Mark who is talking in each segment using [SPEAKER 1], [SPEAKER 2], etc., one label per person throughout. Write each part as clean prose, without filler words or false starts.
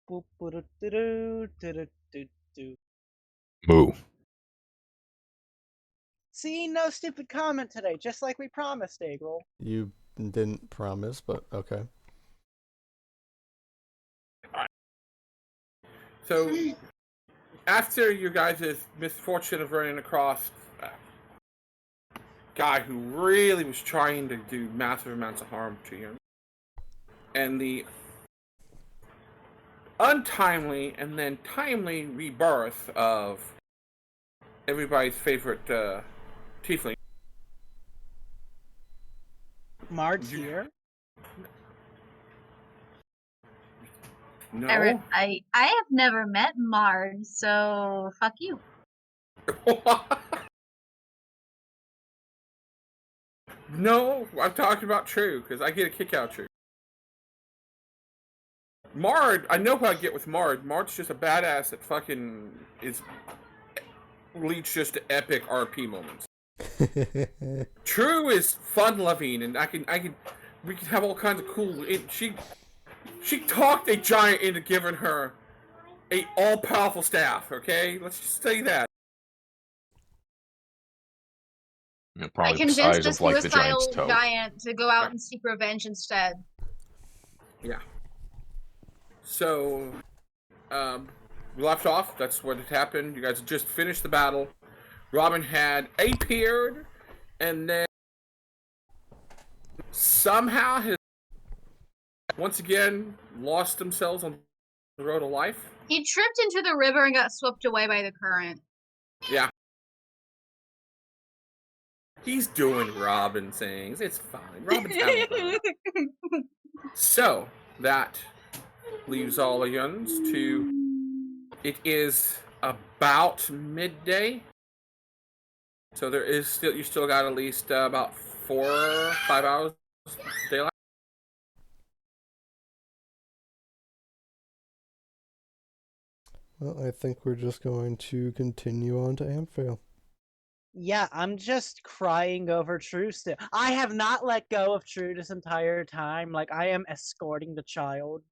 [SPEAKER 1] Boop, boo-doo-doo-doo, doo-doo-doo-doo.
[SPEAKER 2] Moo.
[SPEAKER 1] See, no stupid comment today, just like we promised, Daegral.
[SPEAKER 3] You didn't promise, but okay.
[SPEAKER 4] So, after you guys' misfortune of running across a guy who really was trying to do massive amounts of harm to you, and the untimely and then timely rebirth of everybody's favorite Tiefling.
[SPEAKER 1] Marge here.
[SPEAKER 4] No.
[SPEAKER 5] I have never met Marge, so fuck you.
[SPEAKER 4] No, I'm talking about True, because I get a kick out of True. Mard, I know what I get with Mard. Mard's just a badass that fucking leads just to epic RP moments. True is fun-loving, and we can have all kinds of cool. She talked a giant into giving her a all-powerful staff. Okay, let's just say that.
[SPEAKER 2] Yeah,
[SPEAKER 5] I
[SPEAKER 2] probably the
[SPEAKER 5] convinced
[SPEAKER 2] size
[SPEAKER 5] a
[SPEAKER 2] of like the
[SPEAKER 5] suicidal
[SPEAKER 2] giant's toe.
[SPEAKER 5] giant to go out and seek revenge instead.
[SPEAKER 4] Yeah. So, we left off. That's what had happened. You guys just finished the battle. Robin had appeared, and then somehow has once again lost themselves on the road of life.
[SPEAKER 5] He tripped into the river and got swept away by the current.
[SPEAKER 4] Yeah. He's doing Robin things. It's fine. Robin's having fun. So, that leaves all the yuns to... It is about midday. So there is still... You still got at least about 4 or 5 hours daylight.
[SPEAKER 3] Well, I think we're just going to continue on to Amphail.
[SPEAKER 1] Yeah, I'm just crying over True still. I have not let go of True this entire time. Like, I am escorting the child.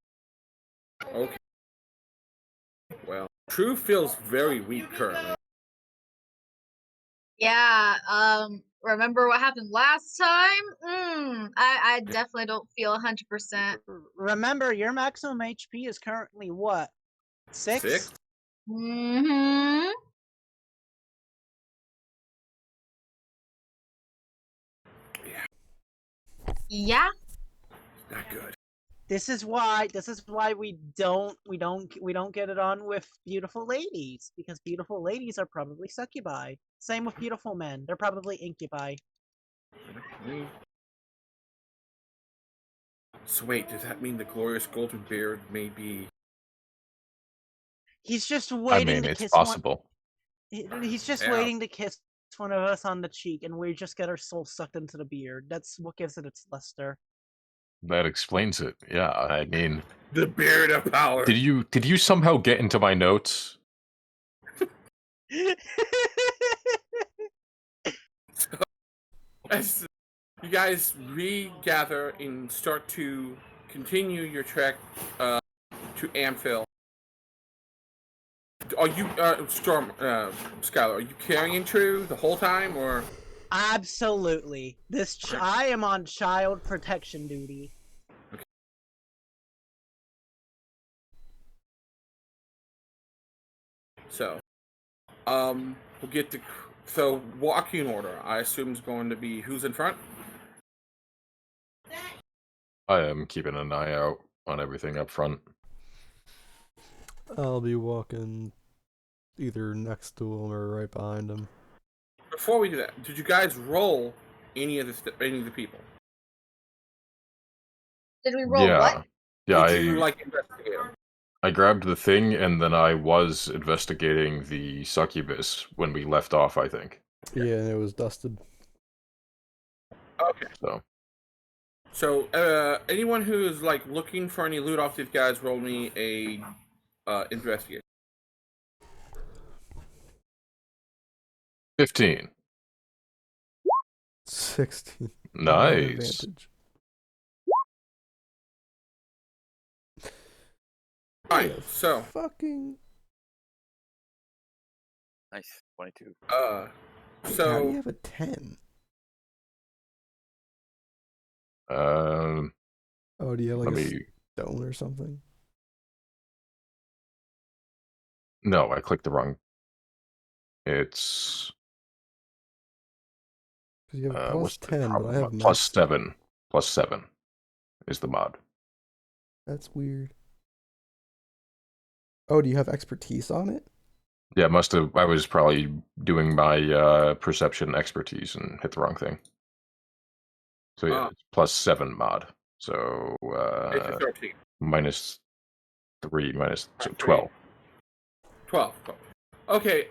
[SPEAKER 4] Okay. Well, True feels very weak currently.
[SPEAKER 5] Yeah, remember what happened last time? I definitely don't feel 100%.
[SPEAKER 1] Remember, your maximum HP is currently what? 6?
[SPEAKER 4] 6?
[SPEAKER 5] Mm-hmm. Yeah.
[SPEAKER 4] Not good.
[SPEAKER 1] This is why we don't get it on with beautiful ladies, because beautiful ladies are probably succubi. Same with beautiful men. They're probably incubi.
[SPEAKER 4] So wait, does that mean the glorious golden beard may be...
[SPEAKER 1] He's just
[SPEAKER 2] I
[SPEAKER 1] waiting
[SPEAKER 2] mean,
[SPEAKER 1] to
[SPEAKER 2] it's
[SPEAKER 1] kiss
[SPEAKER 2] possible.
[SPEAKER 1] He's just
[SPEAKER 4] Yeah.
[SPEAKER 1] waiting to kiss one of us on the cheek, and we just get our soul sucked into the beard. That's what gives it its luster.
[SPEAKER 2] That explains it. Yeah, I mean,
[SPEAKER 4] The beard of power.
[SPEAKER 2] did you somehow get into my notes?
[SPEAKER 4] As you guys regather and start to continue your trek to Amphail, are you, Skyler, are you carrying True the whole time, or?
[SPEAKER 1] Absolutely. I am on child protection duty.
[SPEAKER 4] Okay. So, we'll get to... So, walking order, I assume, is going to be who's in front?
[SPEAKER 2] I am keeping an eye out on everything up front.
[SPEAKER 3] I'll be walking either next to him or right behind him.
[SPEAKER 4] Before we do that, did you guys roll any of the people?
[SPEAKER 5] Did we roll what?
[SPEAKER 2] Yeah,
[SPEAKER 4] Did you investigate them?
[SPEAKER 2] I grabbed the thing, and then I was investigating the succubus when we left off, I think.
[SPEAKER 3] Yeah, and it was dusted.
[SPEAKER 4] Okay.
[SPEAKER 2] So,
[SPEAKER 4] anyone who is looking for any loot off these guys, roll me a investigate.
[SPEAKER 2] 15.
[SPEAKER 3] 16.
[SPEAKER 2] Nice.
[SPEAKER 3] Advantage.
[SPEAKER 4] Alright, so
[SPEAKER 3] Fucking.
[SPEAKER 6] Nice. 22.
[SPEAKER 3] How do
[SPEAKER 4] so
[SPEAKER 3] you have a 10?
[SPEAKER 2] Um,
[SPEAKER 3] Oh, do you have
[SPEAKER 2] let
[SPEAKER 3] like a
[SPEAKER 2] me.
[SPEAKER 3] stone or something?
[SPEAKER 2] No, I clicked the wrong. It's
[SPEAKER 3] Because you have a plus
[SPEAKER 2] what's the
[SPEAKER 3] 10, but
[SPEAKER 2] proper
[SPEAKER 3] I have
[SPEAKER 2] mod? Plus
[SPEAKER 3] max.
[SPEAKER 2] 7. Plus 7 is the mod.
[SPEAKER 3] That's weird. Oh, do you have expertise on it?
[SPEAKER 2] Yeah, must have. I was probably doing my perception expertise and hit the wrong thing. So yeah, it's plus 7 mod. So
[SPEAKER 4] it's a 13.
[SPEAKER 2] minus 3 minus so
[SPEAKER 4] Alright,
[SPEAKER 2] 12.
[SPEAKER 4] 12. Okay,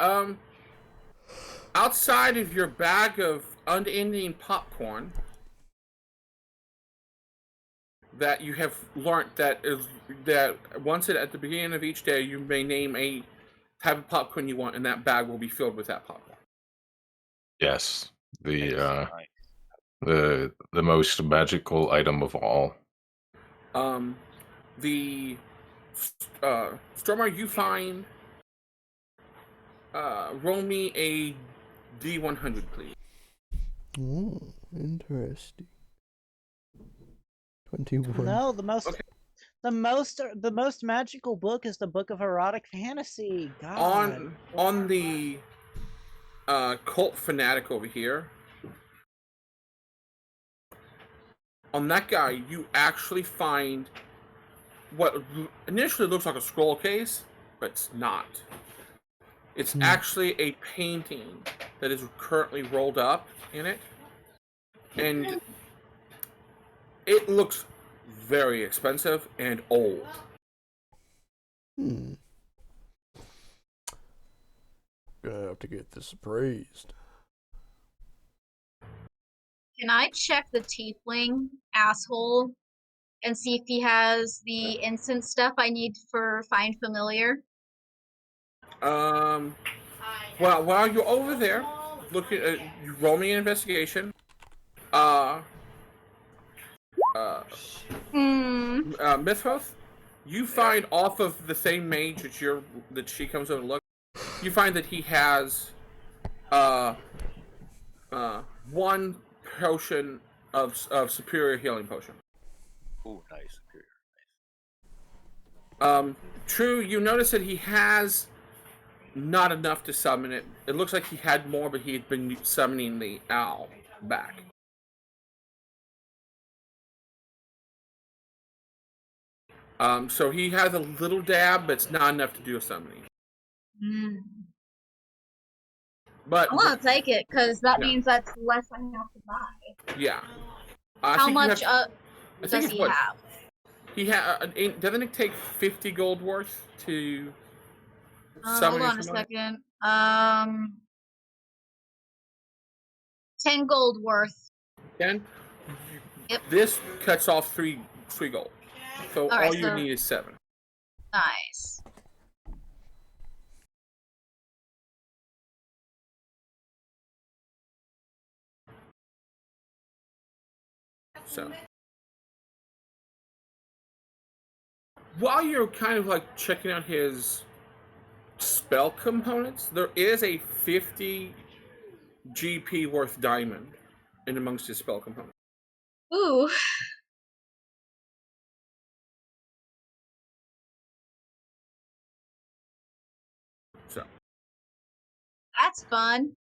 [SPEAKER 4] outside of your bag of unending popcorn that you have learned that once at the beginning of each day you may name a type of popcorn you want, and that bag will be filled with that popcorn.
[SPEAKER 2] Yes, the
[SPEAKER 6] Nice.
[SPEAKER 2] the most magical item of all.
[SPEAKER 4] The Stormer, you find roll me a D100, please.
[SPEAKER 3] Oh, interesting. 21.
[SPEAKER 1] No, the most
[SPEAKER 4] Okay.
[SPEAKER 1] the most magical book is the Book of Erotic Fantasy. God.
[SPEAKER 4] On the cult fanatic over here, on that guy, you actually find what initially looks like a scroll case, but it's not. It's actually a painting that is currently rolled up in it, and it looks very expensive and old.
[SPEAKER 3] Gonna have to get this appraised.
[SPEAKER 5] Can I check the tiefling asshole and see if he has the instant stuff I need for Find Familiar?
[SPEAKER 4] Well, while you're over there, looking at you roll me an investigation. Mithroth, you find off of the same mage that she comes over to look. You find that he has one potion of superior healing potion.
[SPEAKER 6] Ooh, nice. Superior.
[SPEAKER 4] True, you notice that he has not enough to summon it. It looks like he had more, but he had been summoning the owl back. So he has a little dab, but it's not enough to do a summoning. But
[SPEAKER 5] I want to take it because that
[SPEAKER 4] Yeah.
[SPEAKER 5] means that's less I have to buy.
[SPEAKER 4] yeah,
[SPEAKER 5] How much does he have?
[SPEAKER 4] He doesn't it take 50 gold worth to
[SPEAKER 5] Hold
[SPEAKER 4] summon
[SPEAKER 5] on a second. 10 gold worth.
[SPEAKER 4] 10?
[SPEAKER 5] Yep.
[SPEAKER 4] This cuts off three gold. So
[SPEAKER 5] Alright,
[SPEAKER 4] all you
[SPEAKER 5] so-
[SPEAKER 4] need is 7.
[SPEAKER 5] Nice.
[SPEAKER 4] So while you're kind of like checking out his spell components, there is a 50 GP worth diamond in amongst his spell components.
[SPEAKER 5] Ooh.
[SPEAKER 4] So
[SPEAKER 5] That's fun.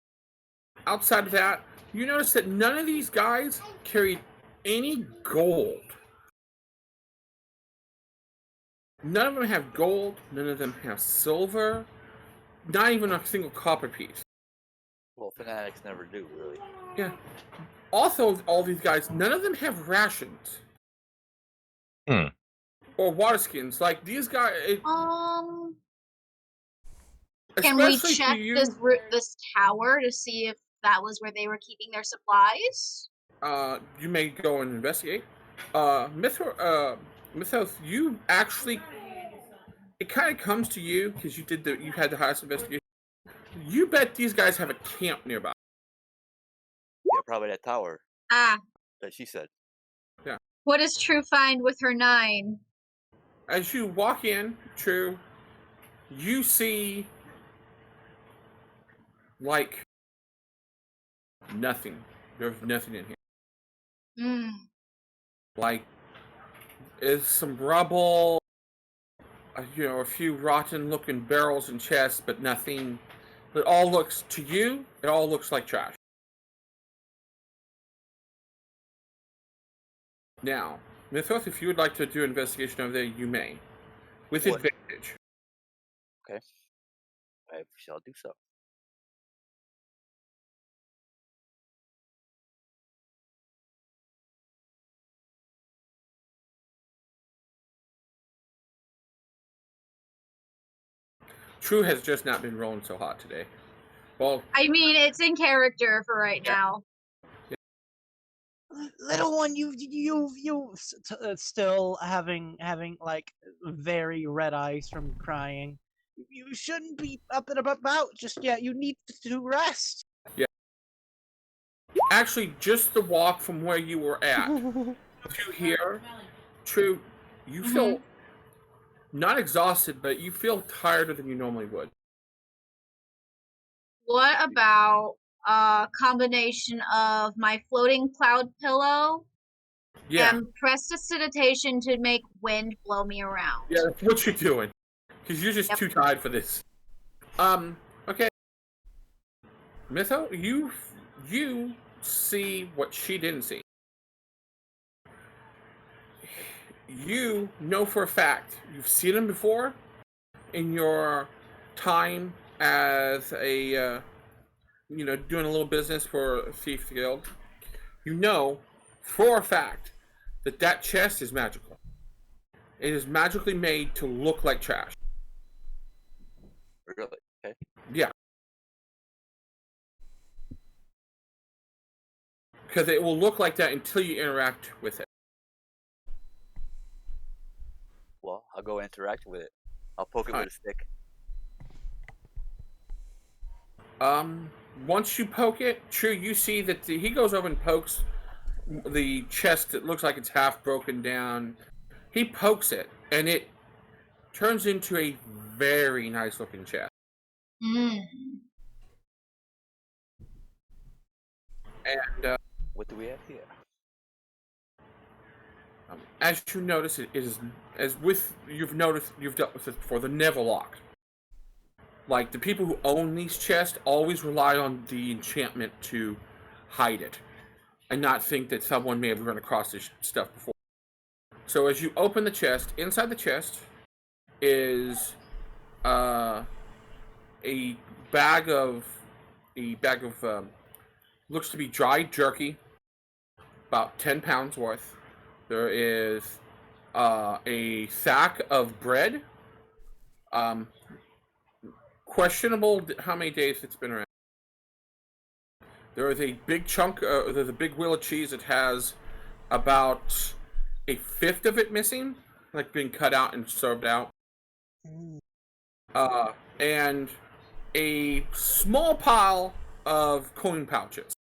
[SPEAKER 4] outside of that, you notice that none of these guys carried any gold. None of them have gold, none of them have silver, not even a single copper piece.
[SPEAKER 6] Well, fanatics never do, really.
[SPEAKER 4] Yeah. Also, all these guys, none of them have rations. Or water skins. Like, these guys...
[SPEAKER 5] Can we
[SPEAKER 4] especially
[SPEAKER 5] check
[SPEAKER 4] for you,
[SPEAKER 5] this tower to see if that was where they were keeping their supplies?
[SPEAKER 4] you may go and investigate. Mythos, you actually... It kind of comes to you, because you had the highest investigation. You bet these guys have a camp nearby.
[SPEAKER 6] Yeah, probably that tower
[SPEAKER 5] Ah.
[SPEAKER 6] that she said.
[SPEAKER 4] Yeah.
[SPEAKER 5] What does True find with her 9?
[SPEAKER 4] as you walk in, True, you see like nothing. There's nothing in here.
[SPEAKER 5] Mm.
[SPEAKER 4] Like, is some rubble, a few rotten-looking barrels and chests, but nothing. It all looks to you. It all looks like trash. Now, Mythos, if you would like to do investigation over there, you may, with
[SPEAKER 6] What?
[SPEAKER 4] advantage.
[SPEAKER 6] Okay. I shall do so.
[SPEAKER 4] True has just not been rolling so hot today. Well,
[SPEAKER 5] I mean, it's in character for right now.
[SPEAKER 1] Little one, still having like very red eyes from crying. You shouldn't be up and about just yet. You need to rest.
[SPEAKER 4] actually, just the walk from where you were at to here, True, you feel not exhausted, but you feel tireder than you normally would.
[SPEAKER 5] What about a combination of my floating cloud pillow
[SPEAKER 4] Yeah,
[SPEAKER 5] and prestidigitation to make wind blow me around?
[SPEAKER 4] yeah, that's what you're doing. Because you're just
[SPEAKER 5] Yep.
[SPEAKER 4] too tired for this. Okay. Mytho, you see what she didn't see. You know for a fact, you've seen him before in your time as a, doing a little business for Thief Guild. You know for a fact that chest is magical. It is magically made to look like trash.
[SPEAKER 6] Really? Okay.
[SPEAKER 4] Yeah. Because it will look like that until you interact with it.
[SPEAKER 6] Well, I'll go interact with it. I'll poke it with a stick.
[SPEAKER 4] Once you poke it, True, you see that he goes over and pokes the chest that looks like it's half broken down. He pokes it, and it turns into a very nice looking chest.
[SPEAKER 5] Mm.
[SPEAKER 4] And
[SPEAKER 6] What do we have here?
[SPEAKER 4] as you notice, it is you've dealt with it before, the never locked. Like, the people who own these chests always rely on the enchantment to hide it and not think that someone may have run across this stuff before. So as you open the chest, inside the chest is a bag of looks to be dried jerky, about 10 pounds worth. There is a sack of bread. Questionable how many days it's been around. There is a big chunk, there's a big wheel of cheese that has about a fifth of it missing, like being cut out and served out. And a small pile of coin pouches.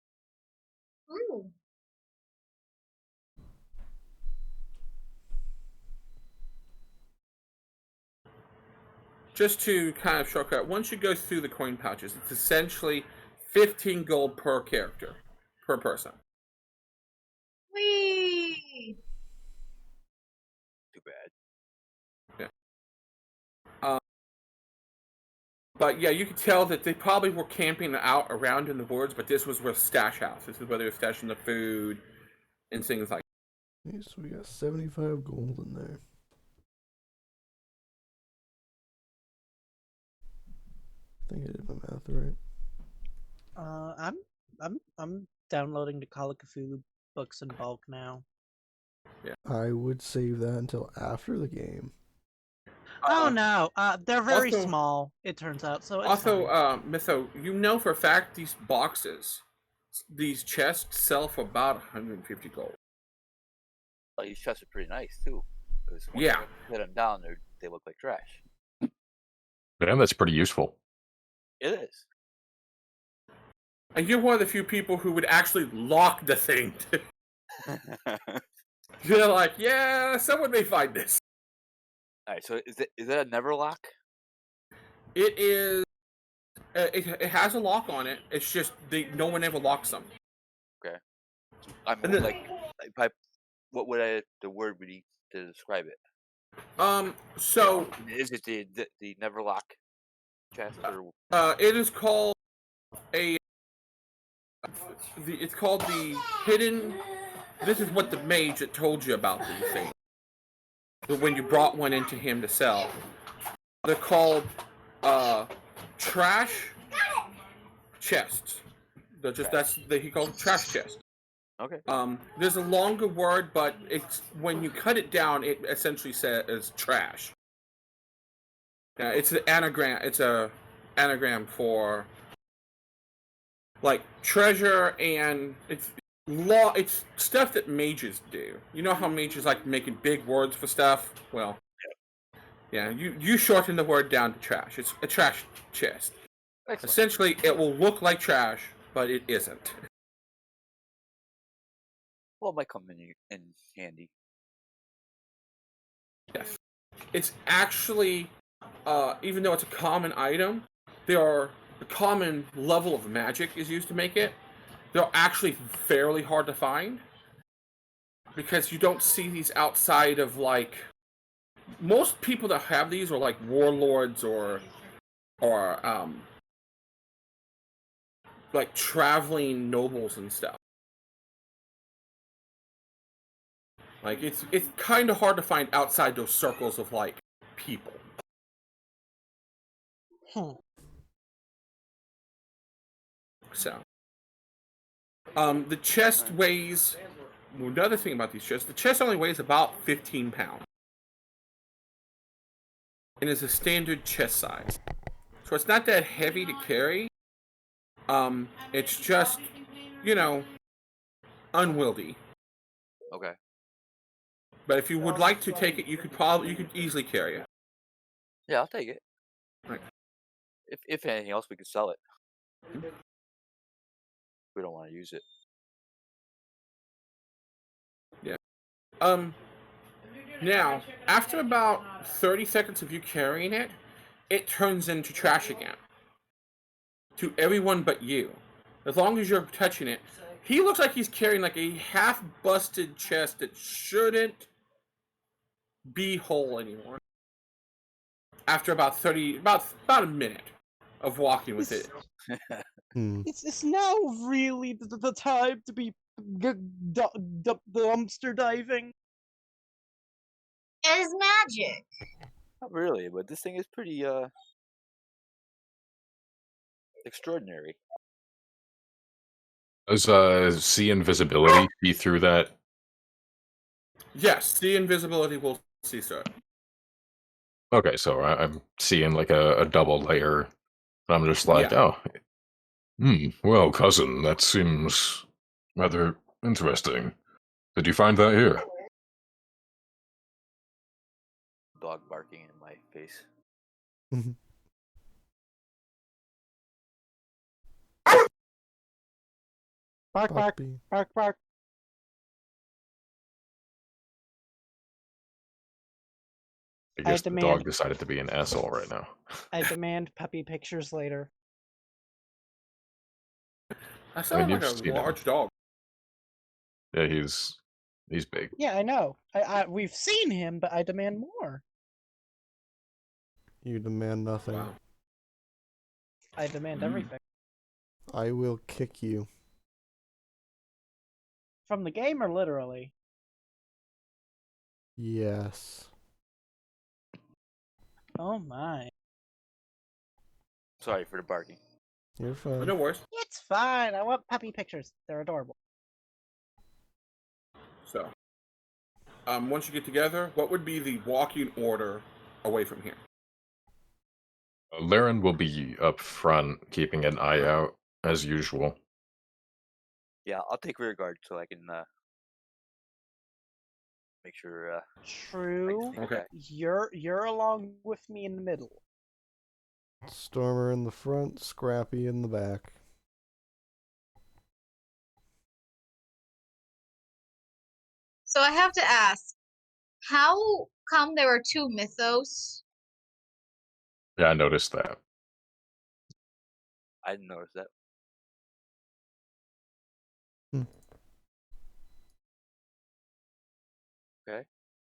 [SPEAKER 5] Ooh.
[SPEAKER 4] Just to kind of shortcut, once you go through the coin pouches, it's essentially 15 gold per character, per person.
[SPEAKER 5] Whee!
[SPEAKER 6] Too bad.
[SPEAKER 4] But yeah, you could tell that they probably were camping out around in the woods, but this was where stash house. This is where they were stashing the food and things like that.
[SPEAKER 3] Okay, so we got 75 gold in there. I think I did my math right.
[SPEAKER 1] I'm downloading the Call of Cthulhu books in bulk now.
[SPEAKER 4] Yeah.
[SPEAKER 3] I would save that until after the game.
[SPEAKER 1] Oh no, they're very
[SPEAKER 4] also-
[SPEAKER 1] small. It turns out. So it's
[SPEAKER 4] Also,
[SPEAKER 1] fine.
[SPEAKER 4] Mytho, you know for a fact these boxes, these chests sell for about 150 gold.
[SPEAKER 6] Oh, these chests are pretty nice too. Because
[SPEAKER 4] Yeah.
[SPEAKER 6] you put them down, they look like trash.
[SPEAKER 2] Damn, that's pretty useful.
[SPEAKER 6] It is.
[SPEAKER 4] And you're one of the few people who would actually lock the thing. You're like, yeah, someone may find this.
[SPEAKER 6] Alright, so is that a never lock?
[SPEAKER 4] It is. It has a lock on it. It's just no one ever locks them.
[SPEAKER 6] Okay. I mean,
[SPEAKER 4] And then-
[SPEAKER 6] what would the word would be to describe it?
[SPEAKER 4] So
[SPEAKER 6] Is it the never lock chest or
[SPEAKER 4] it is called a. It's called the hidden. This is what the mage that told you about these things. When you brought one into him to sell, they're called trash chests. They're just he calls it trash chest.
[SPEAKER 6] okay?
[SPEAKER 4] There's a longer word, but it's when you cut it down, it essentially says trash. It's an anagram. It's a anagram for like treasure, and it's stuff that mages do. You know how mages like making big words for stuff? Well, yeah, you shorten the word down to trash. It's a trash chest.
[SPEAKER 6] Excellent.
[SPEAKER 4] Essentially, it will look like trash, but it isn't.
[SPEAKER 6] Well, it might come in handy.
[SPEAKER 4] Yes. It's actually, even though it's a common item, a common level of magic is used to make it. They're actually fairly hard to find. Because you don't see these outside of, like... Most people that have these are, like, warlords or like, traveling nobles and stuff. Like, it's kind of hard to find outside those circles of, like, people. So, the chest weighs... Another thing about these chests, the chest only weighs about 15 pounds. And is a standard chest size. So it's not that heavy to carry. It's just, unwieldy.
[SPEAKER 6] Okay.
[SPEAKER 4] But if you would like to take it, you could easily carry it.
[SPEAKER 6] Yeah, I'll take it.
[SPEAKER 4] Right.
[SPEAKER 6] If anything else, we could sell it. We don't want to use it.
[SPEAKER 4] Yeah. Now, after about 30 seconds of you carrying it, it turns into trash again. To everyone but you. As long as you're touching it. He looks like he's carrying like a half-busted chest that shouldn't be whole anymore. After about a minute of walking with it.
[SPEAKER 1] It's now really the time to be dumpster diving.
[SPEAKER 5] It is magic.
[SPEAKER 6] Not really, but this thing is pretty extraordinary.
[SPEAKER 2] Does see invisibility see through that?
[SPEAKER 4] Yes, the invisibility will see through it.
[SPEAKER 2] Okay, so I'm seeing like a double layer. I'm just like,
[SPEAKER 4] Yeah.
[SPEAKER 2] Well, cousin, that seems rather interesting. Did you find that here?
[SPEAKER 6] Dog barking in my face.
[SPEAKER 1] Bark, bark,
[SPEAKER 3] Puppy.
[SPEAKER 1] bark, bark.
[SPEAKER 2] I guess the
[SPEAKER 1] demand-
[SPEAKER 2] dog decided to be an asshole right now.
[SPEAKER 1] I demand puppy pictures later.
[SPEAKER 4] I sound
[SPEAKER 2] you've
[SPEAKER 4] like a
[SPEAKER 2] seen him.
[SPEAKER 4] large dog.
[SPEAKER 2] Yeah, he's big.
[SPEAKER 1] Yeah, I know. We've seen him, but I demand more.
[SPEAKER 3] You demand nothing.
[SPEAKER 4] Wow.
[SPEAKER 1] I demand everything.
[SPEAKER 3] I will kick you.
[SPEAKER 1] From the game or literally?
[SPEAKER 3] Yes.
[SPEAKER 1] Oh my.
[SPEAKER 6] Sorry for the barking.
[SPEAKER 3] You're fine.
[SPEAKER 4] No worries.
[SPEAKER 1] It's fine. I want puppy pictures. They're adorable.
[SPEAKER 4] So, once you get together, what would be the walking order away from here?
[SPEAKER 2] Laren will be up front, keeping an eye out as usual.
[SPEAKER 6] Yeah, I'll take rear guard so I can make sure.
[SPEAKER 1] True.
[SPEAKER 4] Okay.
[SPEAKER 1] You're along with me in the middle.
[SPEAKER 3] Stormer in the front, Scrappy in the back.
[SPEAKER 5] So I have to ask, how come, there are 2 mythos.
[SPEAKER 2] Yeah, I noticed that.
[SPEAKER 6] I didn't notice that. Okay.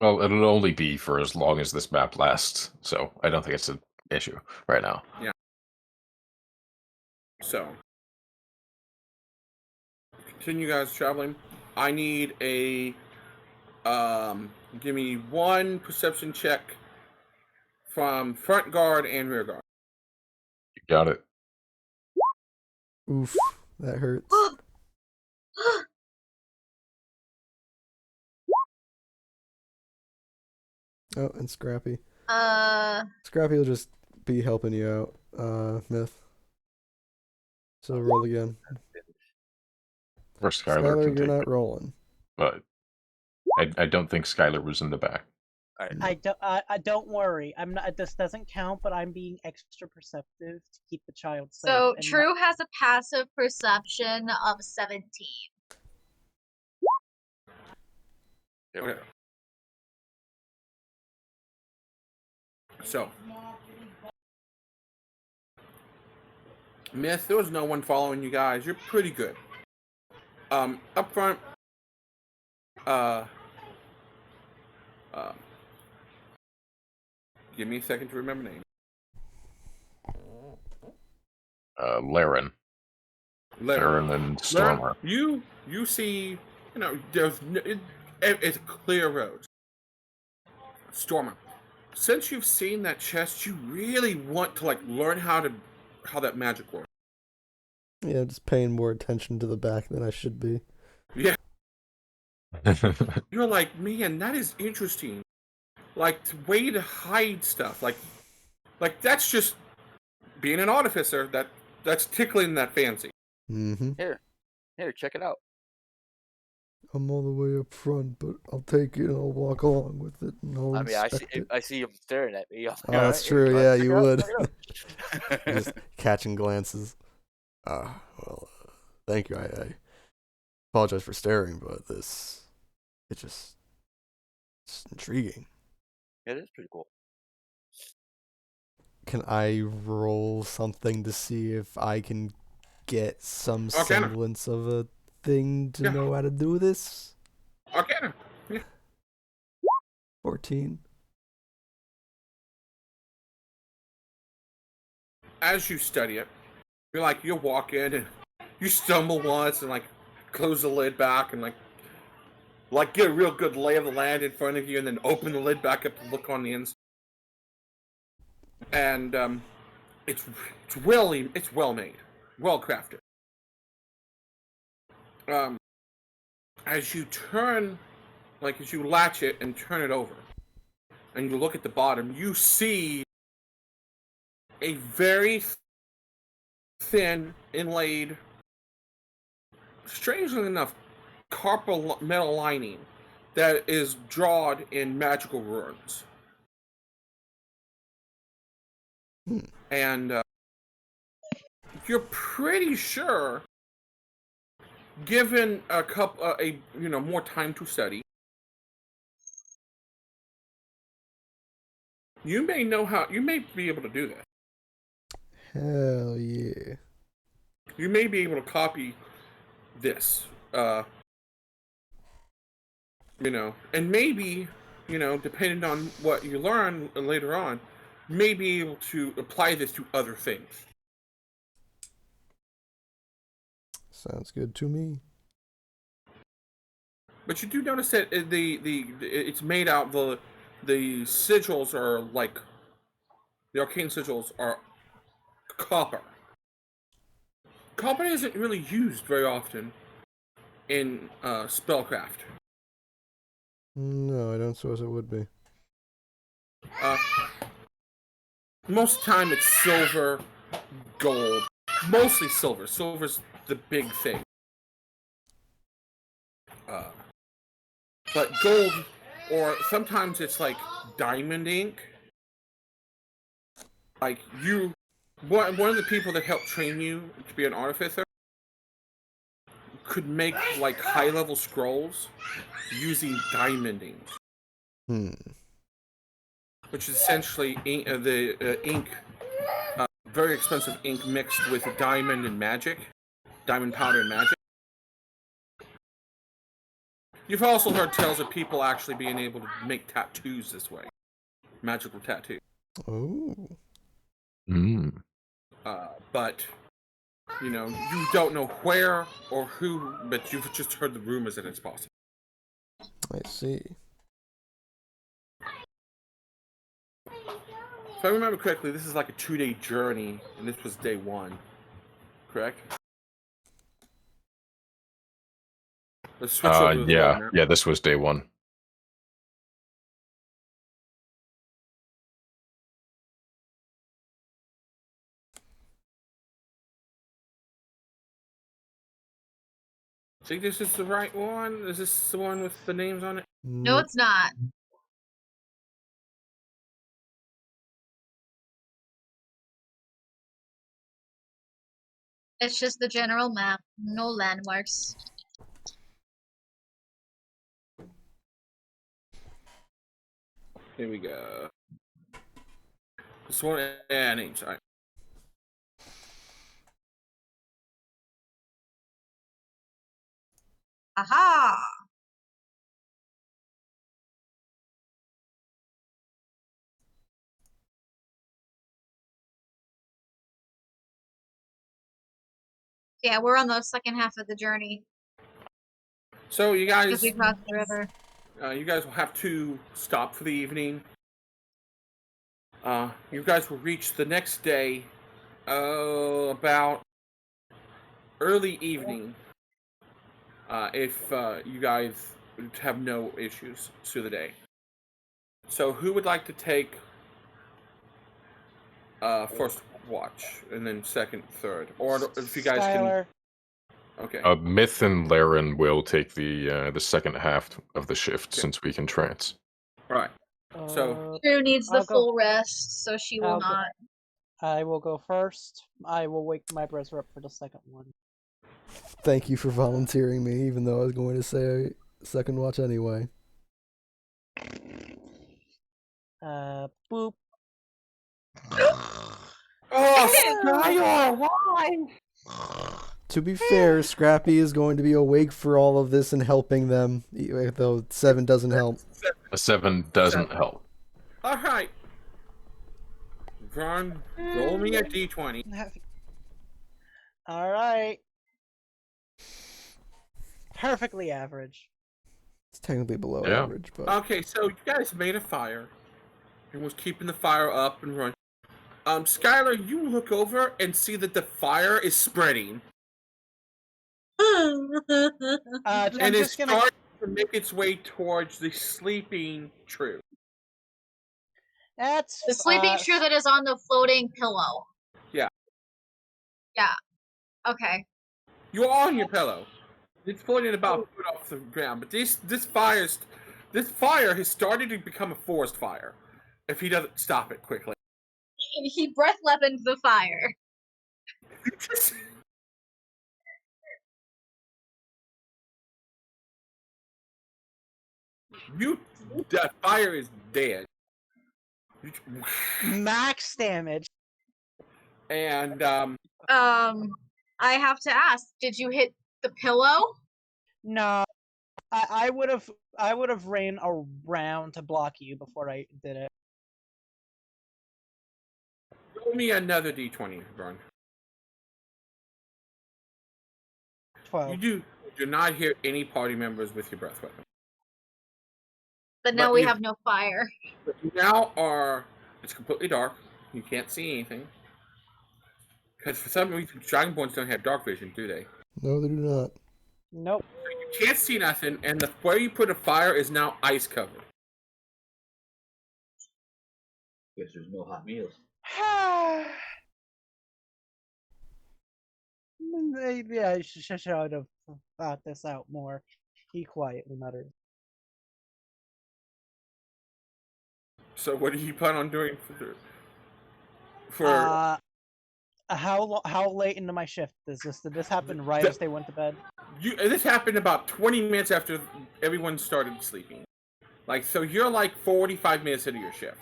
[SPEAKER 2] Well, it'll only be for as long as this map lasts, so I don't think it's an issue right now.
[SPEAKER 4] So, continue guys traveling. I need a give me 1 perception check from front guard and rear guard.
[SPEAKER 2] You got it.
[SPEAKER 3] Oof, that hurts. Oh, and Scrappy. Scrappy will just be helping you out, Myth. So roll again.
[SPEAKER 2] Or Skyler
[SPEAKER 3] Skyler,
[SPEAKER 2] can
[SPEAKER 3] you're
[SPEAKER 2] take
[SPEAKER 3] not
[SPEAKER 2] it,
[SPEAKER 3] rolling.
[SPEAKER 2] but I don't think Skyler was in the back.
[SPEAKER 1] I don't worry. I'm not. This doesn't count, but I'm being extra perceptive to keep the child safe.
[SPEAKER 5] So
[SPEAKER 1] and
[SPEAKER 5] True has a passive perception of 17.
[SPEAKER 4] Okay. So, Myth, there was no one following you guys. You're pretty good. Up front, give me a second to remember name.
[SPEAKER 2] Laren. Laren and Stormer.
[SPEAKER 4] Laren, you see, there's it's clear roads. Stormer, since you've seen that chest, you really want to learn how that magic works.
[SPEAKER 3] Yeah, just paying more attention to the back than I should be.
[SPEAKER 4] Yeah. You're like, man, that is interesting. Like, the way to hide stuff. Like that's just being an artificer. That's tickling that fancy.
[SPEAKER 3] Mm-hmm.
[SPEAKER 6] Here, check it out.
[SPEAKER 3] I'm all the way up front, but I'll take it and I'll walk along with it and I'll
[SPEAKER 6] I see him staring at me.
[SPEAKER 3] Oh, that's true. Yeah, you would.
[SPEAKER 6] Check it out.
[SPEAKER 3] Just catching glances. Well, thank you. I apologize for staring, but it's intriguing.
[SPEAKER 6] It is pretty cool.
[SPEAKER 3] Can I roll something to see if I can get some
[SPEAKER 4] Arcana.
[SPEAKER 3] semblance of a thing to
[SPEAKER 4] Yeah.
[SPEAKER 3] know how to do this?
[SPEAKER 4] Arcana. Yeah.
[SPEAKER 3] 14.
[SPEAKER 4] As you study it, you'll walk in and you stumble once and close the lid back and get a real good lay of the land in front of you and then open the lid back up to look on the inside. And it's well made, well crafted. As you turn, as you latch it and turn it over, and you look at the bottom, you see a very thin, inlaid, strangely enough, copper metal lining that is drawn in magical runes. And you're pretty sure, given a couple, more time to study, you may be able to do that.
[SPEAKER 3] Hell yeah.
[SPEAKER 4] You may be able to copy this, and maybe, depending on what you learn later on, may be able to apply this to other things.
[SPEAKER 3] Sounds good to me.
[SPEAKER 4] But you do notice that it's made out, the sigils are the arcane sigils are copper. Copper isn't really used very often in spellcraft.
[SPEAKER 3] No, I don't suppose it would be.
[SPEAKER 4] Most of the time it's silver, gold, mostly silver. Silver's the big thing. But gold, or sometimes it's diamond ink. One of the people that helped train you to be an artificer could make high-level scrolls using diamond ink. which is essentially ink, very expensive ink mixed with diamond and magic, diamond powder and magic. You've also heard tales of people actually being able to make tattoos this way, magical tattoos.
[SPEAKER 3] Oh.
[SPEAKER 4] But you know, you don't know where or who, but you've just heard the rumors that it's possible.
[SPEAKER 3] I see.
[SPEAKER 4] If I remember correctly, this is like a 2-day journey, and this was day 1. Correct? Let's switch over to the
[SPEAKER 2] yeah,
[SPEAKER 4] map.
[SPEAKER 2] yeah. This was day 1.
[SPEAKER 4] Think this is the right one? Is this the one with the names on it?
[SPEAKER 5] No, it's not. It's just the general map, no landmarks.
[SPEAKER 4] Here we go. This one, yeah, names. All right.
[SPEAKER 5] Aha! Yeah, we're on the second half of the journey.
[SPEAKER 4] So you guys,
[SPEAKER 5] Because we crossed the river.
[SPEAKER 4] you guys will have to stop for the evening. You guys will reach the next day, about early evening. If you guys have no issues through the day. So who would like to take first watch, and then second, third, or if you guys
[SPEAKER 1] Skyler.
[SPEAKER 4] can. Okay.
[SPEAKER 2] Myth and Laren will take the second half of the shift since we can trance.
[SPEAKER 4] Right. So
[SPEAKER 5] True needs the
[SPEAKER 1] I'll go.
[SPEAKER 5] full rest, so she will
[SPEAKER 1] I'll go.
[SPEAKER 5] not.
[SPEAKER 1] I will go first. I will wake my brother up for the second one.
[SPEAKER 3] Thank you for volunteering me, even though I was going to say second watch anyway.
[SPEAKER 1] Boop.
[SPEAKER 4] Oh, Skyler, why?
[SPEAKER 3] To be fair, Scrappy is going to be awake for all of this and helping them, though 7 doesn't help.
[SPEAKER 2] A 7 doesn't help.
[SPEAKER 4] All right. Vern, roll me a d20.
[SPEAKER 1] All right. Perfectly average.
[SPEAKER 3] It's technically below
[SPEAKER 2] Yeah.
[SPEAKER 3] average, but
[SPEAKER 4] Okay, so you guys made a fire and was keeping the fire up and running. Skyler, you look over and see that the fire is spreading.
[SPEAKER 1] I'm
[SPEAKER 4] And it's
[SPEAKER 1] just gonna.
[SPEAKER 4] starting to make its way towards the sleeping true.
[SPEAKER 1] That's
[SPEAKER 5] The sleeping shrew that is on the floating pillow.
[SPEAKER 4] Yeah.
[SPEAKER 5] Yeah. Okay.
[SPEAKER 4] You're on your pillow. It's floating about a foot off the ground, but this fire has started to become a forest fire. If he doesn't stop it quickly.
[SPEAKER 5] He breath weaponed the fire.
[SPEAKER 4] That fire is dead.
[SPEAKER 1] max damage.
[SPEAKER 4] And
[SPEAKER 5] I have to ask, did you hit the pillow?
[SPEAKER 1] No, I would have ran around to block you before I did it.
[SPEAKER 4] roll me another d20, Vern.
[SPEAKER 1] 12.
[SPEAKER 4] You do not hear any party members with your breath weapon.
[SPEAKER 5] But now
[SPEAKER 4] But
[SPEAKER 5] we
[SPEAKER 4] you-
[SPEAKER 5] have no fire.
[SPEAKER 4] But you it's completely dark. You can't see anything. Because for some reason, Dragonborns don't have dark vision, do they?
[SPEAKER 3] no, they do not.
[SPEAKER 1] Nope.
[SPEAKER 4] You can't see nothing, and where you put a fire is now ice covered.
[SPEAKER 6] Guess there's no hot meals.
[SPEAKER 1] Maybe I should have thought this out more. He quietly muttered.
[SPEAKER 4] So what do you plan on doing for
[SPEAKER 1] How late into my shift is this? Did this happen right as they went to bed?
[SPEAKER 4] this happened about 20 minutes after everyone started sleeping. So you're like 45 minutes into your shift.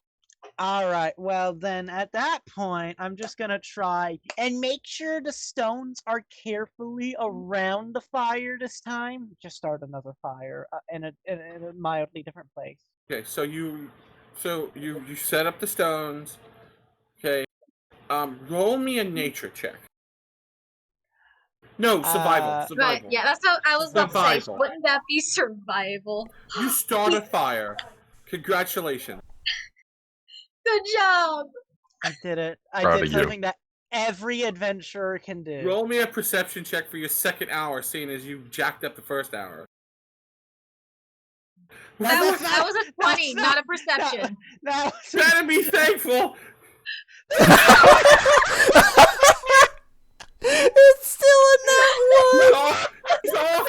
[SPEAKER 1] All right. Well, then at that point, I'm just gonna try and make sure the stones are carefully around the fire this time. Just start another fire in a mildly different place.
[SPEAKER 4] Okay, so you set up the stones. Okay, roll me a nature check. No, survival.
[SPEAKER 5] Right, yeah, that's what I was about to say.
[SPEAKER 4] Survival.
[SPEAKER 5] Wouldn't that be survival?
[SPEAKER 4] You start a fire. Congratulations.
[SPEAKER 5] Good job!
[SPEAKER 1] I did it. I
[SPEAKER 2] Proud
[SPEAKER 1] did
[SPEAKER 2] of you.
[SPEAKER 1] something that every adventurer can do.
[SPEAKER 4] Roll me a perception check for your second hour, seeing as you jacked up the first hour.
[SPEAKER 5] That
[SPEAKER 1] that's
[SPEAKER 5] was a 20, not a perception.
[SPEAKER 1] No.
[SPEAKER 4] Better be thankful.
[SPEAKER 3] It's still a net one.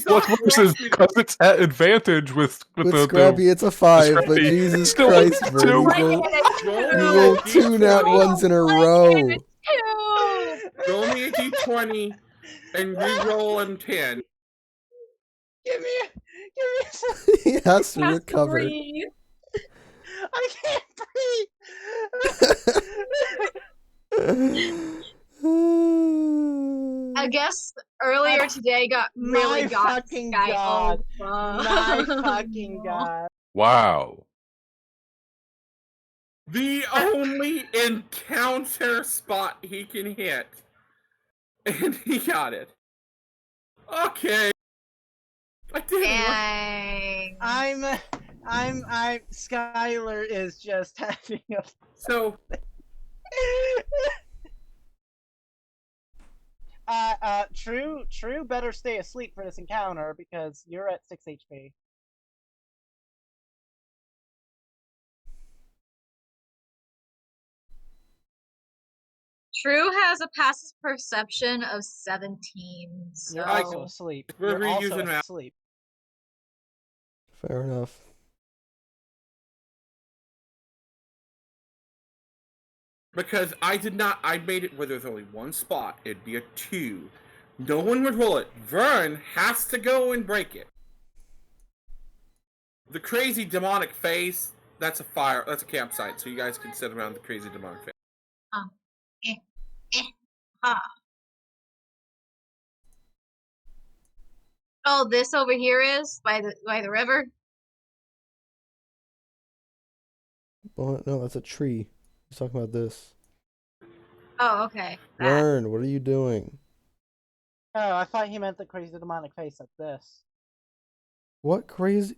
[SPEAKER 2] What's worse is because it's at advantage with
[SPEAKER 3] With
[SPEAKER 2] the
[SPEAKER 3] Scrappy, it's a 5, but
[SPEAKER 2] Scrappy,
[SPEAKER 3] Jesus
[SPEAKER 2] still
[SPEAKER 3] Christ,
[SPEAKER 2] a
[SPEAKER 3] Vern,
[SPEAKER 2] two.
[SPEAKER 3] you rolled 2 nat ones in a row.
[SPEAKER 4] Roll me a d20 and re-roll a 10.
[SPEAKER 1] Give me some.
[SPEAKER 3] He has to
[SPEAKER 5] Has to
[SPEAKER 3] recover.
[SPEAKER 5] breathe.
[SPEAKER 1] I can't breathe.
[SPEAKER 5] I guess earlier today really
[SPEAKER 1] My
[SPEAKER 5] got
[SPEAKER 1] fucking
[SPEAKER 5] Sky.
[SPEAKER 1] God.
[SPEAKER 5] Oh,
[SPEAKER 1] My
[SPEAKER 5] fuck.
[SPEAKER 1] fucking god.
[SPEAKER 2] Wow.
[SPEAKER 4] The only encounter spot he can hit. And he got it. Okay. I didn't.
[SPEAKER 5] Dang.
[SPEAKER 1] I'm Skyler is just having a
[SPEAKER 4] So,
[SPEAKER 1] True better stay asleep for this encounter because you're at 6 HP.
[SPEAKER 5] True has a passive perception of 17. So
[SPEAKER 1] You're also asleep.
[SPEAKER 4] We're
[SPEAKER 1] You're also
[SPEAKER 4] reusing that.
[SPEAKER 1] asleep.
[SPEAKER 3] Fair enough.
[SPEAKER 4] because I made it where there's only one spot, it'd be a 2. No one would roll it. Vern has to go and break it. The crazy demonic face, that's a campsite, so you guys can sit around the crazy demonic face.
[SPEAKER 5] Oh, this over here is by the river.
[SPEAKER 3] Well, no, that's a tree. He's talking about this.
[SPEAKER 5] Oh, okay. That.
[SPEAKER 3] Vern, what are you doing?
[SPEAKER 1] Oh, I thought he meant the crazy demonic face like this.
[SPEAKER 3] What crazy?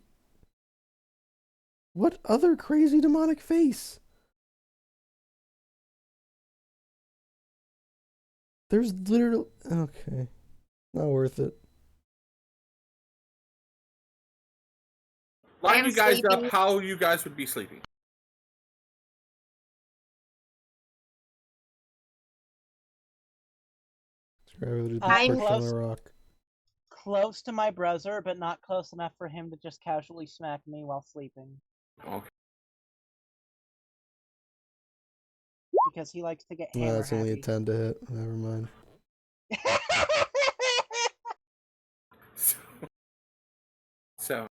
[SPEAKER 3] What other crazy demonic face? There's literally... Okay. Not worth it.
[SPEAKER 4] Line
[SPEAKER 5] I'm
[SPEAKER 4] you guys
[SPEAKER 5] sleepy.
[SPEAKER 4] up how you guys would be sleeping.
[SPEAKER 5] I'm
[SPEAKER 3] perch on a rock.
[SPEAKER 1] Close to my brother, but not close enough for him to just casually smack me while sleeping.
[SPEAKER 4] Okay.
[SPEAKER 1] Because he likes to get
[SPEAKER 3] Yeah,
[SPEAKER 1] hammer
[SPEAKER 3] that's only a
[SPEAKER 1] happy.
[SPEAKER 3] 10 to hit. Never mind.
[SPEAKER 4] So,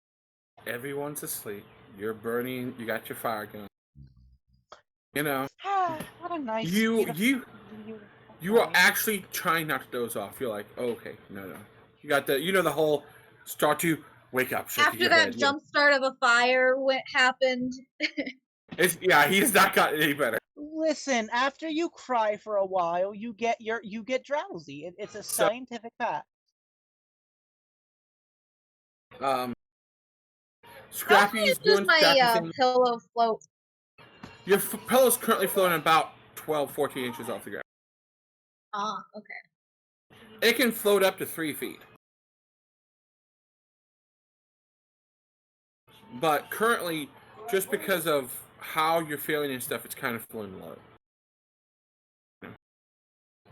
[SPEAKER 4] everyone's asleep. You're burning. You got your fire going. You know,
[SPEAKER 1] What a nice.
[SPEAKER 4] you are
[SPEAKER 1] night.
[SPEAKER 4] actually trying not to doze off. You're like, oh, okay, no. You got the whole start to wake up. Shaking
[SPEAKER 5] After
[SPEAKER 4] your
[SPEAKER 5] that
[SPEAKER 4] head,
[SPEAKER 5] jump start of a fire happened.
[SPEAKER 4] He's not gotten any better.
[SPEAKER 1] Listen, after you cry for a while, you get drowsy. It's a scientific fact.
[SPEAKER 4] Scrappy is doing
[SPEAKER 5] my
[SPEAKER 4] Scrappy thing.
[SPEAKER 5] pillow float.
[SPEAKER 4] Your pillow's currently floating about 12-14 inches off the ground.
[SPEAKER 5] Ah, okay.
[SPEAKER 4] It can float up to 3 feet. But currently, just because of how you're feeling and stuff, it's kind of floating low.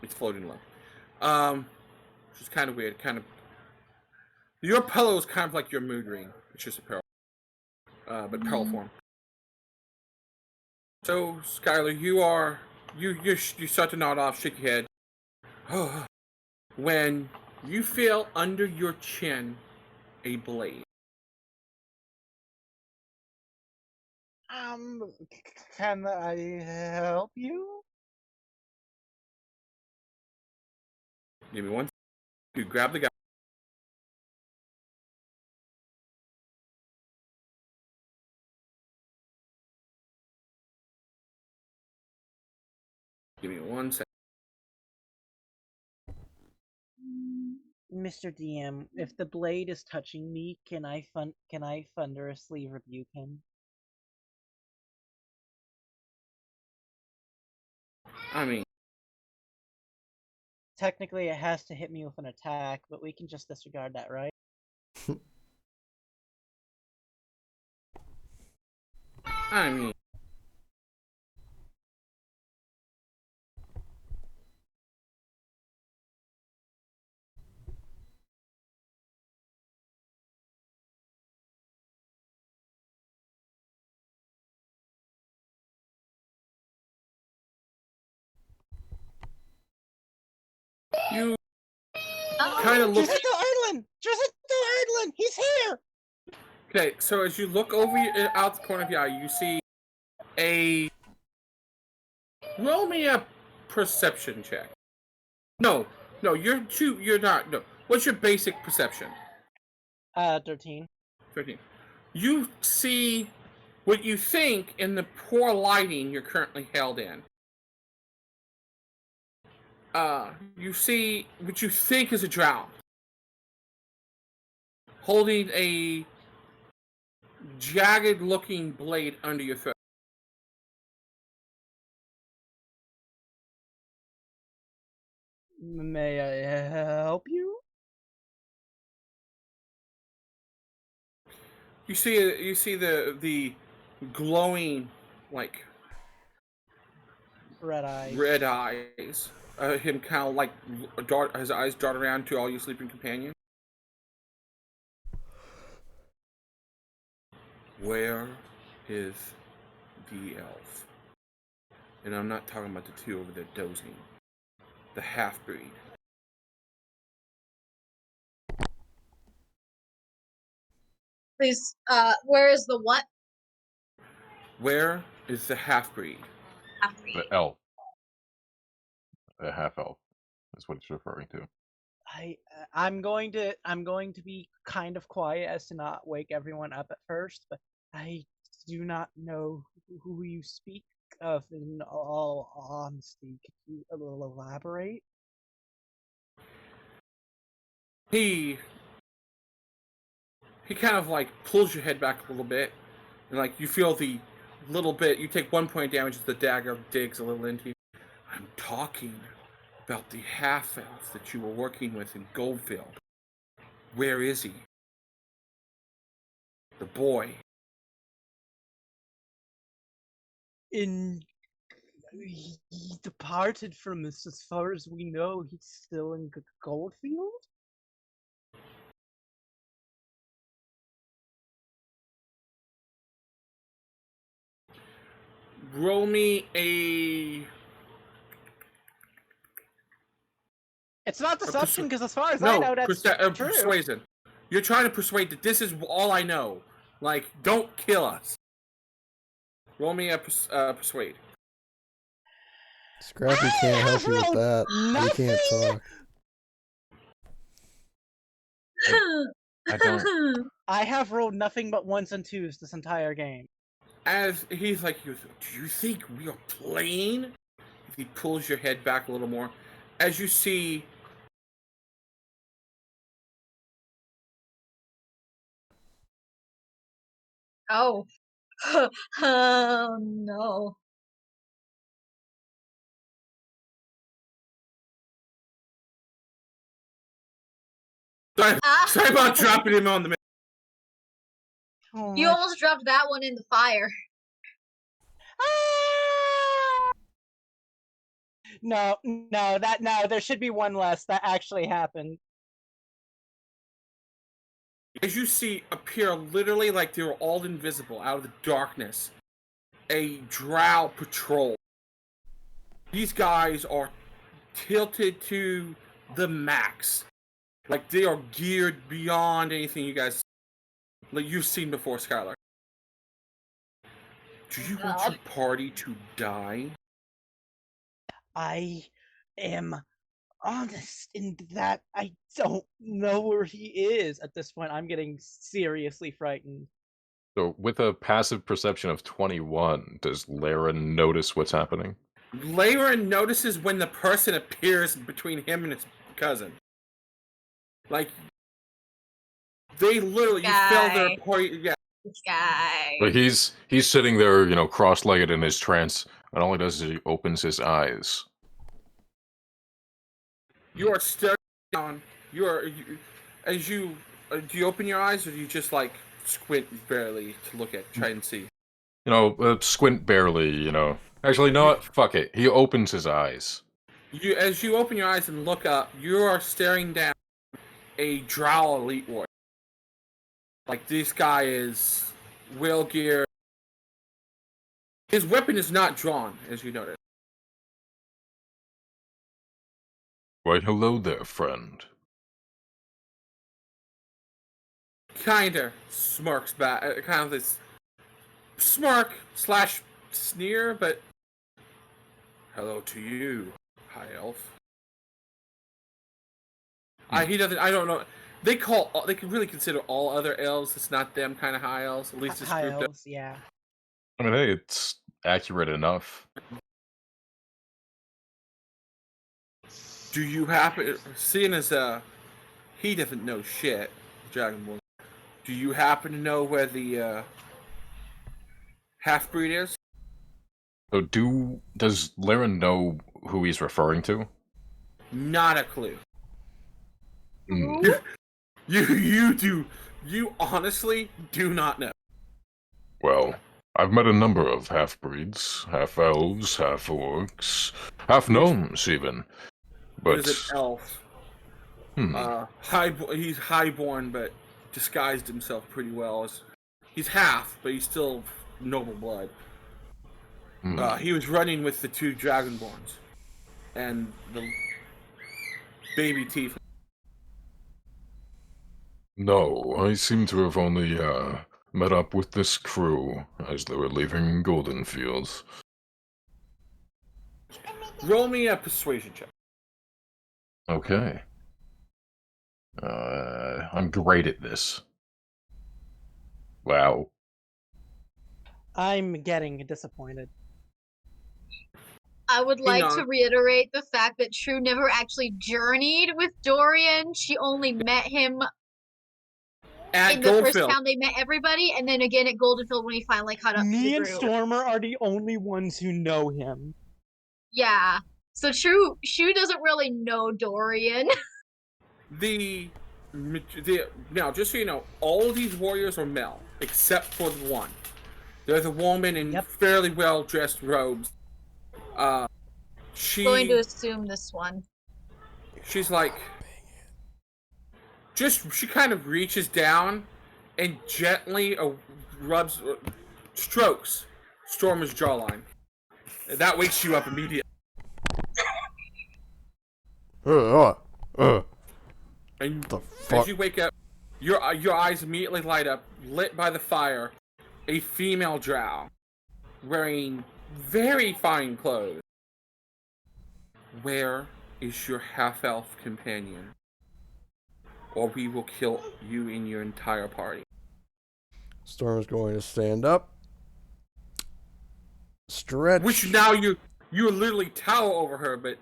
[SPEAKER 4] It's floating low. Which is kind of weird. Your pillow is kind of like your mood ring. It's just a pillow. But pillow form. So, Skyler, you start to nod off, shake your head. When you feel under your chin a blade.
[SPEAKER 1] Can I help you?
[SPEAKER 4] Give me one. You grab the guy. Give me 1 second.
[SPEAKER 1] Mr. DM, if the blade is touching me, can I thunderously rebuke him?
[SPEAKER 4] I mean,
[SPEAKER 1] Technically, it has to hit me with an attack, but we can just disregard that, right?
[SPEAKER 4] I mean. You kind of look.
[SPEAKER 1] Erdlin! Erdlin! He's here!
[SPEAKER 4] Okay, so as you look over out the corner of your eye, you see a. Roll me a perception check. No, you're not. No. What's your basic perception?
[SPEAKER 1] 13.
[SPEAKER 4] 13. You see what you think in the poor lighting you're currently held in. You see what you think is a drow holding a jagged-looking blade under your throat.
[SPEAKER 1] May I help you?
[SPEAKER 4] You see the glowing, like,
[SPEAKER 1] Red eyes.
[SPEAKER 4] red eyes. Him kind of like his eyes dart around to all your sleeping companions. Where is the elf? And I'm not talking about the two over there dozing. The half-breed.
[SPEAKER 5] Please, where is the what?
[SPEAKER 4] Where is the half-breed?
[SPEAKER 5] Half-breed.
[SPEAKER 2] The elf. The half-elf is what it's referring to.
[SPEAKER 1] I'm going to be kind of quiet as to not wake everyone up at first, but I do not know who you speak of in all honesty. Could you elaborate?
[SPEAKER 4] He kind of like pulls your head back a little bit, and like you feel the little bit. You take 1 point damage as the dagger digs a little into you. I'm talking about the half-elf that you were working with in Goldfield. Where is he? The boy.
[SPEAKER 1] He departed from us. As far as we know, he's still in Goldfield.
[SPEAKER 4] Roll me a.
[SPEAKER 1] It's not deception, because as far as I know, that's true.
[SPEAKER 4] Persuasion. You're trying to persuade that this is all I know. Like, don't kill us. Roll me a persuade.
[SPEAKER 3] Scrappy can't help you with that. He can't talk.
[SPEAKER 2] I don't.
[SPEAKER 1] I have rolled nothing but 1s and 2s this entire game.
[SPEAKER 4] As he's like, do you think we are playing? He pulls your head back a little more. As you see.
[SPEAKER 5] Oh. Oh no.
[SPEAKER 4] Sorry about dropping him on the.
[SPEAKER 5] You almost dropped that one in the fire.
[SPEAKER 1] No, there should be one less. That actually happened.
[SPEAKER 4] As you see appear literally like they were all invisible out of the darkness, a drow patrol. These guys are tilted to the max. Like they are geared beyond anything you guys like you've seen before, Skyler. Do you want your party to die?
[SPEAKER 1] I am honest in that I don't know where he is at this point. I'm getting seriously frightened.
[SPEAKER 2] So, with a passive perception of 21, does Laren notice what's happening?
[SPEAKER 4] Laren notices when the person appears between him and his cousin. Like, they literally fell their party. Yeah.
[SPEAKER 5] Guy.
[SPEAKER 2] But he's sitting there, cross-legged in his trance, and all he does is he opens his eyes.
[SPEAKER 4] You are staring down. Do you open your eyes, or do you just like squint barely to look at, try and see?
[SPEAKER 2] Squint barely. Actually, no, fuck it. He opens his eyes.
[SPEAKER 4] As you open your eyes and look up, you are staring down a Drow elite warrior. Like, this guy is well geared. His weapon is not drawn, as you notice.
[SPEAKER 2] Why, hello there, friend.
[SPEAKER 4] Kinda smirks back, kind of this smirk / sneer, but hello to you, high elf. He doesn't. I don't know. They can really consider all other elves. It's not them kind of high elves. At least this
[SPEAKER 1] High
[SPEAKER 4] group
[SPEAKER 1] elves, yeah.
[SPEAKER 2] I mean, hey, it's accurate enough.
[SPEAKER 4] Do you happen, seeing as he doesn't know shit, Dragonborn? Do you happen to know where the half-breed is?
[SPEAKER 2] So, does Laren know who he's referring to?
[SPEAKER 4] Not a clue.
[SPEAKER 2] Mm.
[SPEAKER 4] You honestly do not know.
[SPEAKER 2] Well, I've met a number of half-breeds, half-elves, half-orcs, half-gnomes even. But
[SPEAKER 4] He's an elf. He's highborn, but disguised himself pretty well. He's half, but he's still noble blood. He was running with the 2 Dragonborns and the baby Tiefling.
[SPEAKER 2] No, I seem to have only met up with this crew as they were leaving Golden Fields.
[SPEAKER 4] Roll me a persuasion check.
[SPEAKER 2] Okay. I'm great at this. Wow.
[SPEAKER 1] I'm getting disappointed.
[SPEAKER 5] I would like to reiterate the fact that True never actually journeyed with Dorian. She only met him in the first town they met everybody, and then again at Goldenfield when he finally caught up to the
[SPEAKER 1] Me and
[SPEAKER 5] group.
[SPEAKER 1] Stormer are the only ones who know him.
[SPEAKER 5] Yeah. So True doesn't really know Dorian.
[SPEAKER 4] Now, just so you know, all of these warriors are male, except for the one. There's a woman in fairly well-dressed robes.
[SPEAKER 5] I'm going to assume this one.
[SPEAKER 4] She's like, she kind of reaches down and gently strokes Stormer's jawline. That wakes you up immediately. And
[SPEAKER 3] the fuck?
[SPEAKER 4] as you wake up, your eyes immediately light up, lit by the fire. A female drow, wearing very fine clothes. Where is your half-elf companion? Or we will kill you and your entire party.
[SPEAKER 3] Storm's going to stand up. Stretch.
[SPEAKER 4] Which now you literally tower over her, but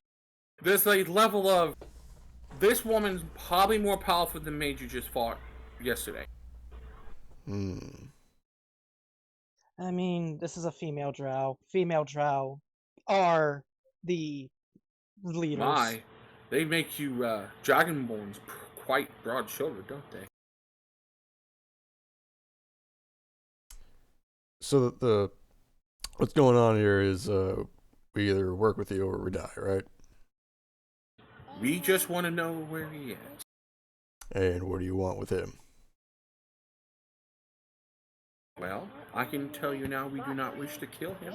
[SPEAKER 4] there's a level of this woman's probably more powerful than the mage you just fought yesterday.
[SPEAKER 1] I mean, this is a female drow. Female drow are the leaders.
[SPEAKER 4] They make you Dragonborns quite broad-shouldered, don't they?
[SPEAKER 3] So the what's going on here is we either work with you or we die, right?
[SPEAKER 4] We just want to know where he is.
[SPEAKER 3] And what do you want with him?
[SPEAKER 4] Well, I can tell you now we do not wish to kill him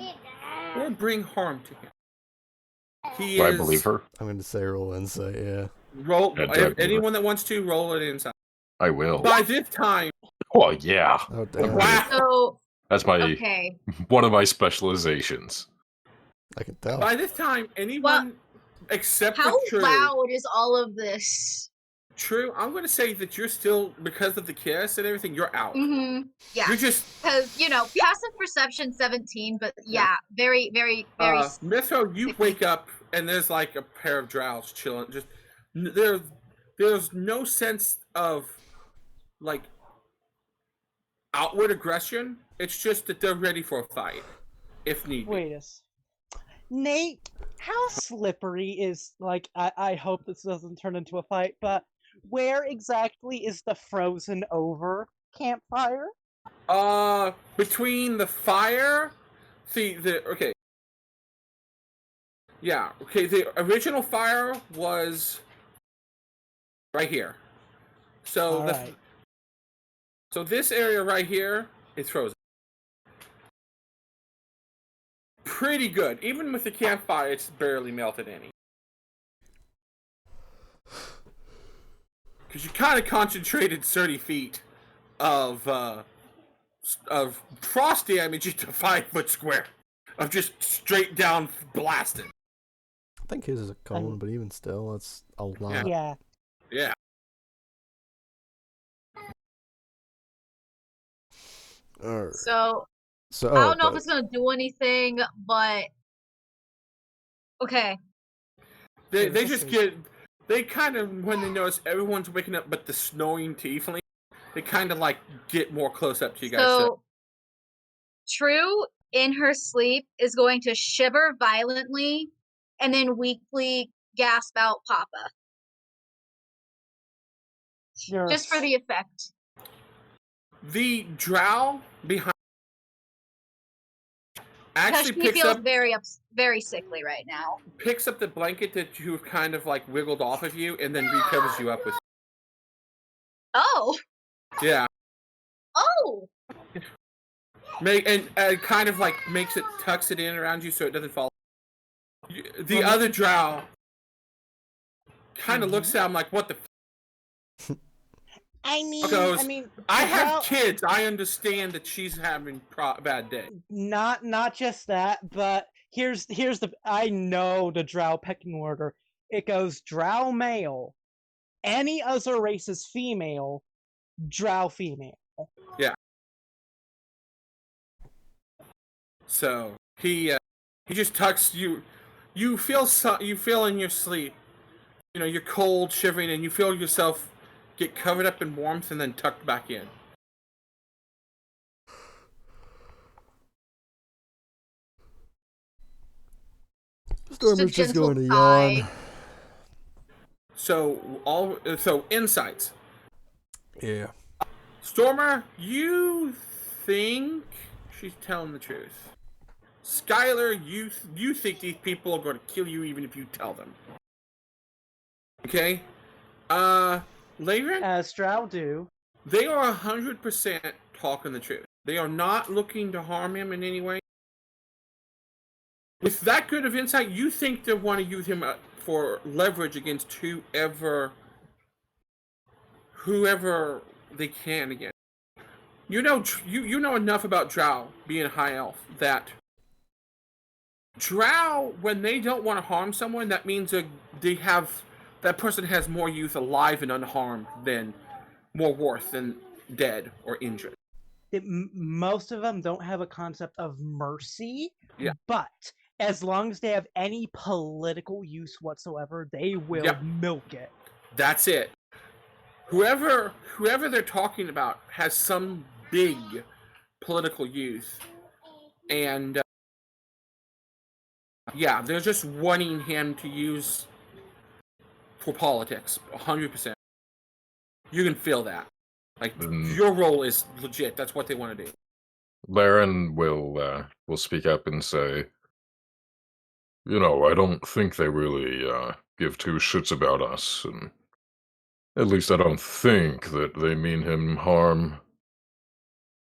[SPEAKER 4] or bring harm to him.
[SPEAKER 2] I believe her.
[SPEAKER 3] I'm going to say roll insight, yeah.
[SPEAKER 4] Roll. Anyone that wants to, roll it inside.
[SPEAKER 2] I will.
[SPEAKER 4] By this time...
[SPEAKER 2] Oh, yeah.
[SPEAKER 3] Oh, damn.
[SPEAKER 4] Wow.
[SPEAKER 5] So,
[SPEAKER 2] That's my
[SPEAKER 5] Okay.
[SPEAKER 2] one of my specializations.
[SPEAKER 3] I can tell.
[SPEAKER 4] By this time, anyone except
[SPEAKER 5] How
[SPEAKER 4] for True,
[SPEAKER 5] loud is all of this?
[SPEAKER 4] True, I'm going to say that you're still, because of the kiss and everything, you're out.
[SPEAKER 5] Mm-hmm. Yeah.
[SPEAKER 4] You're just...
[SPEAKER 5] Because, passive perception 17, but yeah, very, very, very...
[SPEAKER 4] Mitho, you wake up, and there's like a pair of drows chilling. Just there's no sense of, like, outward aggression. It's just that they're ready for a fight, if needed.
[SPEAKER 1] Wait a second. Nate, how slippery is, like, I hope this doesn't turn into a fight, but where exactly is the frozen over campfire?
[SPEAKER 4] Between the fire, okay. Yeah, okay, the original fire was right here. So so this area right here is frozen. Pretty good. Even with the campfire, it's barely melted any. Because you kind of concentrated 30 feet of frost damage into 5 foot square of just straight down blasting.
[SPEAKER 3] I think his is a cone, but even still, it's a lot.
[SPEAKER 1] Yeah.
[SPEAKER 4] Yeah.
[SPEAKER 3] Alright.
[SPEAKER 5] So
[SPEAKER 3] I
[SPEAKER 5] don't know if it's gonna do anything, but okay.
[SPEAKER 4] They just get, they kind of, when they notice everyone's waking up but the snoring tiefling, they kind of like get more close up to you guys.
[SPEAKER 5] So True in her sleep is going to shiver violently and then weakly gasp out Papa.
[SPEAKER 1] Sure.
[SPEAKER 5] Just for the effect.
[SPEAKER 4] The drow behind actually
[SPEAKER 5] he
[SPEAKER 4] picks
[SPEAKER 5] feels
[SPEAKER 4] up
[SPEAKER 5] very sickly right now.
[SPEAKER 4] Picks up the blanket that you've kind of like wiggled off of you and then recovers you up with.
[SPEAKER 5] Oh.
[SPEAKER 4] Yeah.
[SPEAKER 5] Oh.
[SPEAKER 4] And kind of like makes it, tucks it in around you so it doesn't fall. The other drow kind of looks at him like, what the
[SPEAKER 1] I mean,
[SPEAKER 4] I have kids. I understand that she's having a bad day.
[SPEAKER 1] Not just that, but here's the. I know the drow pecking order. It goes drow male, any other race is female, drow female.
[SPEAKER 4] Yeah. So he just tucks you. You feel in your sleep. You're cold, shivering, and you feel yourself get covered up in warmth and then tucked back in.
[SPEAKER 3] Stormer's just going to yawn.
[SPEAKER 4] So insights.
[SPEAKER 3] Yeah.
[SPEAKER 4] Stormer, you think she's telling the truth. Skyler, you think these people are going to kill you even if you tell them. Okay? Leyren?
[SPEAKER 1] As drow do.
[SPEAKER 4] They are 100% talking the truth. They are not looking to harm him in any way. With that good of insight, you think they want to use him for leverage against whoever they can again. You know enough about drow being a high elf that drow, when they don't want to harm someone, that means that person has more youth alive and unharmed than more worth than dead or injured.
[SPEAKER 1] Most of them don't have a concept of mercy,
[SPEAKER 4] yeah.
[SPEAKER 1] But as long as they have any political use whatsoever, they will milk it.
[SPEAKER 4] That's it. Whoever they're talking about has some big political use, and they're just wanting him to use for politics, 100%. You can feel that. Like, your role is legit. That's what they want to do.
[SPEAKER 2] Laren will speak up and say, I don't think they really give two shits about us, and at least I don't think that they mean him harm.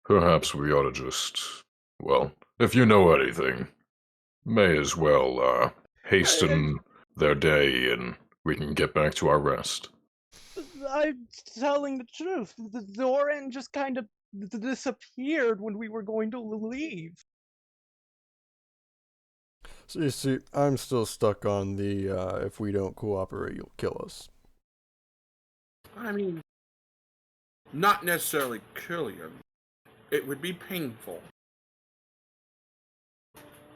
[SPEAKER 2] Perhaps we ought to just, if you know anything, may as well hasten their day and we can get back to our rest.
[SPEAKER 1] I'm telling the truth. The Zoran just kind of disappeared when we were going to leave.
[SPEAKER 3] So you see, I'm still stuck on the if we don't cooperate, you'll kill us.
[SPEAKER 4] I mean, not necessarily kill you. It would be painful.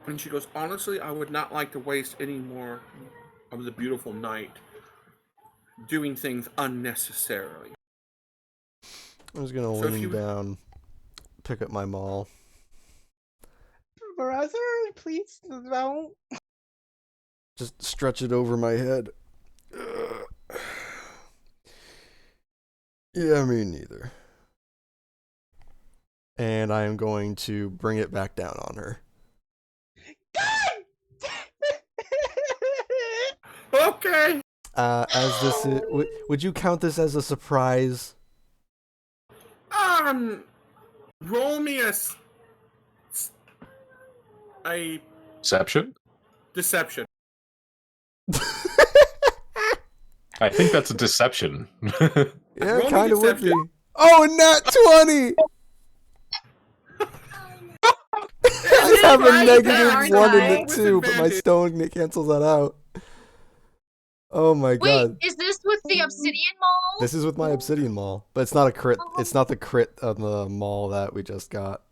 [SPEAKER 4] And she goes, honestly, I would not like to waste any more of the beautiful night doing things unnecessarily.
[SPEAKER 3] I'm just gonna lean down, pick up my maul.
[SPEAKER 1] Brother, please don't.
[SPEAKER 3] Just stretch it over my head. Yeah, me neither. And I am going to bring it back down on her.
[SPEAKER 4] Okay.
[SPEAKER 3] As this is, would you count this as a surprise?
[SPEAKER 4] Roll me a
[SPEAKER 2] Deception?
[SPEAKER 4] Deception.
[SPEAKER 2] I think that's a deception.
[SPEAKER 3] Yeah, kind of would be. Oh, nat 20! I have a -1 and a 2, but my stone cancels that out. Oh my god.
[SPEAKER 5] Wait, is this with the obsidian maul?
[SPEAKER 3] This is with my obsidian maul, but it's not a crit. It's not the crit of the maul that we just got.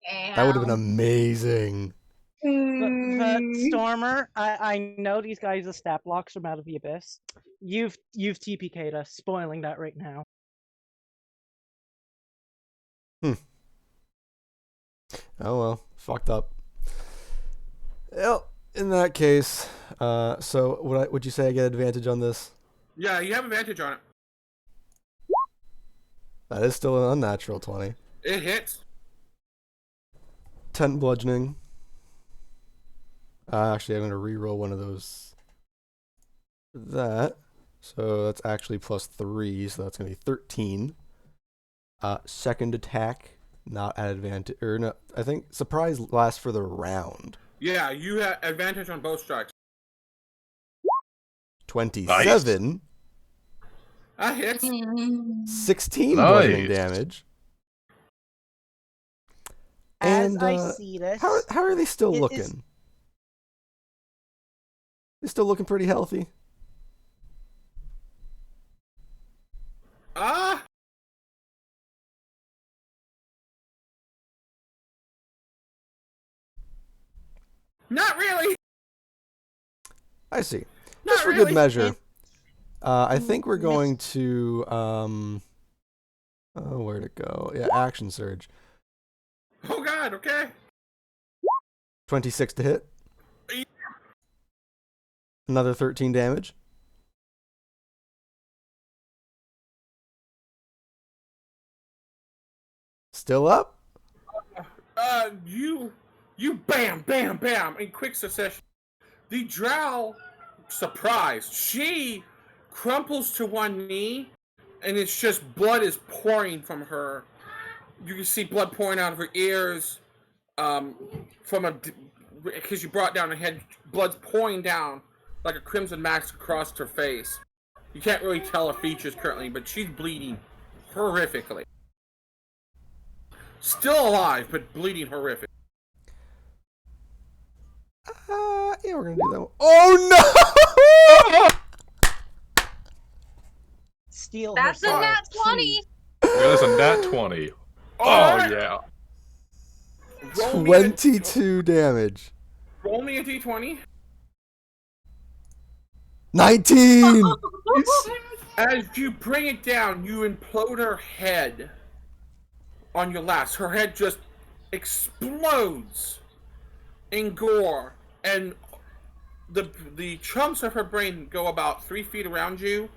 [SPEAKER 5] Damn.
[SPEAKER 3] That would have been amazing.
[SPEAKER 1] But Stormer, I know these guys' stat blocks from Out of the Abyss. You've TPK'd us, spoiling that right now.
[SPEAKER 3] Oh well, fucked up. Well, in that case, so would you say I get advantage on this?
[SPEAKER 4] Yeah, you have advantage on it.
[SPEAKER 3] That is still an unnatural 20.
[SPEAKER 4] It hits.
[SPEAKER 3] 10 bludgeoning. Actually, I'm going to reroll one of those for that. So that's actually +3, so that's going to be 13. Second attack, not at advantage. Or no, I think surprise lasts for the round.
[SPEAKER 4] Yeah, you have advantage on both strikes.
[SPEAKER 3] 27.
[SPEAKER 2] Nice.
[SPEAKER 4] That hits.
[SPEAKER 3] 16 bludgeoning damage.
[SPEAKER 1] As
[SPEAKER 3] And
[SPEAKER 1] I see this,
[SPEAKER 3] how are they still looking? They're still looking pretty healthy.
[SPEAKER 4] Not really.
[SPEAKER 3] I see.
[SPEAKER 4] Not
[SPEAKER 3] Just for
[SPEAKER 4] really.
[SPEAKER 3] good measure. I think we're going to oh, where'd it go? Yeah, action surge.
[SPEAKER 4] Oh god, okay.
[SPEAKER 3] 26 to hit.
[SPEAKER 4] Yeah.
[SPEAKER 3] Another 13 damage. Still up?
[SPEAKER 4] You bam, bam, bam in quick succession. The drow, surprised, she crumples to one knee, and it's just blood is pouring from her. You can see blood pouring out of her ears, because you brought down her head, blood's pouring down like a crimson mask across her face. You can't really tell her features currently, but she's bleeding horrifically. Still alive, but bleeding horrific.
[SPEAKER 3] Yeah, we're gonna do that one. Oh no!
[SPEAKER 1] steal.
[SPEAKER 5] That's a nat 20.
[SPEAKER 2] That's a nat 20. Oh yeah.
[SPEAKER 3] 22 damage.
[SPEAKER 4] Roll me a d20.
[SPEAKER 3] 19!
[SPEAKER 4] As you bring it down, you implode her head on your last. Her head just explodes in gore, and the chunks of her brain go about 3 feet around you,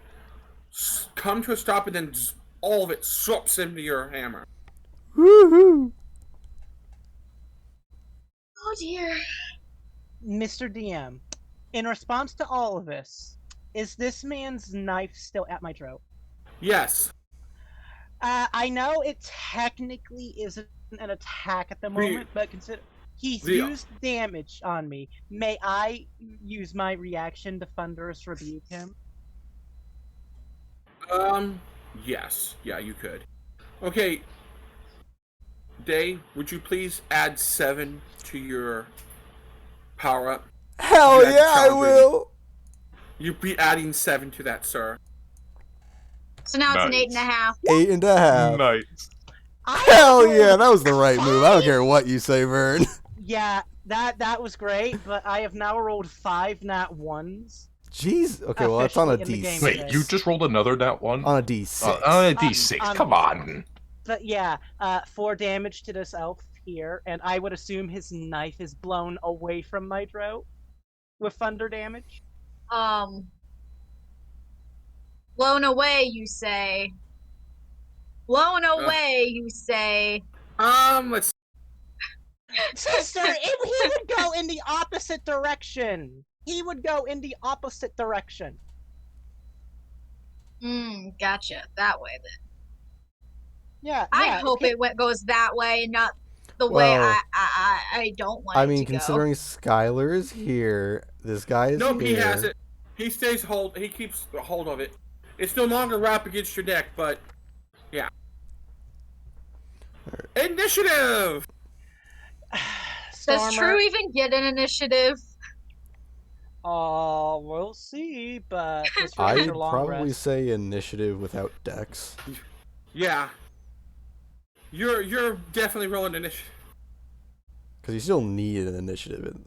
[SPEAKER 4] come to a stop, and then just all of it swoops into your hammer.
[SPEAKER 3] Woohoo!
[SPEAKER 5] Oh dear.
[SPEAKER 1] Mr. DM, in response to all of this, is this man's knife still at my throat?
[SPEAKER 4] Yes.
[SPEAKER 1] I know it technically isn't an attack at the moment, but consider he's used damage on me. May I use my reaction to Thunderous Rebuke him?
[SPEAKER 4] Yes. Yeah, you could. Okay, Day, would you please add 7 to your power up?
[SPEAKER 3] Hell yeah, I will.
[SPEAKER 4] You'd be adding 7 to that, sir.
[SPEAKER 5] So now it's an
[SPEAKER 2] Nice.
[SPEAKER 5] 8.5.
[SPEAKER 3] 8.5.
[SPEAKER 2] Nice.
[SPEAKER 3] Hell yeah, that was the right move. I don't care what you say, Vern.
[SPEAKER 1] Yeah, that was great, but I have now rolled 5 nat 1s.
[SPEAKER 3] Jeez. Okay, well, that's on a
[SPEAKER 1] Officially in the game
[SPEAKER 3] D6.
[SPEAKER 2] Wait,
[SPEAKER 1] today.
[SPEAKER 2] you just rolled another nat 1?
[SPEAKER 3] On a D6.
[SPEAKER 2] On a D6, come on.
[SPEAKER 1] But yeah, 4 damage to this elf here, and I would assume his knife is blown away from my throat with thunder damage.
[SPEAKER 5] Blown away, you say. Blown away, you say.
[SPEAKER 4] Let's.
[SPEAKER 1] Sister, he would go in the opposite direction. He would go in the opposite direction.
[SPEAKER 5] Gotcha. That way then.
[SPEAKER 1] Yeah.
[SPEAKER 5] I hope it goes that way and not the way I don't want it to go.
[SPEAKER 3] I mean, considering Skyler is here, this guy is
[SPEAKER 4] Nope,
[SPEAKER 3] here.
[SPEAKER 4] he has it. He stays hold. He keeps hold of it. It's no longer wrapped against your deck, but yeah. Right. Initiative.
[SPEAKER 5] Does True even get an initiative?
[SPEAKER 1] We'll see, but
[SPEAKER 3] I'd probably say initiative without dex.
[SPEAKER 4] Yeah. You're definitely rolling initiative.
[SPEAKER 3] Because you still need an initiative.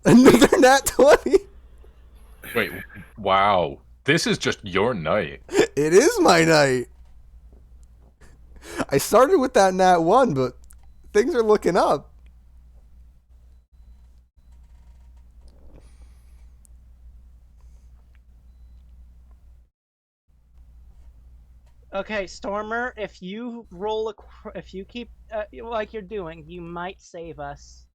[SPEAKER 3] Another nat 20.
[SPEAKER 2] Wait, wow. This is just your night.
[SPEAKER 3] It is my night. I started with that nat 1, but things are looking up.
[SPEAKER 1] Okay, Stormer, if you roll if you keep like you're doing, you might save us.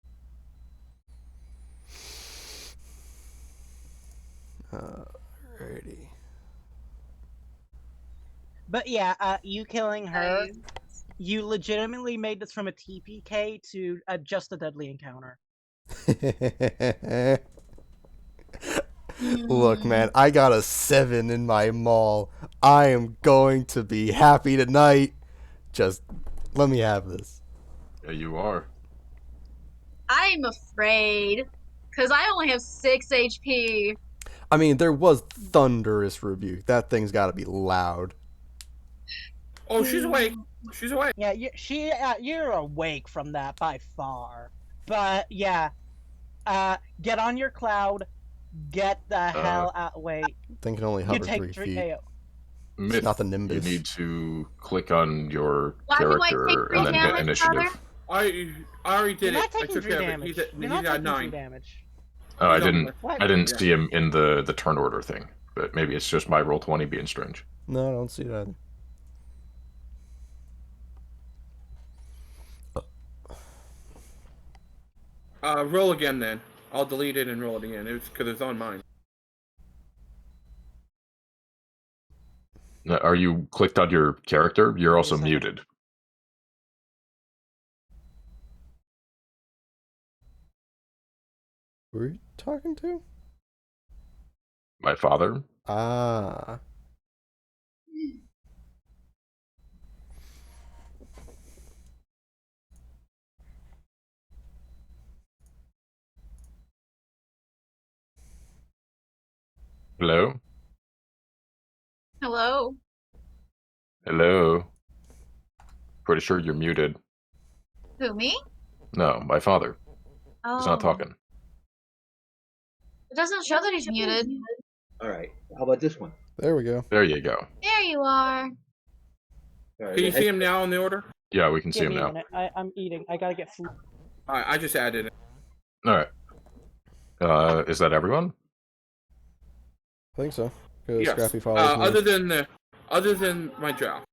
[SPEAKER 3] Alrighty.
[SPEAKER 1] But yeah, you killing her, you legitimately made this from a TPK to just a deadly encounter.
[SPEAKER 3] Look, man, I got a 7 in my maul. I am going to be happy tonight. Just let me have this.
[SPEAKER 2] Yeah, you are.
[SPEAKER 5] I'm afraid. Because I only have 6 HP.
[SPEAKER 3] I mean, there was Thunderous Rebuke. That thing's got to be loud.
[SPEAKER 4] Oh, she's awake. She's awake.
[SPEAKER 1] Yeah, you're awake from that by far. But yeah, get on your cloud. Get the hell out. Wait.
[SPEAKER 3] Thing can only hover 3 feet.
[SPEAKER 1] AO.
[SPEAKER 3] It's not the Nimbus.
[SPEAKER 2] You need to click on your
[SPEAKER 5] Why do I
[SPEAKER 2] character
[SPEAKER 5] take 3
[SPEAKER 2] and then get
[SPEAKER 5] damage,
[SPEAKER 2] initiative.
[SPEAKER 4] I already did
[SPEAKER 1] You're
[SPEAKER 4] it.
[SPEAKER 1] not taking
[SPEAKER 4] I took
[SPEAKER 1] 3
[SPEAKER 4] care of it.
[SPEAKER 1] damage.
[SPEAKER 4] He
[SPEAKER 1] You're not
[SPEAKER 4] got
[SPEAKER 1] taking
[SPEAKER 4] 9.
[SPEAKER 1] 3 damage.
[SPEAKER 2] Oh, I
[SPEAKER 1] What?
[SPEAKER 2] didn't see him in the turn order thing, but maybe it's just my roll 20 being strange.
[SPEAKER 3] No, I don't see that.
[SPEAKER 4] Roll again then. I'll delete it and roll it again. It's because it's on mine.
[SPEAKER 2] Now, are you clicked on your character? You're also muted.
[SPEAKER 3] Who are you talking to?
[SPEAKER 2] My father?
[SPEAKER 3] Ah.
[SPEAKER 2] Hello?
[SPEAKER 5] Hello?
[SPEAKER 2] Hello? Pretty sure you're muted.
[SPEAKER 5] Who, me?
[SPEAKER 2] No, my father.
[SPEAKER 5] Oh.
[SPEAKER 2] He's not talking.
[SPEAKER 5] It doesn't show that he's muted.
[SPEAKER 7] Alright, how about this one?
[SPEAKER 3] There we go.
[SPEAKER 2] There you go.
[SPEAKER 5] There you are.
[SPEAKER 4] Can you see him now in the order?
[SPEAKER 2] Yeah, we can see
[SPEAKER 1] Give
[SPEAKER 2] him
[SPEAKER 1] me a
[SPEAKER 2] now.
[SPEAKER 1] minute. I'm eating. I gotta get food.
[SPEAKER 4] Alright, I just added it.
[SPEAKER 2] Alright. Is that everyone?
[SPEAKER 3] I think so. Because
[SPEAKER 4] Yes.
[SPEAKER 3] Scrappy follows me.
[SPEAKER 4] Other than my draft.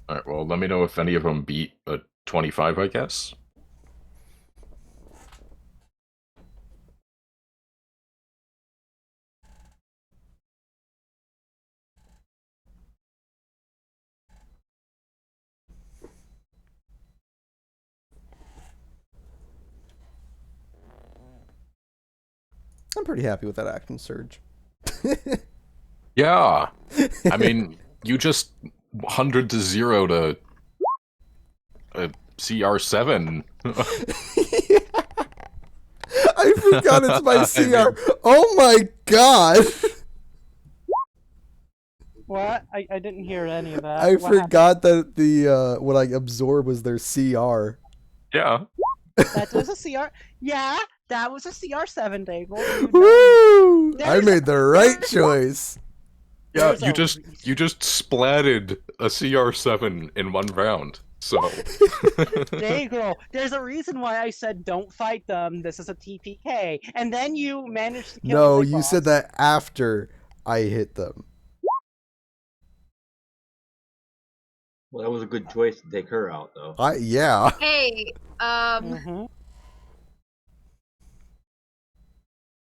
[SPEAKER 2] Alright, well, let me know if any of them beat a 25, I guess.
[SPEAKER 3] I'm pretty happy with that action surge.
[SPEAKER 2] Yeah. I mean, you just 100 to 0 to CR7.
[SPEAKER 3] I forgot it's my CR. Oh my god!
[SPEAKER 1] What? I didn't hear any of that.
[SPEAKER 3] I
[SPEAKER 1] What happened?
[SPEAKER 3] forgot that the what I absorbed was their CR.
[SPEAKER 2] Yeah.
[SPEAKER 1] That was a CR. Yeah, that was a CR7, Daegral.
[SPEAKER 3] Woo! I
[SPEAKER 1] There's-
[SPEAKER 3] made the right choice.
[SPEAKER 2] Yeah,
[SPEAKER 1] There's
[SPEAKER 2] you
[SPEAKER 1] a
[SPEAKER 2] just
[SPEAKER 1] reason.
[SPEAKER 2] you just splatted a CR7 in one round. So
[SPEAKER 1] Daegral, there's a reason why I said don't fight them. This is a TPK, and then you managed to kill.
[SPEAKER 3] No,
[SPEAKER 1] the big
[SPEAKER 3] you
[SPEAKER 1] boss.
[SPEAKER 3] said that after I hit them.
[SPEAKER 7] Well, that was a good choice to take her out, though.
[SPEAKER 3] Yeah.
[SPEAKER 5] Hey,
[SPEAKER 1] Mhm.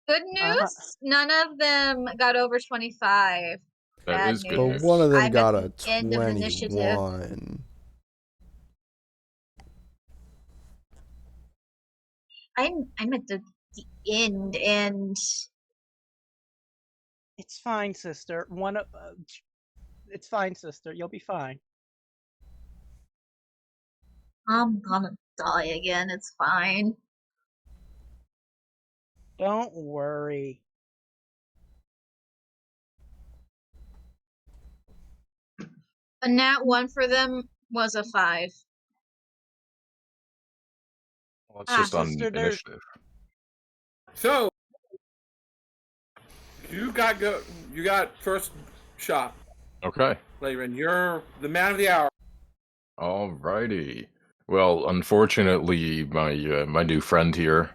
[SPEAKER 5] good news. None of them got over 25.
[SPEAKER 2] that
[SPEAKER 5] Bad
[SPEAKER 2] is good
[SPEAKER 3] But
[SPEAKER 2] news.
[SPEAKER 3] one of them
[SPEAKER 5] I'm
[SPEAKER 3] got
[SPEAKER 5] at
[SPEAKER 3] a
[SPEAKER 5] the end of initiative.
[SPEAKER 3] 21.
[SPEAKER 5] I'm at the end, and
[SPEAKER 1] It's fine, sister. It's fine, sister. You'll be fine.
[SPEAKER 5] I'm gonna die again. It's fine.
[SPEAKER 1] Don't worry.
[SPEAKER 5] A nat 1 for them was a 5.
[SPEAKER 2] Well, it's just on
[SPEAKER 1] sister, there's-
[SPEAKER 2] initiative.
[SPEAKER 4] So you got first shot,
[SPEAKER 2] Okay.
[SPEAKER 4] Layren. You're the man of the hour.
[SPEAKER 2] Alrighty. Well, unfortunately, my new friend here,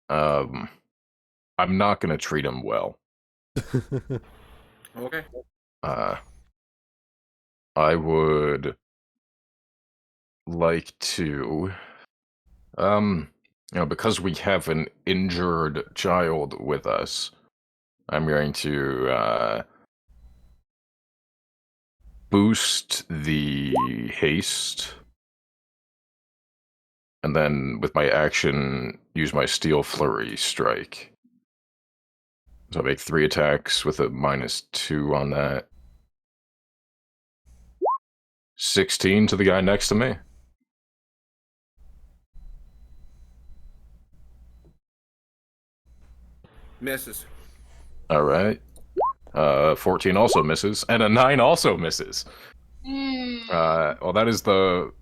[SPEAKER 2] I'm not gonna treat him well.
[SPEAKER 4] Okay.
[SPEAKER 2] I would like to, because we have an injured child with us, I'm going to, boost the haste, and then with my action, use my Steel Flurry strike. So I make 3 attacks with a -2 on that. 16 to the guy next to me.
[SPEAKER 4] Misses.
[SPEAKER 2] Alright. 14 also misses, and a 9 also misses. Well, that is the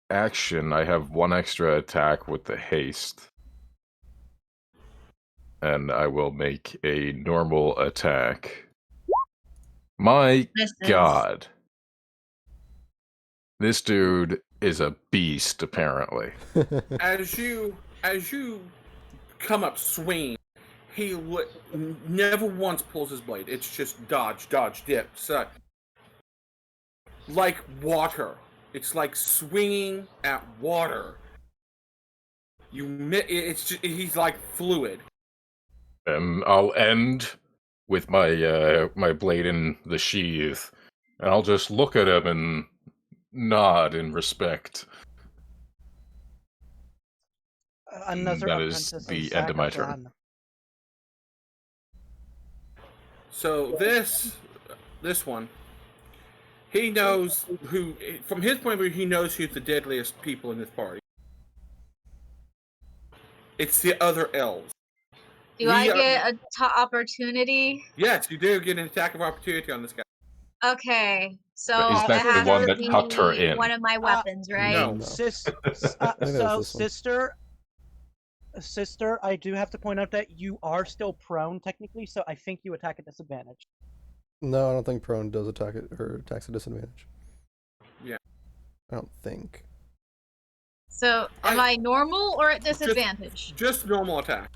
[SPEAKER 2] action. I have 1 extra attack with the haste. And I will make a normal attack. My
[SPEAKER 5] Misses.
[SPEAKER 2] god. This dude is a beast, apparently.
[SPEAKER 4] As you come up swinging, he never once pulls his blade. It's just dodge, dip, suck. Like water. It's like swinging at water. He's like fluid.
[SPEAKER 2] I'll end with my my blade in the sheath, and I'll just look at him and nod in respect.
[SPEAKER 1] Another
[SPEAKER 2] That is
[SPEAKER 1] apprentice
[SPEAKER 2] the end of my turn.
[SPEAKER 1] Zach-a-thon.
[SPEAKER 4] So this one, he knows who, from his point of view, he knows who's the deadliest people in this party. It's the other elves.
[SPEAKER 5] Do I get a opportunity?
[SPEAKER 4] Yes, you do get an attack of opportunity on this guy.
[SPEAKER 5] Okay, so
[SPEAKER 2] Is that
[SPEAKER 5] it has
[SPEAKER 2] the one
[SPEAKER 5] to
[SPEAKER 2] that
[SPEAKER 5] be
[SPEAKER 2] tucked her in?
[SPEAKER 5] one of my weapons, right?
[SPEAKER 4] No.
[SPEAKER 3] No.
[SPEAKER 1] So,
[SPEAKER 3] this one.
[SPEAKER 1] sister, I do have to point out that you are still prone technically, so I think you attack at disadvantage.
[SPEAKER 3] No, I don't think prone does attack it or attacks a disadvantage.
[SPEAKER 4] Yeah.
[SPEAKER 3] I don't think.
[SPEAKER 5] So, am I normal or at disadvantage?
[SPEAKER 4] Just normal attack.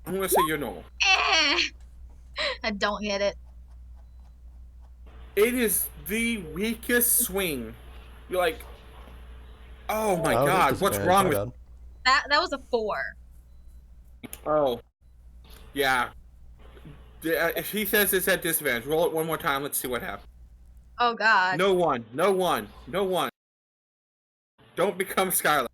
[SPEAKER 4] I'm gonna say you're normal.
[SPEAKER 5] I don't hit it.
[SPEAKER 4] It is the weakest swing. You're like, oh my
[SPEAKER 3] I don't think
[SPEAKER 4] god, what's
[SPEAKER 3] disadvantage,
[SPEAKER 4] wrong
[SPEAKER 3] my
[SPEAKER 4] with?
[SPEAKER 3] bad.
[SPEAKER 5] That was a 4.
[SPEAKER 4] Oh, yeah. If he says it's at disadvantage, roll it one more time. Let's see what happens.
[SPEAKER 5] Oh god.
[SPEAKER 4] No one. Don't become Skyler.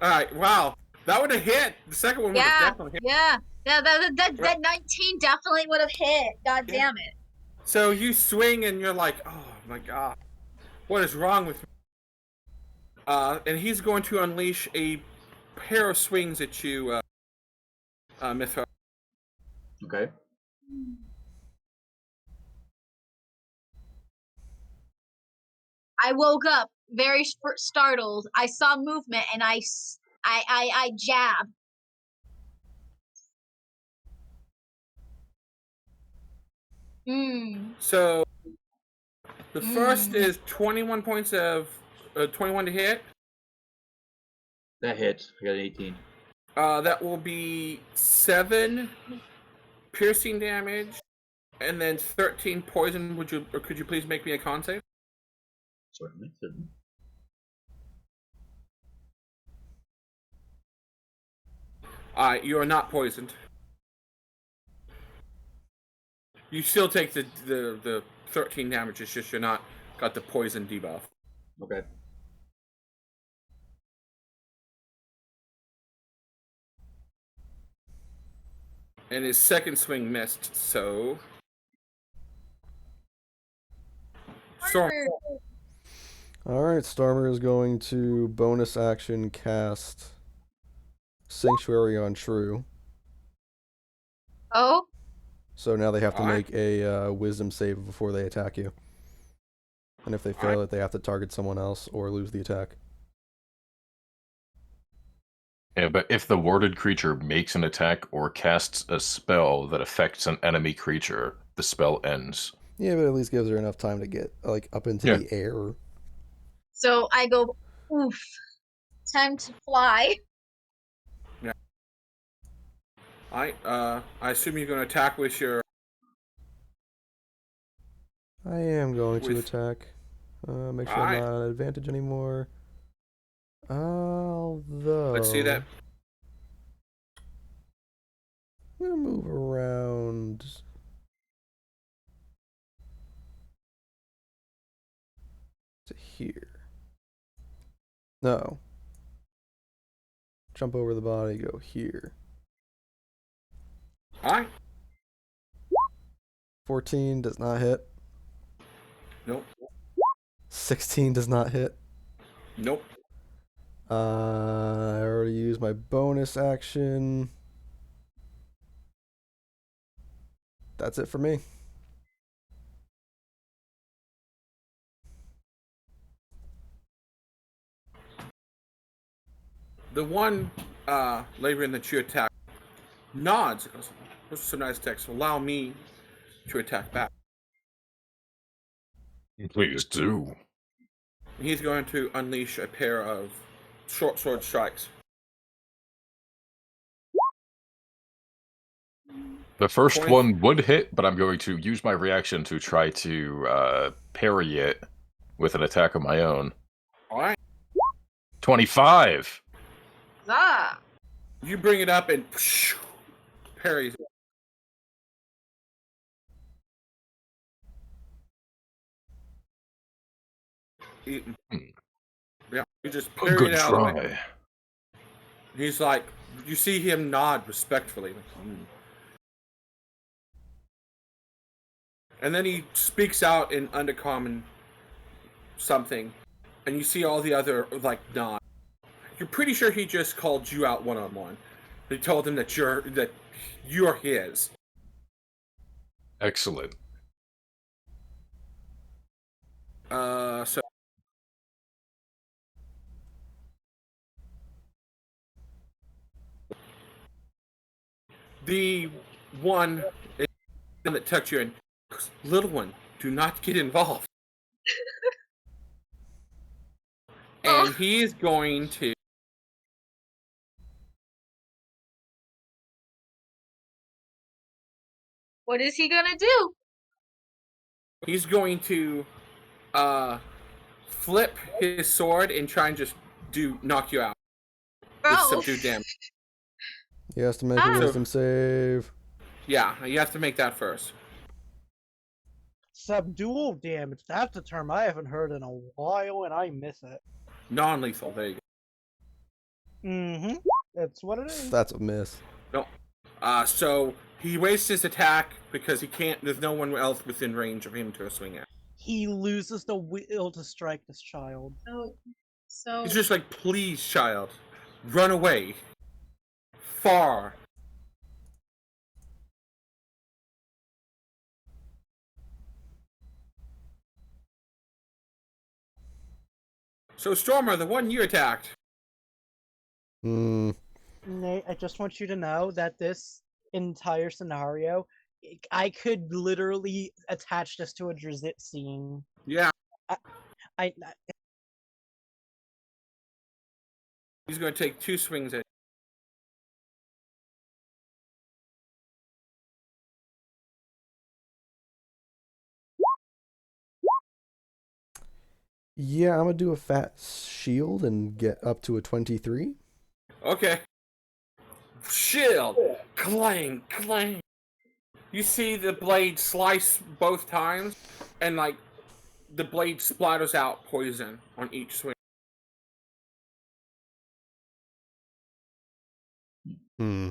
[SPEAKER 4] All right. Wow, that would have hit. The second one would have definitely hit.
[SPEAKER 5] Yeah. That 19 definitely would have hit. God damn it.
[SPEAKER 4] So you swing and you're like, oh my god, what is wrong with me? And he's going to unleash a pair of swings at you, Mithra.
[SPEAKER 7] Okay.
[SPEAKER 5] I woke up very startled. I saw movement and I jabbed.
[SPEAKER 4] So the first is 21 points of 21 to hit.
[SPEAKER 7] That hits. I got an 18.
[SPEAKER 4] That will be 7 piercing damage, and then 13 poison. Could you please make me a con save?
[SPEAKER 7] Certainly.
[SPEAKER 4] You are not poisoned. You still take the 13 damage. It's just you're not got the poison debuff.
[SPEAKER 7] Okay.
[SPEAKER 4] And his second swing missed, so... Storm.
[SPEAKER 3] Alright, Stormer is going to bonus action cast Sanctuary on Shrew.
[SPEAKER 5] Oh?
[SPEAKER 3] So now they have to make a wisdom save before they attack you. And if they fail it, they have to target someone else or lose the attack.
[SPEAKER 2] Yeah, but if the warded creature makes an attack or casts a spell that affects an enemy creature, the spell ends.
[SPEAKER 3] Yeah, but at least gives her enough time to get like up into the air.
[SPEAKER 5] So I go, oof. Time to fly.
[SPEAKER 4] Yeah. I assume you're going to attack with your...
[SPEAKER 3] I am going to attack. Make sure I'm not at advantage anymore. Although...
[SPEAKER 4] Let's see that.
[SPEAKER 3] I'm going to move around... to here. No. Jump over the body, go here.
[SPEAKER 4] Alright.
[SPEAKER 3] 14 does not hit.
[SPEAKER 4] Nope.
[SPEAKER 3] 16 does not hit.
[SPEAKER 4] Nope.
[SPEAKER 3] I already used my bonus action. That's it for me.
[SPEAKER 4] The one Labyrinth that you attack nods. It goes, those are some nice attacks. Allow me to attack back.
[SPEAKER 2] Please do.
[SPEAKER 4] He's going to unleash a pair of short sword strikes.
[SPEAKER 2] The first one would hit, but I'm going to use my reaction to try to parry it with an attack of my own.
[SPEAKER 4] Alright.
[SPEAKER 2] 25!
[SPEAKER 5] Ah.
[SPEAKER 4] You bring it up and parries it. Yeah, you just parry
[SPEAKER 2] Good
[SPEAKER 4] it out.
[SPEAKER 2] try.
[SPEAKER 4] He's like, you see him nod respectfully. And then he speaks out in Undercommon something, and you see all the other, like, nod. You're pretty sure he just called you out one-on-one. He told him that you're his.
[SPEAKER 2] Excellent.
[SPEAKER 4] So... The one that touched you and little one, do not get involved. And he's going to...
[SPEAKER 5] What is he gonna do?
[SPEAKER 4] He's going to flip his sword and try and just knock you out. With subdued damage.
[SPEAKER 3] He has to make a wisdom save.
[SPEAKER 4] Yeah, you have to make that first.
[SPEAKER 1] Subdual damage. That's a term I haven't heard in a while, and I miss it.
[SPEAKER 4] Non-lethal. There you go.
[SPEAKER 1] Mm-hmm. That's what it is.
[SPEAKER 3] That's a miss.
[SPEAKER 4] No. So He wastes his attack because he can't. There's no one else within range of him to swing at.
[SPEAKER 1] He loses the will to strike this child.
[SPEAKER 5] So
[SPEAKER 4] He's just like, please, child, run away. Far. So, Stormer, the one you attacked.
[SPEAKER 3] Hmm.
[SPEAKER 1] Nate, I just want you to know that this entire scenario, I could literally attach this to a Drizzt scene.
[SPEAKER 4] Yeah.
[SPEAKER 1] I
[SPEAKER 4] He's going to take 2 swings at.
[SPEAKER 3] Yeah, I'm gonna do a fat shield and get up to a 23.
[SPEAKER 4] Okay. Shield! Clang! Clang! You see the blade slice both times, and like the blade splatters out poison on each swing.
[SPEAKER 3] Hmm.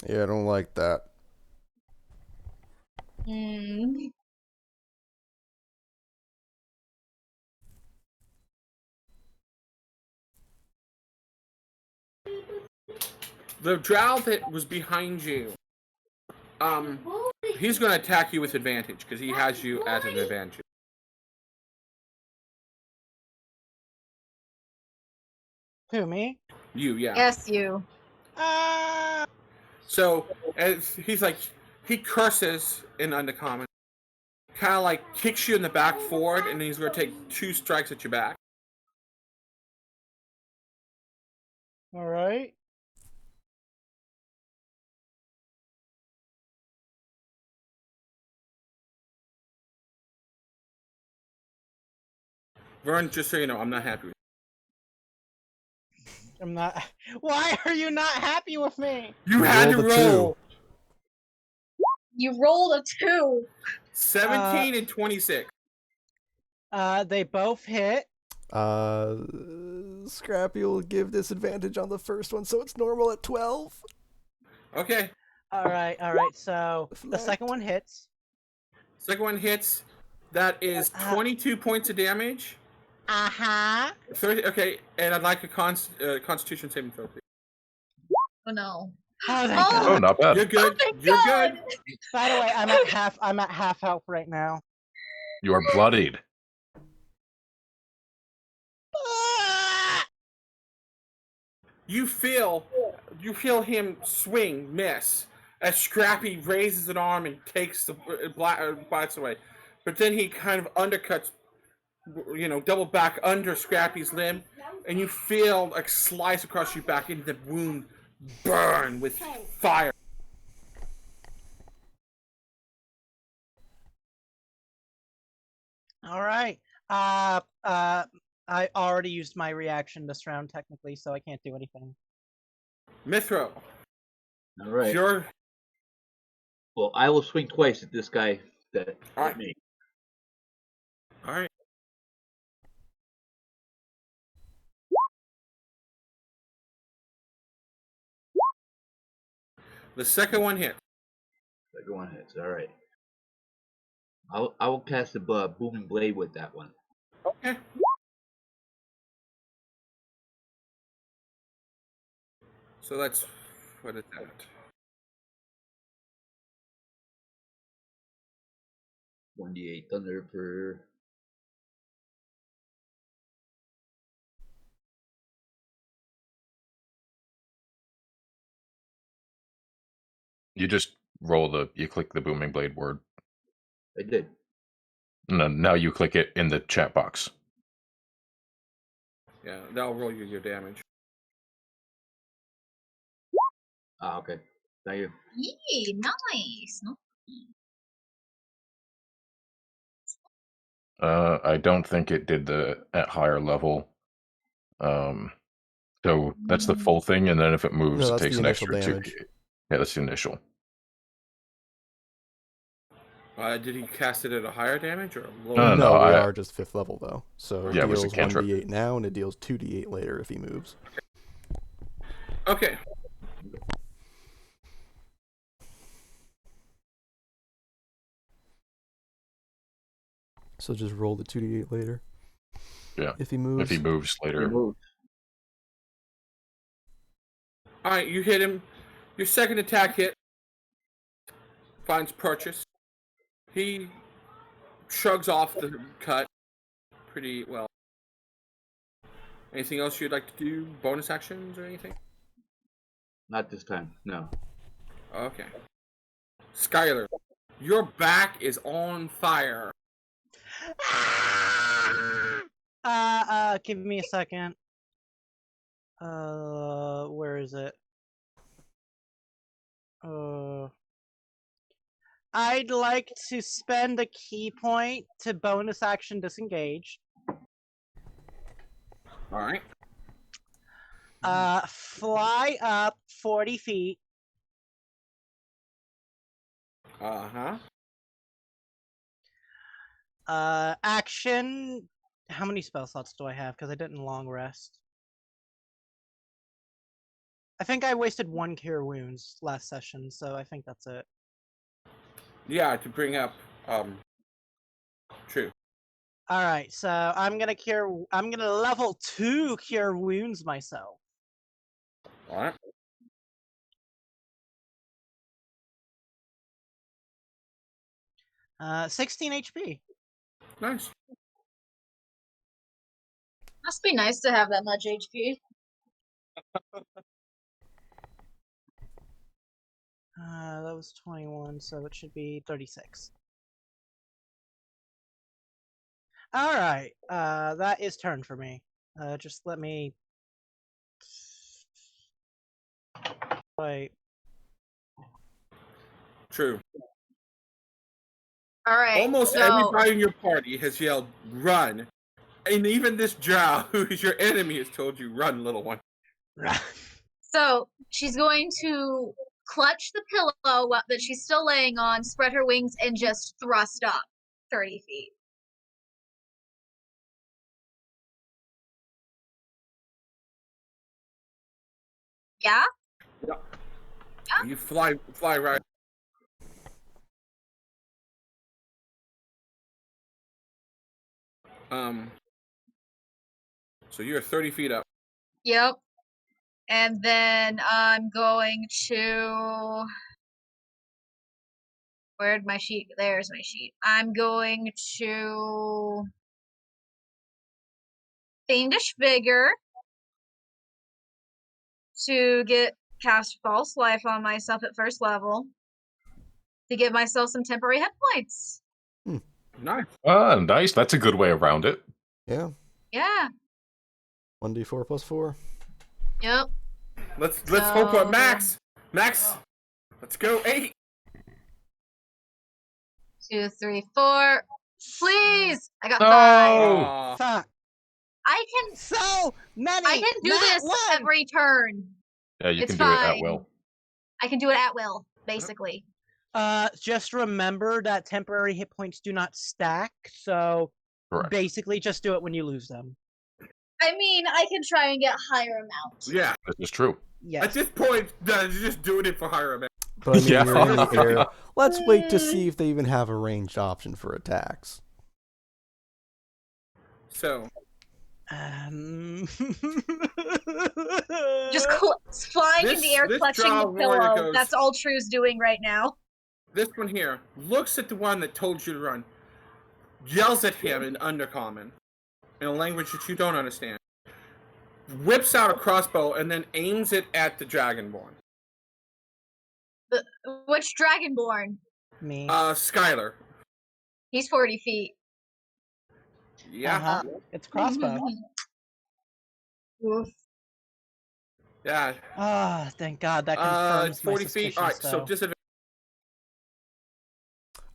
[SPEAKER 3] Yeah, I don't like that.
[SPEAKER 4] The drow that was behind you, he's going to attack you with advantage because he has you at an advantage.
[SPEAKER 1] Who, me?
[SPEAKER 4] You, yeah.
[SPEAKER 5] Yes, you.
[SPEAKER 4] So as he's like, he curses in Undercommon, kind of like kicks you in the back forward, and he's going to take 2 strikes at your back.
[SPEAKER 1] All right.
[SPEAKER 4] Vern, just so you know, I'm not happy with
[SPEAKER 1] I'm not. Why are you not happy with me?
[SPEAKER 4] you. You had to
[SPEAKER 3] Roll the
[SPEAKER 4] roll
[SPEAKER 3] 2.
[SPEAKER 5] You rolled a 2.
[SPEAKER 4] 17 and 26.
[SPEAKER 1] They both hit.
[SPEAKER 3] Scrappy will give disadvantage on the first one, so it's normal at 12.
[SPEAKER 4] Okay.
[SPEAKER 1] All right. So the second one hits.
[SPEAKER 4] Second one hits. That is 22 points of damage. 30. Okay, and I'd like a Constitution saving throw, please.
[SPEAKER 5] Oh no.
[SPEAKER 1] Oh, thank
[SPEAKER 5] Oh!
[SPEAKER 1] God.
[SPEAKER 2] Oh, not bad.
[SPEAKER 4] You're good.
[SPEAKER 5] Oh my
[SPEAKER 4] You're
[SPEAKER 5] God!
[SPEAKER 4] good.
[SPEAKER 1] By the way, I'm at half health right now.
[SPEAKER 2] You are bloodied.
[SPEAKER 4] You feel him swing, miss, as Scrappy raises an arm and takes the bites away. But then he kind of undercuts, double back under Scrappy's limb, and you feel like slice across your back into the wound, burn with fire.
[SPEAKER 1] All right. I already used my reaction this round technically, so I can't do anything.
[SPEAKER 4] Mithro.
[SPEAKER 7] All right.
[SPEAKER 4] You're...
[SPEAKER 7] Well, I will swing twice at this guy that
[SPEAKER 4] All
[SPEAKER 7] hit
[SPEAKER 4] right.
[SPEAKER 7] me.
[SPEAKER 4] All right. The second one hit.
[SPEAKER 7] Second one hits. All right. I will cast the booming blade with that one.
[SPEAKER 4] Okay. So that's what is that?
[SPEAKER 7] $1d8 thunder per.
[SPEAKER 2] You just you click the booming blade word.
[SPEAKER 7] I did.
[SPEAKER 2] No, now you click it in the chat box.
[SPEAKER 4] Yeah, that'll roll you your damage.
[SPEAKER 7] Ah, okay. Thank you.
[SPEAKER 5] Yee, nice.
[SPEAKER 2] I don't think it did at higher level. So that's the full thing, and then if it moves,
[SPEAKER 3] No,
[SPEAKER 2] it
[SPEAKER 3] that's
[SPEAKER 2] takes
[SPEAKER 3] the
[SPEAKER 2] an
[SPEAKER 3] initial
[SPEAKER 2] extra
[SPEAKER 3] damage.
[SPEAKER 2] 2d8. Yeah, that's the initial.
[SPEAKER 4] Did he cast it at a higher damage or a lower?
[SPEAKER 2] No,
[SPEAKER 3] No, we
[SPEAKER 2] I-
[SPEAKER 3] are just 5th level though. So it
[SPEAKER 2] Yeah, it was a
[SPEAKER 3] deals
[SPEAKER 2] cantrip.
[SPEAKER 3] 1d8 now, and it deals 2d8 later if he moves.
[SPEAKER 4] Okay.
[SPEAKER 3] So just roll the 2d8 later.
[SPEAKER 2] Yeah.
[SPEAKER 3] If he moves.
[SPEAKER 2] If he moves later.
[SPEAKER 4] Alright, you hit him. Your second attack hit. Finds purchase. He shrugs off the cut pretty well. Anything else you'd like to do? Bonus actions or anything?
[SPEAKER 7] Not this time. No.
[SPEAKER 4] Okay. Skyler, your back is on fire.
[SPEAKER 1] Give me a second. Where is it? I'd like to spend a key point to bonus action disengage.
[SPEAKER 4] Alright.
[SPEAKER 1] Fly up 40 feet.
[SPEAKER 4] Uh-huh.
[SPEAKER 1] Action. How many spell slots do I have? Because I didn't long rest. I think I wasted 1 cure wounds last session, so I think that's it.
[SPEAKER 4] Yeah, to bring up, true.
[SPEAKER 1] Alright, so I'm gonna level 2 cure wounds myself.
[SPEAKER 4] Alright.
[SPEAKER 1] Uh, 16 HP.
[SPEAKER 4] Nice.
[SPEAKER 5] Must be nice to have that much HP.
[SPEAKER 1] That was 21, so it should be 36. Alright, that is turn for me. Just let me... Wait.
[SPEAKER 4] True.
[SPEAKER 5] Alright,
[SPEAKER 4] Almost
[SPEAKER 5] so...
[SPEAKER 4] everybody in your party has yelled, run. And even this drow, who is your enemy, has told you, run, little one.
[SPEAKER 5] So, she's going to clutch the pillow that she's still laying on, spread her wings, and just thrust up 30 feet. Yeah?
[SPEAKER 4] Yep.
[SPEAKER 5] Yeah?
[SPEAKER 4] You fly right. So you're 30 feet up.
[SPEAKER 5] Yep. And then I'm going to... Where'd my sheet? There's my sheet. I'm going to... Fiendish Vigor to cast False Life on myself at first level to give myself some temporary hit points.
[SPEAKER 4] Nice.
[SPEAKER 2] Nice. That's a good way around it.
[SPEAKER 3] Yeah.
[SPEAKER 5] Yeah.
[SPEAKER 3] 1d4 plus 4.
[SPEAKER 5] Yep.
[SPEAKER 4] Let's hope for Max. Max, let's go 8.
[SPEAKER 5] 2, 3, 4. Please! I got 5.
[SPEAKER 4] Aw.
[SPEAKER 1] Fuck.
[SPEAKER 5] I can
[SPEAKER 1] So many.
[SPEAKER 5] I can do
[SPEAKER 1] Not
[SPEAKER 5] this
[SPEAKER 1] one.
[SPEAKER 5] every turn.
[SPEAKER 2] Yeah, you
[SPEAKER 5] It's
[SPEAKER 2] can do it at
[SPEAKER 5] fine.
[SPEAKER 2] will.
[SPEAKER 5] I can do it at will, basically.
[SPEAKER 1] Just remember that temporary hit points do not stack, so
[SPEAKER 2] Correct.
[SPEAKER 1] basically just do it when you lose them.
[SPEAKER 5] I mean, I can try and get higher amounts.
[SPEAKER 4] Yeah.
[SPEAKER 2] This is true.
[SPEAKER 1] Yes.
[SPEAKER 4] At this point, you're just doing it for higher amount.
[SPEAKER 3] But I mean,
[SPEAKER 2] Yeah.
[SPEAKER 3] you're in the air. Let's wait to see if they even have a ranged option for attacks.
[SPEAKER 4] So.
[SPEAKER 5] Just flying in the air, clutching the pillow. That's all True's doing right now.
[SPEAKER 4] This one here looks at the one that told you to run, yells at him in Undercommon, in a language that you don't understand, whips out a crossbow, and then aims it at the Dragonborn.
[SPEAKER 5] Which Dragonborn?
[SPEAKER 1] Me.
[SPEAKER 4] Skyler.
[SPEAKER 5] He's 40 feet.
[SPEAKER 4] Yeah.
[SPEAKER 1] It's crossbow.
[SPEAKER 5] Oof.
[SPEAKER 4] Yeah.
[SPEAKER 1] Ah, thank God that confirms
[SPEAKER 4] 40
[SPEAKER 1] my
[SPEAKER 4] feet. All right, so
[SPEAKER 1] though.
[SPEAKER 4] disadvantage.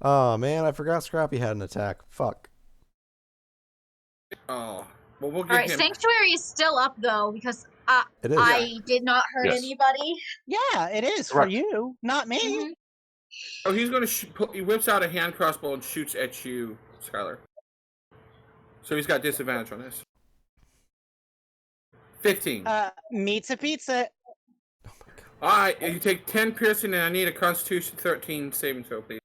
[SPEAKER 3] Oh man, I forgot Scrappy had an attack. Fuck.
[SPEAKER 4] Oh, well, we'll get
[SPEAKER 5] Alright,
[SPEAKER 4] him.
[SPEAKER 5] Sanctuary is still up though, because
[SPEAKER 3] It is.
[SPEAKER 5] I did not hurt
[SPEAKER 2] Yes.
[SPEAKER 5] anybody.
[SPEAKER 1] Yeah, it is for
[SPEAKER 2] Correct.
[SPEAKER 1] you, not me.
[SPEAKER 5] Mhm.
[SPEAKER 4] Oh, he's gonna he whips out a hand crossbow and shoots at you, Skyler. So he's got disadvantage on this. 15.
[SPEAKER 1] Meets a pizza.
[SPEAKER 4] Alright, you take 10 piercing, and I need a Constitution 13 saving throw, please.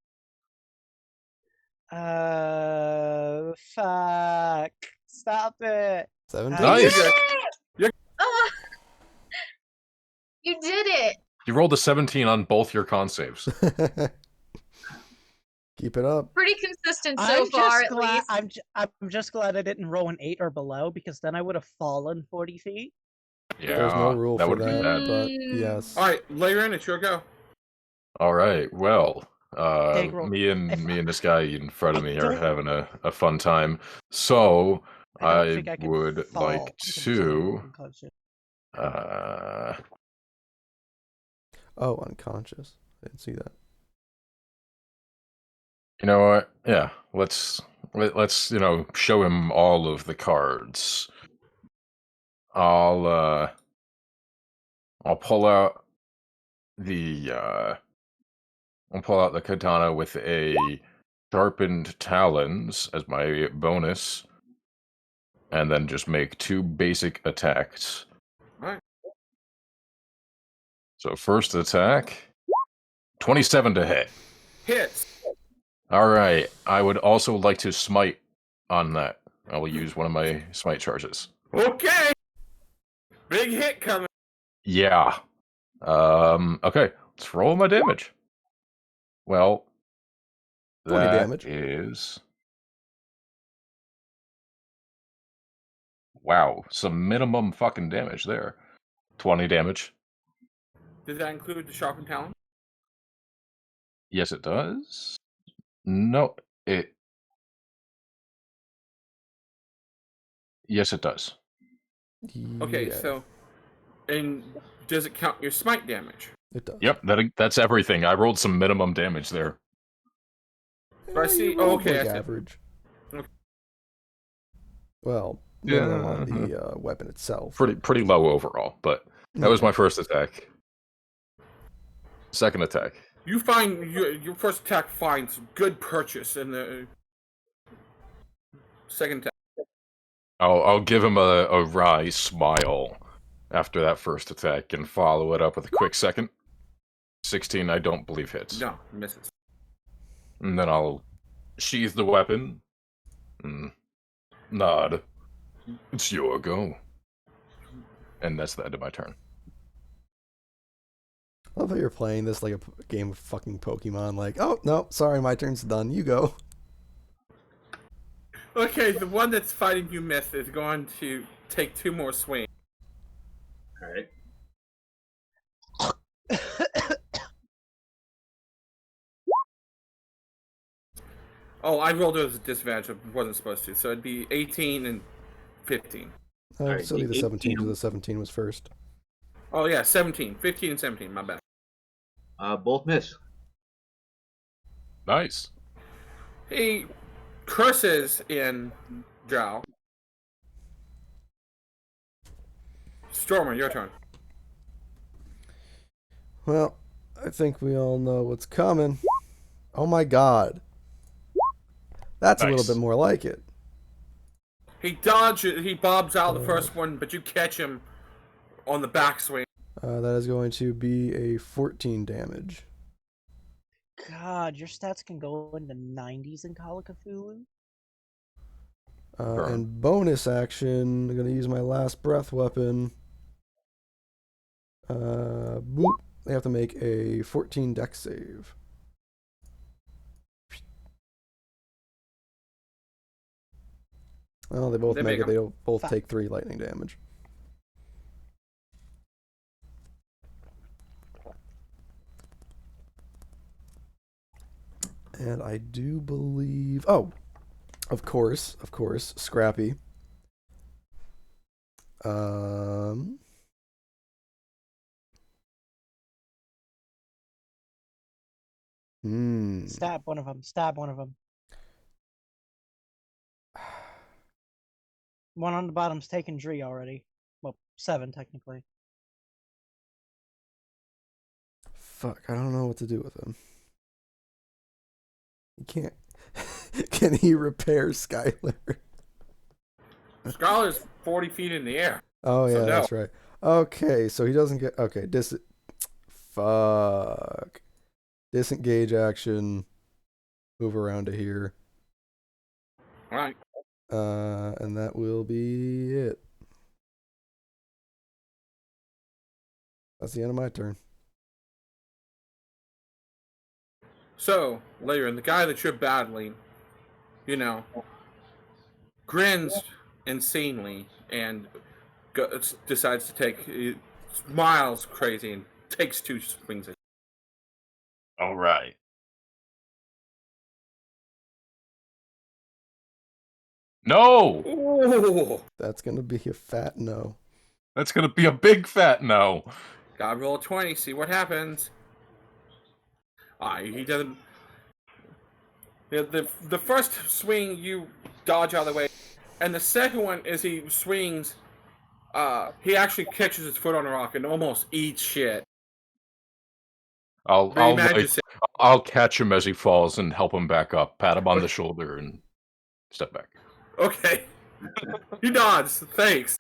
[SPEAKER 1] Fuck. Stop it.
[SPEAKER 3] 17.
[SPEAKER 2] Nice.
[SPEAKER 5] Oh, you did it.
[SPEAKER 2] You rolled a 17 on both your con saves.
[SPEAKER 3] Keep it up.
[SPEAKER 5] Pretty consistent so far, at least.
[SPEAKER 1] I'm just glad I didn't roll an 8 or below, because then I would have fallen 40 feet.
[SPEAKER 2] Yeah,
[SPEAKER 3] There's no rule for
[SPEAKER 2] would've been
[SPEAKER 3] that,
[SPEAKER 2] bad.
[SPEAKER 3] but yes.
[SPEAKER 4] Alright, layer in, it's your go.
[SPEAKER 2] All right. Well,
[SPEAKER 1] Daegral,
[SPEAKER 2] me and this guy in front of me
[SPEAKER 1] I
[SPEAKER 2] are
[SPEAKER 1] don't-
[SPEAKER 2] having a fun time. So
[SPEAKER 1] I don't
[SPEAKER 2] I
[SPEAKER 1] think I can
[SPEAKER 2] would
[SPEAKER 1] fall.
[SPEAKER 2] like
[SPEAKER 1] I can just
[SPEAKER 2] to.
[SPEAKER 1] unconscious.
[SPEAKER 3] Oh, unconscious. I didn't see that.
[SPEAKER 2] You know what? Yeah, let's show him all of the cards. I'll pull out the katana with a sharpened talons as my bonus, and then just make 2 basic attacks.
[SPEAKER 4] Alright.
[SPEAKER 2] So first attack, 27 to hit.
[SPEAKER 4] Hits.
[SPEAKER 2] All right. I would also like to smite on that. I will use one of my smite charges.
[SPEAKER 4] Okay. Big hit coming.
[SPEAKER 2] Yeah. Okay. Let's roll my damage. Well,
[SPEAKER 3] 20
[SPEAKER 2] that
[SPEAKER 3] damage.
[SPEAKER 2] is... Wow. Some minimum fucking damage there. 20 damage.
[SPEAKER 4] Does that include the sharpened talon?
[SPEAKER 2] Yes, it does. No, it... Yes, it does.
[SPEAKER 4] Okay,
[SPEAKER 3] Yeah,
[SPEAKER 4] so... And does it count your smite damage?
[SPEAKER 3] it does.
[SPEAKER 2] Yep, that's everything. I rolled some minimum damage there.
[SPEAKER 4] Do I see?
[SPEAKER 3] You rolled
[SPEAKER 4] Okay,
[SPEAKER 3] like
[SPEAKER 4] I see.
[SPEAKER 3] average.
[SPEAKER 4] Okay.
[SPEAKER 3] Well,
[SPEAKER 2] Yeah,
[SPEAKER 3] minimum on the weapon itself.
[SPEAKER 2] Pretty low overall, but that was my first attack. Second attack.
[SPEAKER 4] You find your first attack finds good purchase in the second attack.
[SPEAKER 2] I'll give him a wry smile after that first attack and follow it up with a quick second. 16, I don't believe hits.
[SPEAKER 4] No, misses.
[SPEAKER 2] And then I'll sheath the weapon and nod. It's your go. And that's the end of my turn.
[SPEAKER 3] I love how you're playing this like a game of fucking Pokemon. Like, oh, no, sorry, my turn's done. You go.
[SPEAKER 4] Okay, the one that's fighting you, Myth, is going to take 2 more swings.
[SPEAKER 7] Alright.
[SPEAKER 4] Oh, I rolled it as a disadvantage. I wasn't supposed to. So it'd be 18 and 15.
[SPEAKER 3] Oh,
[SPEAKER 7] Alright,
[SPEAKER 3] so the
[SPEAKER 7] the
[SPEAKER 3] 17
[SPEAKER 7] 18.
[SPEAKER 3] because the 17 was first.
[SPEAKER 4] Oh, yeah, 17. 15 and 17, my bad.
[SPEAKER 7] Both miss.
[SPEAKER 2] Nice.
[SPEAKER 4] He curses in Drow. Stormer, your turn.
[SPEAKER 3] Well, I think we all know what's coming. Oh my god. That's a
[SPEAKER 2] Nice.
[SPEAKER 3] little bit more like it.
[SPEAKER 4] He dodges, he bobs out the first one, but you catch him on the backswing.
[SPEAKER 3] That is going to be a 14 damage.
[SPEAKER 1] God, your stats can go in the 90s in Call of Cthulhu.
[SPEAKER 3] And bonus action, I'm going to use my last breath weapon. Boop. They have to make a 14 dex save. Well, they both
[SPEAKER 4] They
[SPEAKER 3] make
[SPEAKER 4] make
[SPEAKER 3] it.
[SPEAKER 4] 'em.
[SPEAKER 3] They both take 3 lightning damage. And I do believe... Oh! Of course, Scrappy.
[SPEAKER 1] Stab one of them. Stab one of them. One on the bottom's taken Dree already. Well, 7 technically.
[SPEAKER 3] Fuck, I don't know what to do with him. He can't... Can he repair Skyler?
[SPEAKER 4] Skyler's 40 feet in the air.
[SPEAKER 3] Oh, yeah,
[SPEAKER 4] So no.
[SPEAKER 3] that's right. Okay, so he doesn't get... Okay, Fuck. Disengage action. Move around to here.
[SPEAKER 4] Alright.
[SPEAKER 3] And that will be it. That's the end of my turn.
[SPEAKER 4] So, Lyran, the guy that you're battling, you know, grins insanely and decides to take, smiles crazy and takes 2 swings at you.
[SPEAKER 8] All right. No!
[SPEAKER 4] Ooh.
[SPEAKER 3] That's gonna be a fat no.
[SPEAKER 8] That's gonna be a big fat no.
[SPEAKER 4] Gotta roll a 20, see what happens. He doesn't... The first swing, you dodge out of the way. And the second one, as he swings, he actually catches his foot on a rock and almost eats shit.
[SPEAKER 2] I'll catch him as he falls and help him back up, pat him on the shoulder, and step back.
[SPEAKER 4] Okay. You dodge, thanks.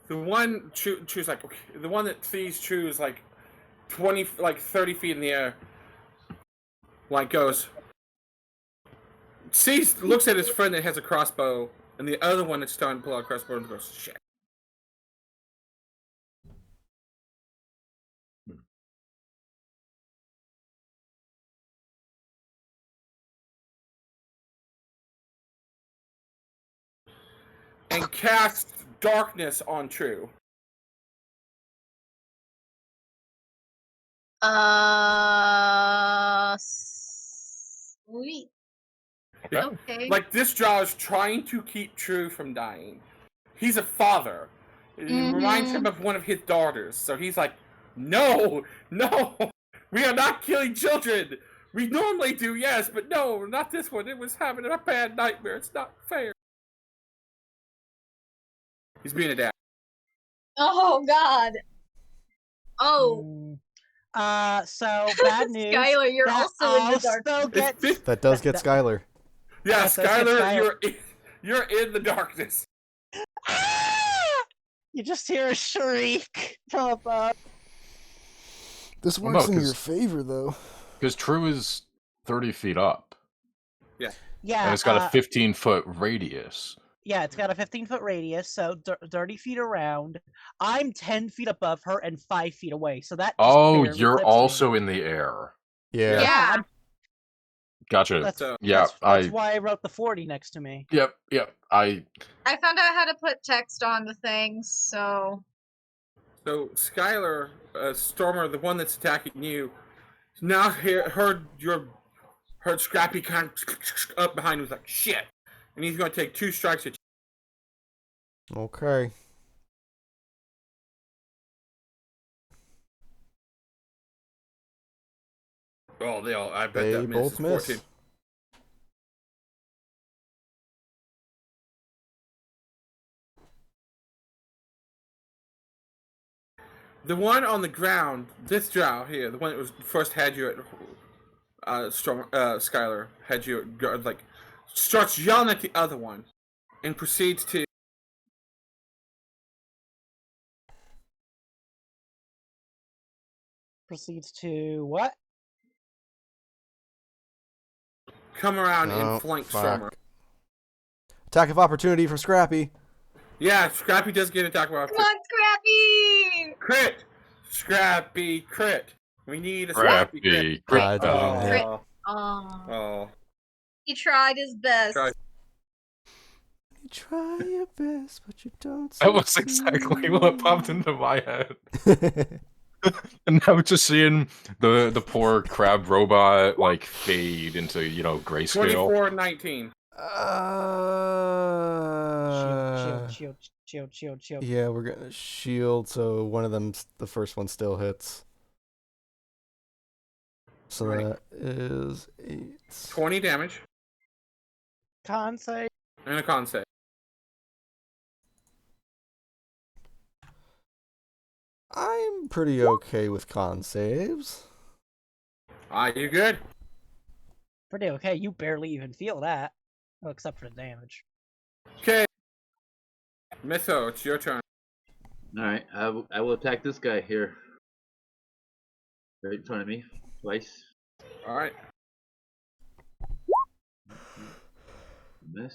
[SPEAKER 4] The one chews like, okay, the one that sees chews like 30 feet in the air, like goes, looks at his friend that has a crossbow, and the other one that's starting to pull out a crossbow and goes, shit. And cast darkness on True.
[SPEAKER 5] Sweet.
[SPEAKER 8] Okay.
[SPEAKER 5] Okay.
[SPEAKER 4] Like, this draw is trying to keep True from dying. He's a father. It reminds him of one of his daughters. So he's like, no, we are not killing children. We normally do, yes, but no, not this one. It was having a bad nightmare. It's not fair. He's being a dad.
[SPEAKER 5] Oh, God. Oh.
[SPEAKER 1] So bad news.
[SPEAKER 5] Skyler, you're also in the darkness.
[SPEAKER 3] That does get Skyler.
[SPEAKER 4] Yeah,
[SPEAKER 1] That does get
[SPEAKER 4] Skyler,
[SPEAKER 1] Skyler.
[SPEAKER 4] you're in the darkness.
[SPEAKER 1] You just hear a shriek from above.
[SPEAKER 3] This
[SPEAKER 2] Well,
[SPEAKER 3] works
[SPEAKER 2] no,
[SPEAKER 3] in
[SPEAKER 2] 'cause-
[SPEAKER 3] your favor, though.
[SPEAKER 2] Because True is 30 feet up,
[SPEAKER 1] Yeah,
[SPEAKER 2] and it's got a 15-foot radius.
[SPEAKER 1] Yeah, it's got a 15-foot radius, so 30 feet around. I'm 10 feet above her and 5 feet away, so that. Just
[SPEAKER 2] Oh,
[SPEAKER 1] barely
[SPEAKER 2] you're
[SPEAKER 1] clips me.
[SPEAKER 2] also in the air.
[SPEAKER 3] Yeah.
[SPEAKER 5] Yeah.
[SPEAKER 2] Gotcha.
[SPEAKER 1] That's,
[SPEAKER 2] yeah,
[SPEAKER 1] that's why I wrote the 40 next to me.
[SPEAKER 2] Yep.
[SPEAKER 5] I found out how to put text on the things, so.
[SPEAKER 4] So Skyler, Stormer, the one that's attacking you, now heard Scrappy kind of up behind him, like shit, and he's going to take 2 strikes at you.
[SPEAKER 3] Okay.
[SPEAKER 4] Oh, I bet
[SPEAKER 3] They
[SPEAKER 4] that misses.
[SPEAKER 3] both miss.
[SPEAKER 4] 14. The one on the ground, this drow here, the one that was first had you at Skyler, had you at guard, like, starts yelling at the other one, and proceeds to
[SPEAKER 1] what?
[SPEAKER 4] come around
[SPEAKER 3] Oh,
[SPEAKER 4] and flank
[SPEAKER 3] fuck.
[SPEAKER 4] Stormer.
[SPEAKER 3] Attack of opportunity for Scrappy.
[SPEAKER 4] Yeah, Scrappy does get attacked by
[SPEAKER 5] Come on, Scrappy!
[SPEAKER 4] crit. Scrappy crit. We need a Scrappy crit.
[SPEAKER 2] Scrappy.
[SPEAKER 3] I don't
[SPEAKER 5] Crit.
[SPEAKER 3] know.
[SPEAKER 5] Oh.
[SPEAKER 4] Oh.
[SPEAKER 5] He tried his best.
[SPEAKER 4] Try-
[SPEAKER 3] You try your best, but you don't.
[SPEAKER 2] That was exactly what popped into my head. And now just seeing the poor crab robot like fade into grayscale.
[SPEAKER 4] 24-19.
[SPEAKER 1] Shield.
[SPEAKER 3] Yeah, we're gonna shield, so one of them, the first one still hits. So
[SPEAKER 4] Right.
[SPEAKER 3] that is 8.
[SPEAKER 4] 20 damage
[SPEAKER 1] Con save.
[SPEAKER 4] and a con save.
[SPEAKER 3] I'm pretty okay with con saves.
[SPEAKER 4] You good?
[SPEAKER 1] Pretty okay. You barely even feel that. Well, except for the damage.
[SPEAKER 4] Okay. Mytho, it's your turn.
[SPEAKER 7] All right, I will attack this guy here, right in front of me, twice.
[SPEAKER 4] All right.
[SPEAKER 7] Miss.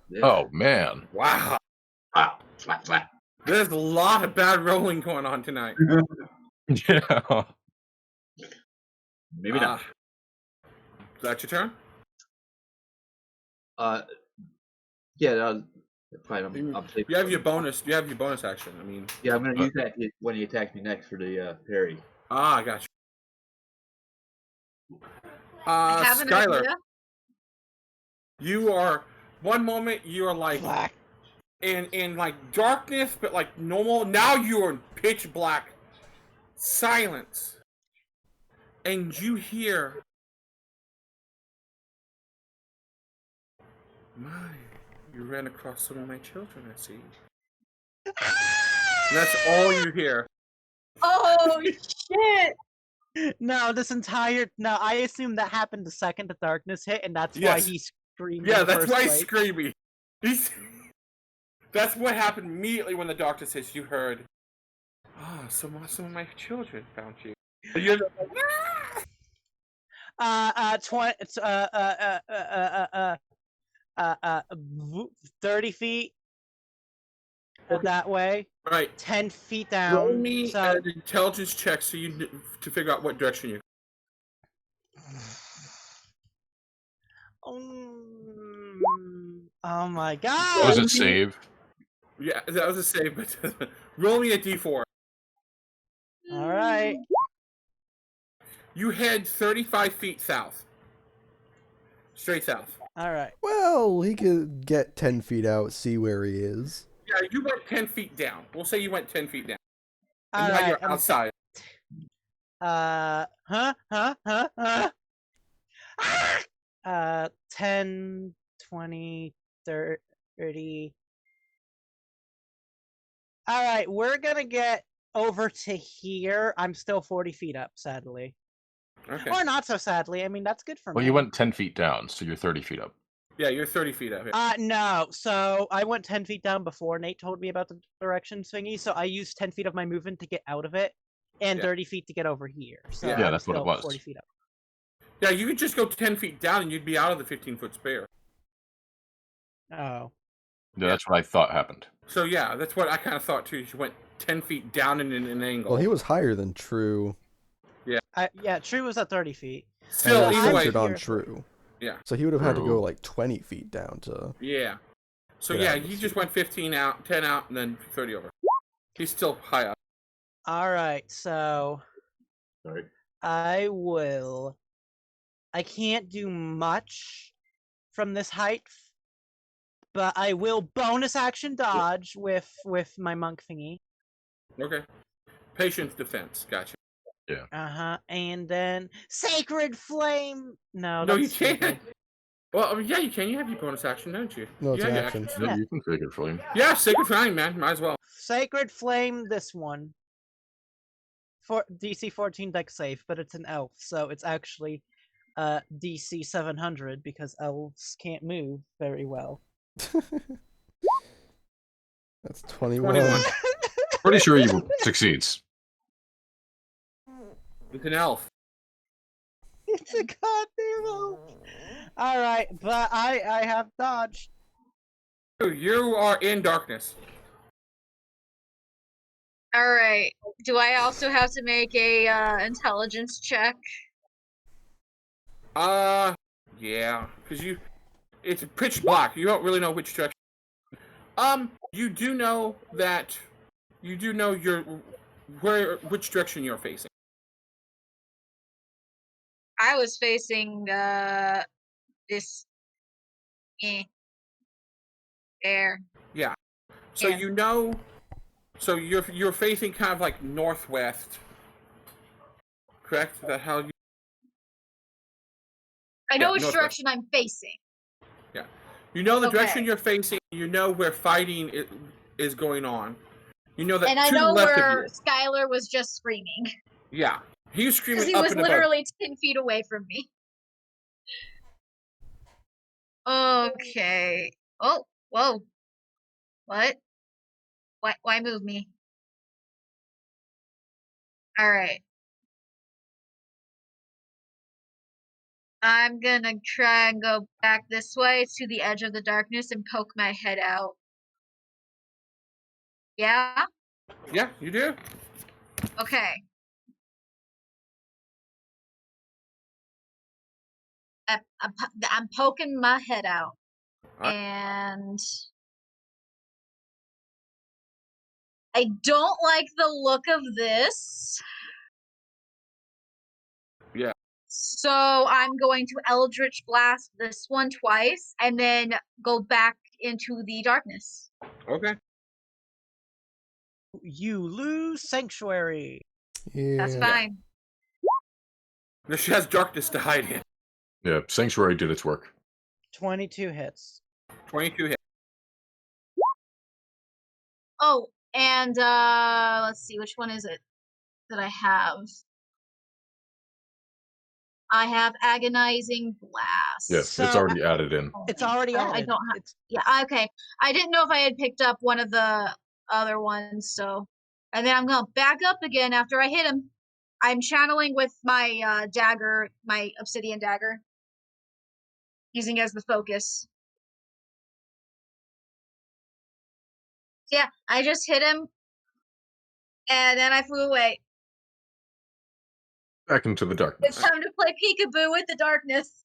[SPEAKER 7] There.
[SPEAKER 8] Oh man.
[SPEAKER 4] Wow.
[SPEAKER 7] Wow! Slap, slap.
[SPEAKER 4] There's a lot of bad rolling going on tonight.
[SPEAKER 8] Yeah.
[SPEAKER 7] Maybe not.
[SPEAKER 4] Is that your turn?
[SPEAKER 7] Yeah, that's fine. I'm safe.
[SPEAKER 4] You have your bonus. You have your bonus action. I mean.
[SPEAKER 7] Yeah, I'm gonna use that when he attacks me next for the parry.
[SPEAKER 4] I got you.
[SPEAKER 5] I have an
[SPEAKER 4] Skyler,
[SPEAKER 5] idea.
[SPEAKER 4] you are one moment you are like
[SPEAKER 1] Black.
[SPEAKER 4] in like darkness, but like normal. Now you are in pitch black silence, and you hear, "My, you ran across some of my children. I see." That's all you hear.
[SPEAKER 5] Oh shit!
[SPEAKER 1] No, I assume that happened the second the darkness hit, and that's why
[SPEAKER 4] Yes.
[SPEAKER 1] he screamed.
[SPEAKER 4] Yeah,
[SPEAKER 1] in the
[SPEAKER 4] that's
[SPEAKER 1] first
[SPEAKER 4] why he's
[SPEAKER 1] place.
[SPEAKER 4] screaming. That's what happened immediately when the doctor says you heard. Some of my children found you. And you're like,
[SPEAKER 1] 30 feet
[SPEAKER 4] Okay.
[SPEAKER 1] that way,
[SPEAKER 4] right.
[SPEAKER 1] 10 feet
[SPEAKER 4] Roll
[SPEAKER 1] down.
[SPEAKER 4] me
[SPEAKER 1] So
[SPEAKER 4] an intelligence check to figure out what direction you.
[SPEAKER 1] oh my
[SPEAKER 8] Was
[SPEAKER 1] god!
[SPEAKER 8] it save?
[SPEAKER 4] Yeah, that was a save. But roll me a d4.
[SPEAKER 1] All right.
[SPEAKER 4] You head 35 feet south. Straight south.
[SPEAKER 1] All right.
[SPEAKER 3] Well, he could get 10 feet out, see where he is.
[SPEAKER 4] Yeah, you went 10 feet down. We'll say you went 10 feet down.
[SPEAKER 1] All
[SPEAKER 4] And now
[SPEAKER 1] right.
[SPEAKER 4] you're outside.
[SPEAKER 1] Ah! 10, 20, 30. All right, we're gonna get over to here. I'm still 40 feet up, sadly.
[SPEAKER 4] Okay.
[SPEAKER 1] Or not so sadly. I mean, that's good for me.
[SPEAKER 8] Well, you went 10 feet down, so you're 30 feet up.
[SPEAKER 4] Yeah, you're 30 feet up here.
[SPEAKER 1] No. So I went 10 feet down before Nate told me about the direction thingy, so I used 10 feet of my movement to get out of it, and
[SPEAKER 4] Yeah.
[SPEAKER 1] 30 feet to get over here. So
[SPEAKER 4] Yeah,
[SPEAKER 1] I'm
[SPEAKER 8] that's what it
[SPEAKER 1] still
[SPEAKER 8] was.
[SPEAKER 1] 40 feet up.
[SPEAKER 4] Yeah, you could just go 10 feet down and you'd be out of the 15-foot spare.
[SPEAKER 1] Oh.
[SPEAKER 8] Yeah, that's what I thought happened.
[SPEAKER 4] So yeah, that's what I kind of thought too. You went 10 feet down in an angle.
[SPEAKER 3] Well, he was higher than True.
[SPEAKER 1] Yeah, True was at 30 feet.
[SPEAKER 4] Still,
[SPEAKER 3] and
[SPEAKER 1] either
[SPEAKER 3] I
[SPEAKER 1] way-
[SPEAKER 3] centered on
[SPEAKER 1] here.
[SPEAKER 3] True.
[SPEAKER 4] Yeah.
[SPEAKER 3] So he would have had to
[SPEAKER 8] True.
[SPEAKER 3] go like 20 feet down to.
[SPEAKER 4] Yeah. So
[SPEAKER 3] Get
[SPEAKER 4] yeah,
[SPEAKER 3] out of
[SPEAKER 4] he
[SPEAKER 3] the
[SPEAKER 4] just
[SPEAKER 3] seat.
[SPEAKER 4] went 15 out, 10 out, and then 30 over. He's still high up.
[SPEAKER 1] All right, so
[SPEAKER 7] Sorry.
[SPEAKER 1] I can't do much from this height, but I will bonus action dodge with my monk thingy.
[SPEAKER 4] Okay. Patience defense. Gotcha.
[SPEAKER 1] And then Sacred Flame. No,
[SPEAKER 4] No,
[SPEAKER 1] that's
[SPEAKER 4] you
[SPEAKER 1] stupid.
[SPEAKER 4] can't. Well, I mean, yeah, you can. You have your bonus action, don't you?
[SPEAKER 3] No, it's
[SPEAKER 4] You
[SPEAKER 3] an
[SPEAKER 4] have your
[SPEAKER 3] action.
[SPEAKER 8] Yeah,
[SPEAKER 1] Yeah.
[SPEAKER 8] you can figure flame.
[SPEAKER 4] Yeah, Sacred Flame, man. Might as well.
[SPEAKER 1] Sacred Flame. This one. For DC 14 deck save, but it's an elf, so it's actually DC 700 because elves can't move very well.
[SPEAKER 3] That's 21.
[SPEAKER 4] 21.
[SPEAKER 8] Pretty sure you succeeds.
[SPEAKER 4] It's an elf.
[SPEAKER 1] It's a goddamn elf. All right, but I have dodged.
[SPEAKER 4] You are in darkness.
[SPEAKER 5] All right. Do I also have to make a intelligence check?
[SPEAKER 4] Yeah, because it's pitch black. You don't really know which direction. You do know that. You do know which direction you're facing.
[SPEAKER 5] I was facing this. There.
[SPEAKER 4] Yeah. So
[SPEAKER 5] Yeah.
[SPEAKER 4] you know. So you're facing kind of like northwest. Correct? Is that how you?
[SPEAKER 5] I know
[SPEAKER 4] Yeah,
[SPEAKER 5] which
[SPEAKER 4] northwest.
[SPEAKER 5] direction I'm facing.
[SPEAKER 4] Yeah. You know the
[SPEAKER 5] Okay.
[SPEAKER 4] direction you're facing. You know where fighting is going on. You know that
[SPEAKER 5] And I
[SPEAKER 4] to
[SPEAKER 5] know
[SPEAKER 4] the left
[SPEAKER 5] where
[SPEAKER 4] of you.
[SPEAKER 5] Skyler was just screaming.
[SPEAKER 4] Yeah. He was screaming
[SPEAKER 5] Because he
[SPEAKER 4] up
[SPEAKER 5] was
[SPEAKER 4] and above.
[SPEAKER 5] literally 10 feet away from me. Okay. Oh, whoa. What? Why move me? Alright. I'm gonna try and go back this way to the edge of the darkness and poke my head out. Yeah?
[SPEAKER 4] Yeah, you do.
[SPEAKER 5] Okay. I'm poking my head out.
[SPEAKER 4] Alright.
[SPEAKER 5] And I don't like the look of this.
[SPEAKER 4] Yeah.
[SPEAKER 5] So I'm going to Eldritch Blast this one twice and then go back into the darkness.
[SPEAKER 4] Okay.
[SPEAKER 1] You lose Sanctuary.
[SPEAKER 3] Yeah.
[SPEAKER 5] That's fine.
[SPEAKER 4] Now she has darkness to hide in.
[SPEAKER 2] Yeah, Sanctuary did its work.
[SPEAKER 1] 22 hits.
[SPEAKER 4] 22 hits.
[SPEAKER 5] Oh, and let's see, which one is it that I have? I have Agonizing Blast.
[SPEAKER 2] Yes,
[SPEAKER 1] So-
[SPEAKER 2] it's already added in.
[SPEAKER 1] It's already added.
[SPEAKER 5] I don't have.
[SPEAKER 1] It's
[SPEAKER 5] Yeah, okay. I didn't know if I had picked up one of the other ones, so. And then I'm gonna back up again after I hit him. I'm channeling with my dagger, my obsidian dagger. Using it as the focus. Yeah, I just hit him. And then I flew away.
[SPEAKER 2] Back into the
[SPEAKER 5] It's
[SPEAKER 2] darkness.
[SPEAKER 5] time to play peekaboo with the darkness.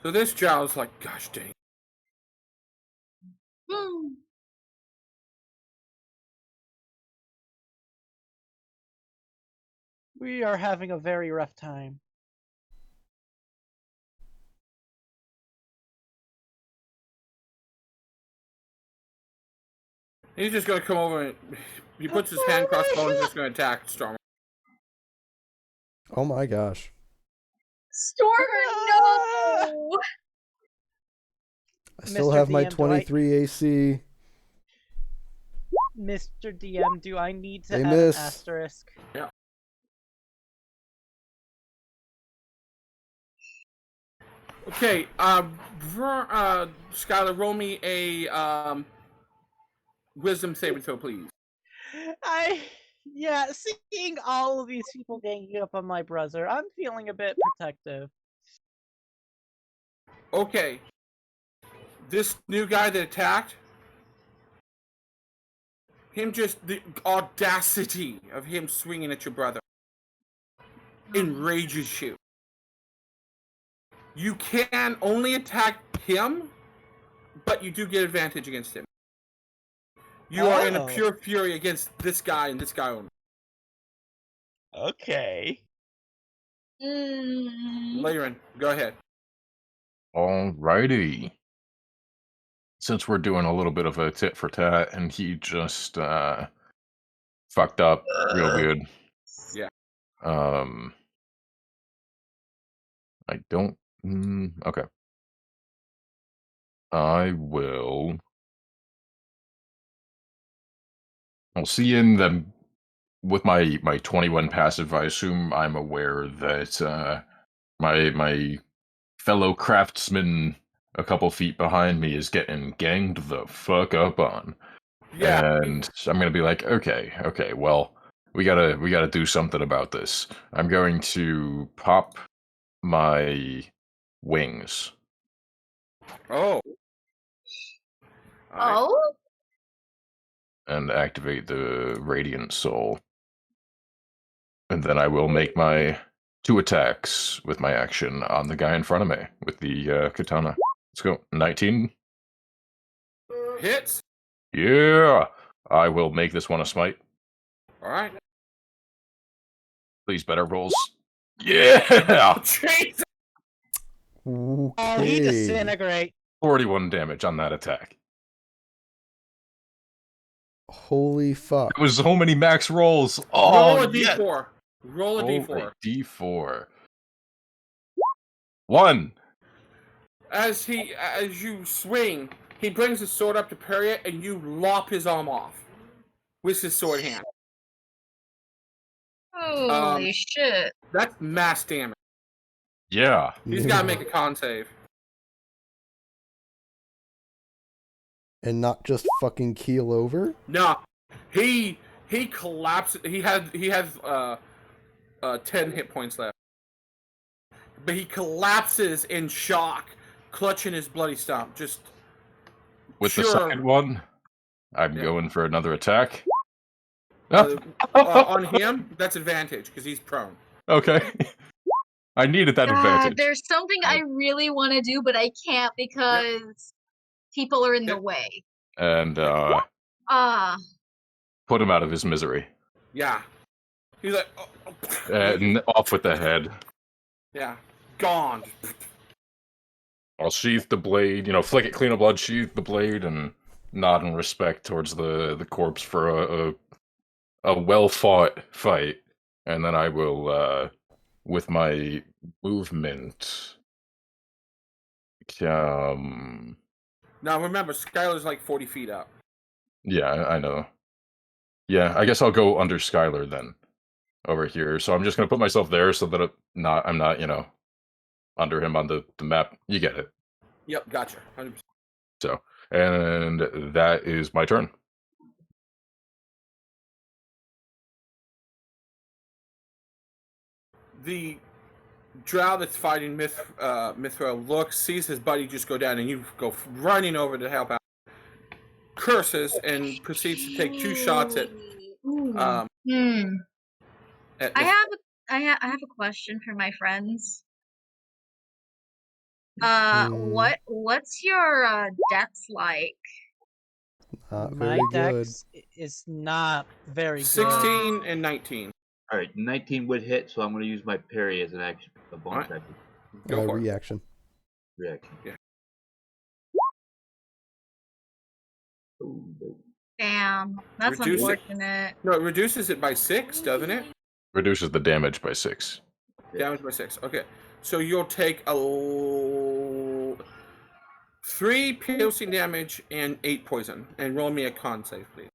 [SPEAKER 4] So this child's like, gosh dang.
[SPEAKER 5] Hmm.
[SPEAKER 1] We are having a very rough time.
[SPEAKER 4] He's just gonna come over and he puts his hand crossbow and is just gonna attack Stormer.
[SPEAKER 3] Oh my gosh.
[SPEAKER 5] Stormer, no!
[SPEAKER 3] I still
[SPEAKER 1] Mr.
[SPEAKER 3] have my
[SPEAKER 1] DM, do I-
[SPEAKER 3] 23 AC.
[SPEAKER 1] Mr. DM, do I need to
[SPEAKER 3] They
[SPEAKER 1] add
[SPEAKER 3] miss.
[SPEAKER 1] an asterisk?
[SPEAKER 4] Okay, Skyler, roll me a wisdom saving throw, please.
[SPEAKER 1] Yeah, seeing all of these people ganging up on my brother, I'm feeling a bit protective.
[SPEAKER 4] Okay. This new guy that attacked, the audacity of him swinging at your brother enrages you. You can only attack him, but you do get advantage against him. You are in a
[SPEAKER 1] Oh.
[SPEAKER 4] pure fury against this guy and this guy only.
[SPEAKER 1] Okay.
[SPEAKER 4] Lyran, go ahead.
[SPEAKER 2] Alrighty. Since we're doing a little bit of a tit for tat, and he just fucked up real good.
[SPEAKER 4] Yeah.
[SPEAKER 2] I don't. Okay. I will. I'll see in them with my 21 passive. I assume I'm aware that my fellow craftsman a couple feet behind me is getting ganged the fuck up on.
[SPEAKER 4] Yeah.
[SPEAKER 2] And I'm gonna be like, okay, well, we gotta do something about this. I'm going to pop my wings.
[SPEAKER 4] Oh.
[SPEAKER 5] Oh?
[SPEAKER 2] And activate the Radiant Soul. And then I will make my 2 attacks with my action on the guy in front of me with the katana. Let's go. 19.
[SPEAKER 4] Hits.
[SPEAKER 2] Yeah! I will make this one a smite.
[SPEAKER 4] Alright.
[SPEAKER 2] Please, better rolls. Yeah!
[SPEAKER 4] Jesus!
[SPEAKER 1] Oh, he
[SPEAKER 3] Okay.
[SPEAKER 1] disintegrate.
[SPEAKER 2] 41 damage on that attack.
[SPEAKER 3] Holy fuck.
[SPEAKER 2] It was so many max rolls.
[SPEAKER 4] Roll
[SPEAKER 2] Oh,
[SPEAKER 4] a
[SPEAKER 2] yeah.
[SPEAKER 4] d4. Roll a d4.
[SPEAKER 2] Roll a d4. 1.
[SPEAKER 4] As you swing, he brings his sword up to parry it, and you lop his arm off with his sword hand.
[SPEAKER 5] Holy shit.
[SPEAKER 4] That's mass damage.
[SPEAKER 8] Yeah.
[SPEAKER 4] He's got to make a con save.
[SPEAKER 3] And not just fucking keel over?
[SPEAKER 4] No, he collapsed. He has 10 hit points left, but he collapses in shock, clutching his bloody stump. Just
[SPEAKER 8] With the second one, I'm going for another attack.
[SPEAKER 4] On him, that's advantage because he's prone.
[SPEAKER 8] Okay. I needed that advantage.
[SPEAKER 5] There's something I really want to do, but I can't because people are in the way.
[SPEAKER 8] And put him out of his misery.
[SPEAKER 4] Yeah. He's like,
[SPEAKER 8] and off with the head.
[SPEAKER 4] Yeah. Gone.
[SPEAKER 8] I'll sheath the blade, flick it clean of blood, sheath the blade, and nod in respect towards the corpse for a well-fought fight. And then I will, with my movement...
[SPEAKER 4] Now remember, Skyler's like 40 feet up.
[SPEAKER 8] Yeah, I know. Yeah, I guess I'll go under Skyler then. Over here. So I'm just going to put myself there so that I'm not, under him on the map. You get it.
[SPEAKER 4] Yep, gotcha. 100%.
[SPEAKER 8] So, and that is my turn.
[SPEAKER 4] The drow that's fighting Mithra sees his buddy just go down, and you go running over to help out. Curses and proceeds to take 2 shots at.
[SPEAKER 5] I have a question for my friends. What's your dex like?
[SPEAKER 3] Not
[SPEAKER 1] My
[SPEAKER 3] very good.
[SPEAKER 1] dex is not very
[SPEAKER 4] 16 and 19.
[SPEAKER 7] All right, 19 would hit, so I'm going to use my parry as an action, a bonus action.
[SPEAKER 4] Go for it.
[SPEAKER 3] Reaction.
[SPEAKER 7] Reaction.
[SPEAKER 4] Yeah.
[SPEAKER 7] Ooh,
[SPEAKER 5] Damn, that's unfortunate.
[SPEAKER 4] No, it reduces it by 6, doesn't it?
[SPEAKER 8] Reduces the damage by 6.
[SPEAKER 4] Damage by 6. Okay, so you'll take 3 piercing damage and 8 poison, and roll me a con save, please.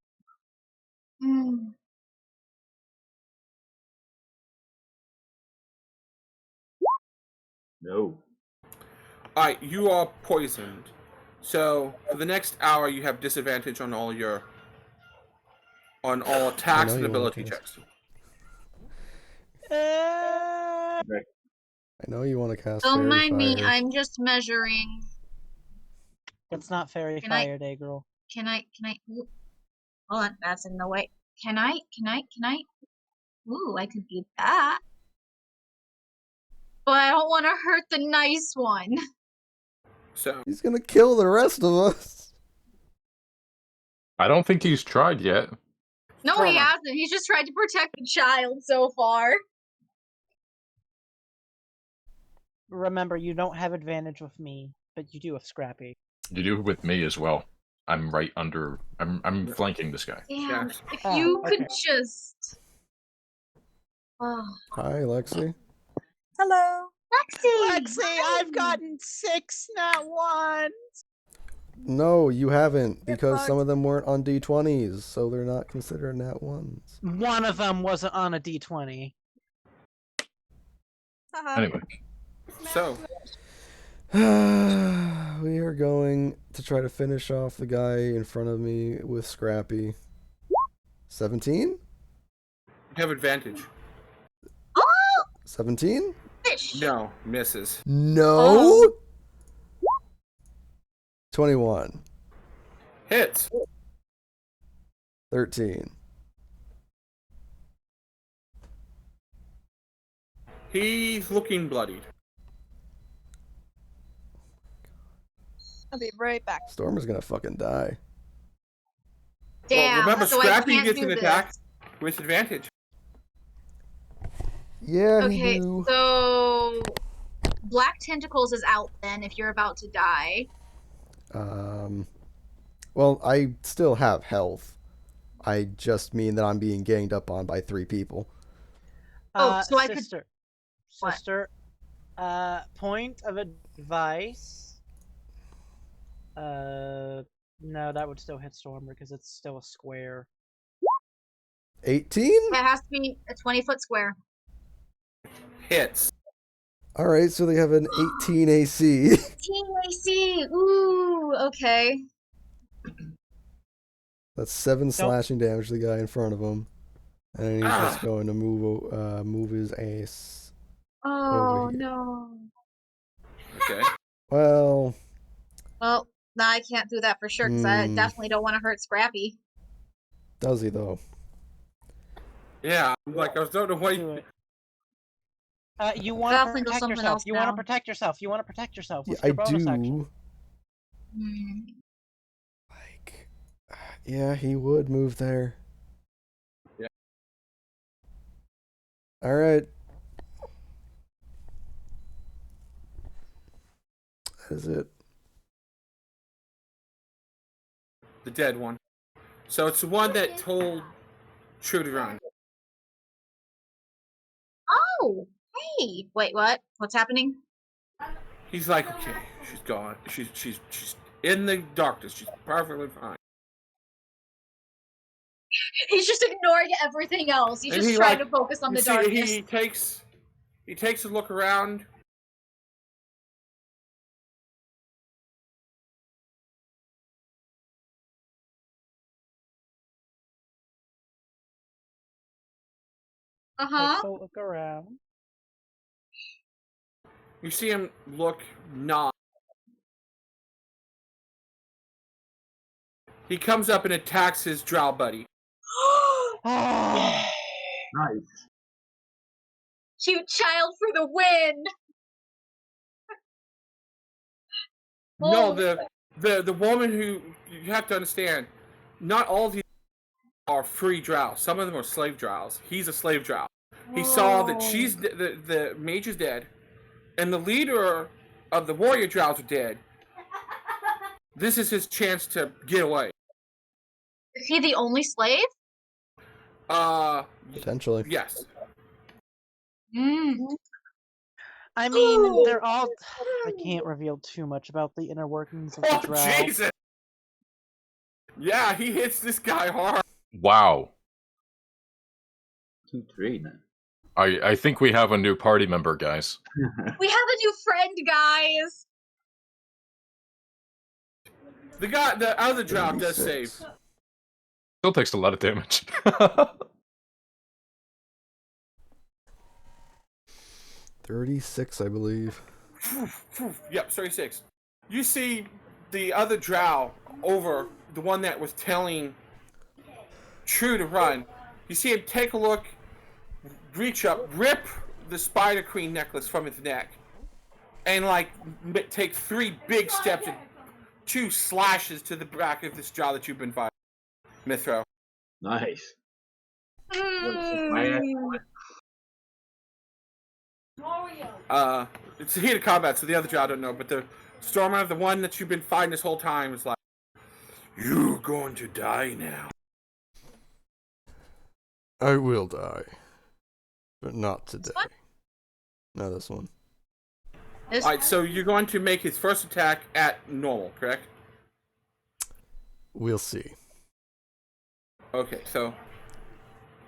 [SPEAKER 7] No.
[SPEAKER 4] Alright, you are poisoned. So for the next hour, you have disadvantage on all attacks and ability checks.
[SPEAKER 3] I know you want to cast.
[SPEAKER 5] Don't
[SPEAKER 3] Fairy
[SPEAKER 5] mind me.
[SPEAKER 3] Fire.
[SPEAKER 5] I'm just measuring.
[SPEAKER 1] That's not fairy
[SPEAKER 5] Can
[SPEAKER 1] fire, Daegral.
[SPEAKER 5] Can I? Hold on, that's in the way. Can I? Ooh, I could do that. But I don't want to hurt the nice one.
[SPEAKER 4] So
[SPEAKER 3] he's gonna kill the rest of us.
[SPEAKER 8] I don't think he's tried yet.
[SPEAKER 5] No, he hasn't. He's just tried to protect the child so far.
[SPEAKER 1] Remember, you don't have advantage with me, but you do with Scrappy.
[SPEAKER 8] You do with me as well. I'm right under. I'm flanking this guy.
[SPEAKER 5] Damn, if you could just. Oh.
[SPEAKER 3] Hi, Lexi.
[SPEAKER 9] Hello.
[SPEAKER 1] Lexi, I've gotten 6 nat 1s.
[SPEAKER 3] No, you haven't, because some of them weren't on D20s, so they're not considered nat ones.
[SPEAKER 1] One of them wasn't on a D20.
[SPEAKER 8] Anyway.
[SPEAKER 4] So
[SPEAKER 3] we are going to try to finish off the guy in front of me with Scrappy. 17?
[SPEAKER 4] you have advantage.
[SPEAKER 3] 17?
[SPEAKER 4] No, misses.
[SPEAKER 3] No? 21.
[SPEAKER 4] Hits.
[SPEAKER 3] 13.
[SPEAKER 4] He's looking bloodied.
[SPEAKER 9] I'll be right back.
[SPEAKER 3] Stormer's gonna fucking die.
[SPEAKER 5] Damn,
[SPEAKER 4] well, remember,
[SPEAKER 5] so
[SPEAKER 4] Scrappy
[SPEAKER 5] I can't
[SPEAKER 4] gets
[SPEAKER 5] do
[SPEAKER 4] an
[SPEAKER 5] this.
[SPEAKER 4] attack with advantage.
[SPEAKER 3] Yeah,
[SPEAKER 5] Okay, so Black Tentacles is out then if you're about to die.
[SPEAKER 3] Well, I still have health. I just mean that I'm being ganged up on by 3 people.
[SPEAKER 5] So I could...
[SPEAKER 1] Sister, point of advice. No, that would still hit Stormer because it's still a square.
[SPEAKER 3] 18?
[SPEAKER 5] It has to be a 20-foot square.
[SPEAKER 4] Hits.
[SPEAKER 3] Alright, so they have an 18 AC.
[SPEAKER 5] 18 AC. Ooh, okay.
[SPEAKER 3] That's 7 slashing damage to the guy in front of him. And he's just going to move his ace.
[SPEAKER 5] Oh, no.
[SPEAKER 4] Okay.
[SPEAKER 3] Well,
[SPEAKER 5] now I can't do that for sure, because I definitely don't want to hurt Scrappy.
[SPEAKER 3] does he though?
[SPEAKER 4] Yeah, like I don't know why you...
[SPEAKER 1] You want to
[SPEAKER 5] Definitely go
[SPEAKER 1] protect
[SPEAKER 5] something
[SPEAKER 1] yourself.
[SPEAKER 5] else
[SPEAKER 1] You want to
[SPEAKER 5] now.
[SPEAKER 1] protect yourself. You want to protect yourself.
[SPEAKER 3] Yeah,
[SPEAKER 1] What's
[SPEAKER 3] I
[SPEAKER 1] your bonus action?
[SPEAKER 3] do. Like, yeah, he would move there.
[SPEAKER 4] Yeah.
[SPEAKER 3] Alright. That is it.
[SPEAKER 4] The dead one. So it's the one that told True to run.
[SPEAKER 5] Oh, hey. Wait, what? What's happening?
[SPEAKER 4] He's like, okay, she's gone. She's in the darkness. She's perfectly fine.
[SPEAKER 5] He's just ignoring everything else. He's just trying to focus on the darkness.
[SPEAKER 4] He takes a look around.
[SPEAKER 5] Uh-huh.
[SPEAKER 1] Takes a look around.
[SPEAKER 4] You see him look not. He comes up and attacks his drow buddy.
[SPEAKER 7] Nice.
[SPEAKER 5] Cute child for the win.
[SPEAKER 4] No, the woman who, you have to understand, not all of these are free drow. Some of them are slave drows. He's a slave drow. He saw that she's the mage is dead, and the leader of the warrior drows are dead. This is his chance to get away.
[SPEAKER 5] Is he the only slave?
[SPEAKER 3] Potentially.
[SPEAKER 4] Yes.
[SPEAKER 1] I mean, they're all... I can't reveal too much about the inner workings of the drow.
[SPEAKER 4] Jesus! Yeah, he hits this guy hard.
[SPEAKER 8] Wow.
[SPEAKER 7] 2-3 now.
[SPEAKER 8] I think we have a new party member, guys.
[SPEAKER 5] We have a new friend, guys.
[SPEAKER 4] The other drow does save.
[SPEAKER 8] Still takes a lot of damage.
[SPEAKER 3] 36, I believe.
[SPEAKER 4] Yep, 36. You see the other drow over, the one that was telling True to run. You see him take a look, reach up, rip the Spider Queen necklace from his neck, and like take 3 big steps and 2 slashes to the back of this drow that you've been fighting. Mithro.
[SPEAKER 7] Nice.
[SPEAKER 4] It's a heat of combat, so the other drow don't know, but the Stormer, the one that you've been fighting this whole time, is like, you're going to die now.
[SPEAKER 3] I will die. But not today. No, this one.
[SPEAKER 4] Alright, so you're going to make his first attack at normal, correct?
[SPEAKER 3] We'll see.
[SPEAKER 4] Okay, so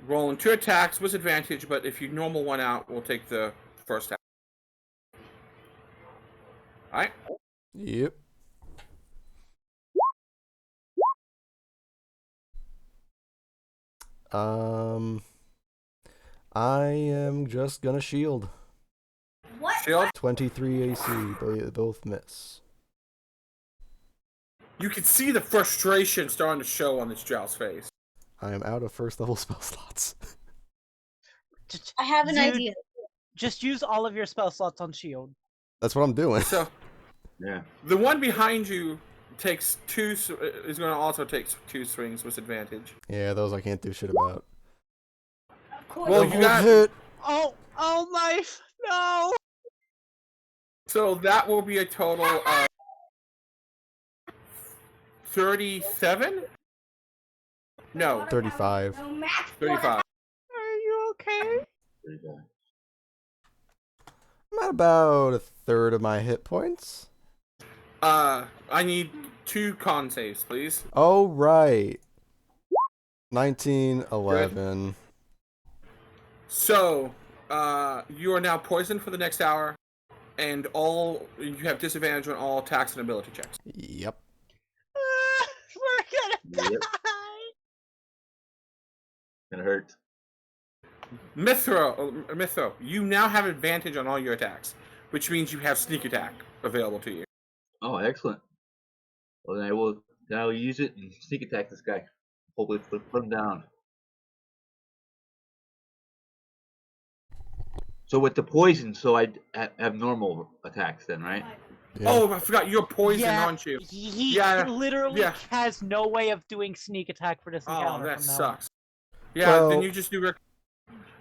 [SPEAKER 4] rolling 2 attacks was advantage, but if you normal one out, we'll take the first attack. Alright?
[SPEAKER 3] Yep. I am just gonna shield.
[SPEAKER 5] What?
[SPEAKER 4] Shield?
[SPEAKER 3] 23 AC, both miss.
[SPEAKER 4] You can see the frustration starting to show on this drow's face.
[SPEAKER 3] I am out of first level spell slots.
[SPEAKER 5] I have an idea.
[SPEAKER 1] Just use all of your spell slots on shield.
[SPEAKER 3] That's what I'm doing.
[SPEAKER 4] So,
[SPEAKER 7] yeah.
[SPEAKER 4] The one behind you takes 2, is going to also take 2 swings with advantage.
[SPEAKER 3] Yeah, those I can't do shit about.
[SPEAKER 4] Well, you got...
[SPEAKER 3] hit.
[SPEAKER 1] Oh, my... No!
[SPEAKER 4] So that will be a total of 37? No.
[SPEAKER 3] 35.
[SPEAKER 4] 35.
[SPEAKER 1] Are you okay?
[SPEAKER 3] I'm at about a third of my hit points.
[SPEAKER 4] I need 2 con saves, please.
[SPEAKER 3] Oh, right. 19, 11.
[SPEAKER 4] Good. So, you are now poisoned for the next hour. and you have disadvantage on all attacks and ability checks.
[SPEAKER 3] Yep.
[SPEAKER 1] We're gonna
[SPEAKER 7] Yep.
[SPEAKER 1] die.
[SPEAKER 7] Gonna hurt.
[SPEAKER 4] Mithro, you now have advantage on all your attacks, which means you have sneak attack available to you.
[SPEAKER 7] Oh, excellent. Well, then I will use it and sneak attack this guy. Hopefully, put him down. So with the poison, so I have normal attacks then, right?
[SPEAKER 3] Yeah.
[SPEAKER 4] Oh, I forgot you're poisoned,
[SPEAKER 1] Yeah,
[SPEAKER 4] aren't you?
[SPEAKER 1] He
[SPEAKER 4] Yeah,
[SPEAKER 1] literally
[SPEAKER 4] yeah.
[SPEAKER 1] has no way of doing sneak attack for this encounter.
[SPEAKER 4] Oh, that
[SPEAKER 1] from now on.
[SPEAKER 4] sucks. Yeah,
[SPEAKER 3] Well,
[SPEAKER 4] then you just do.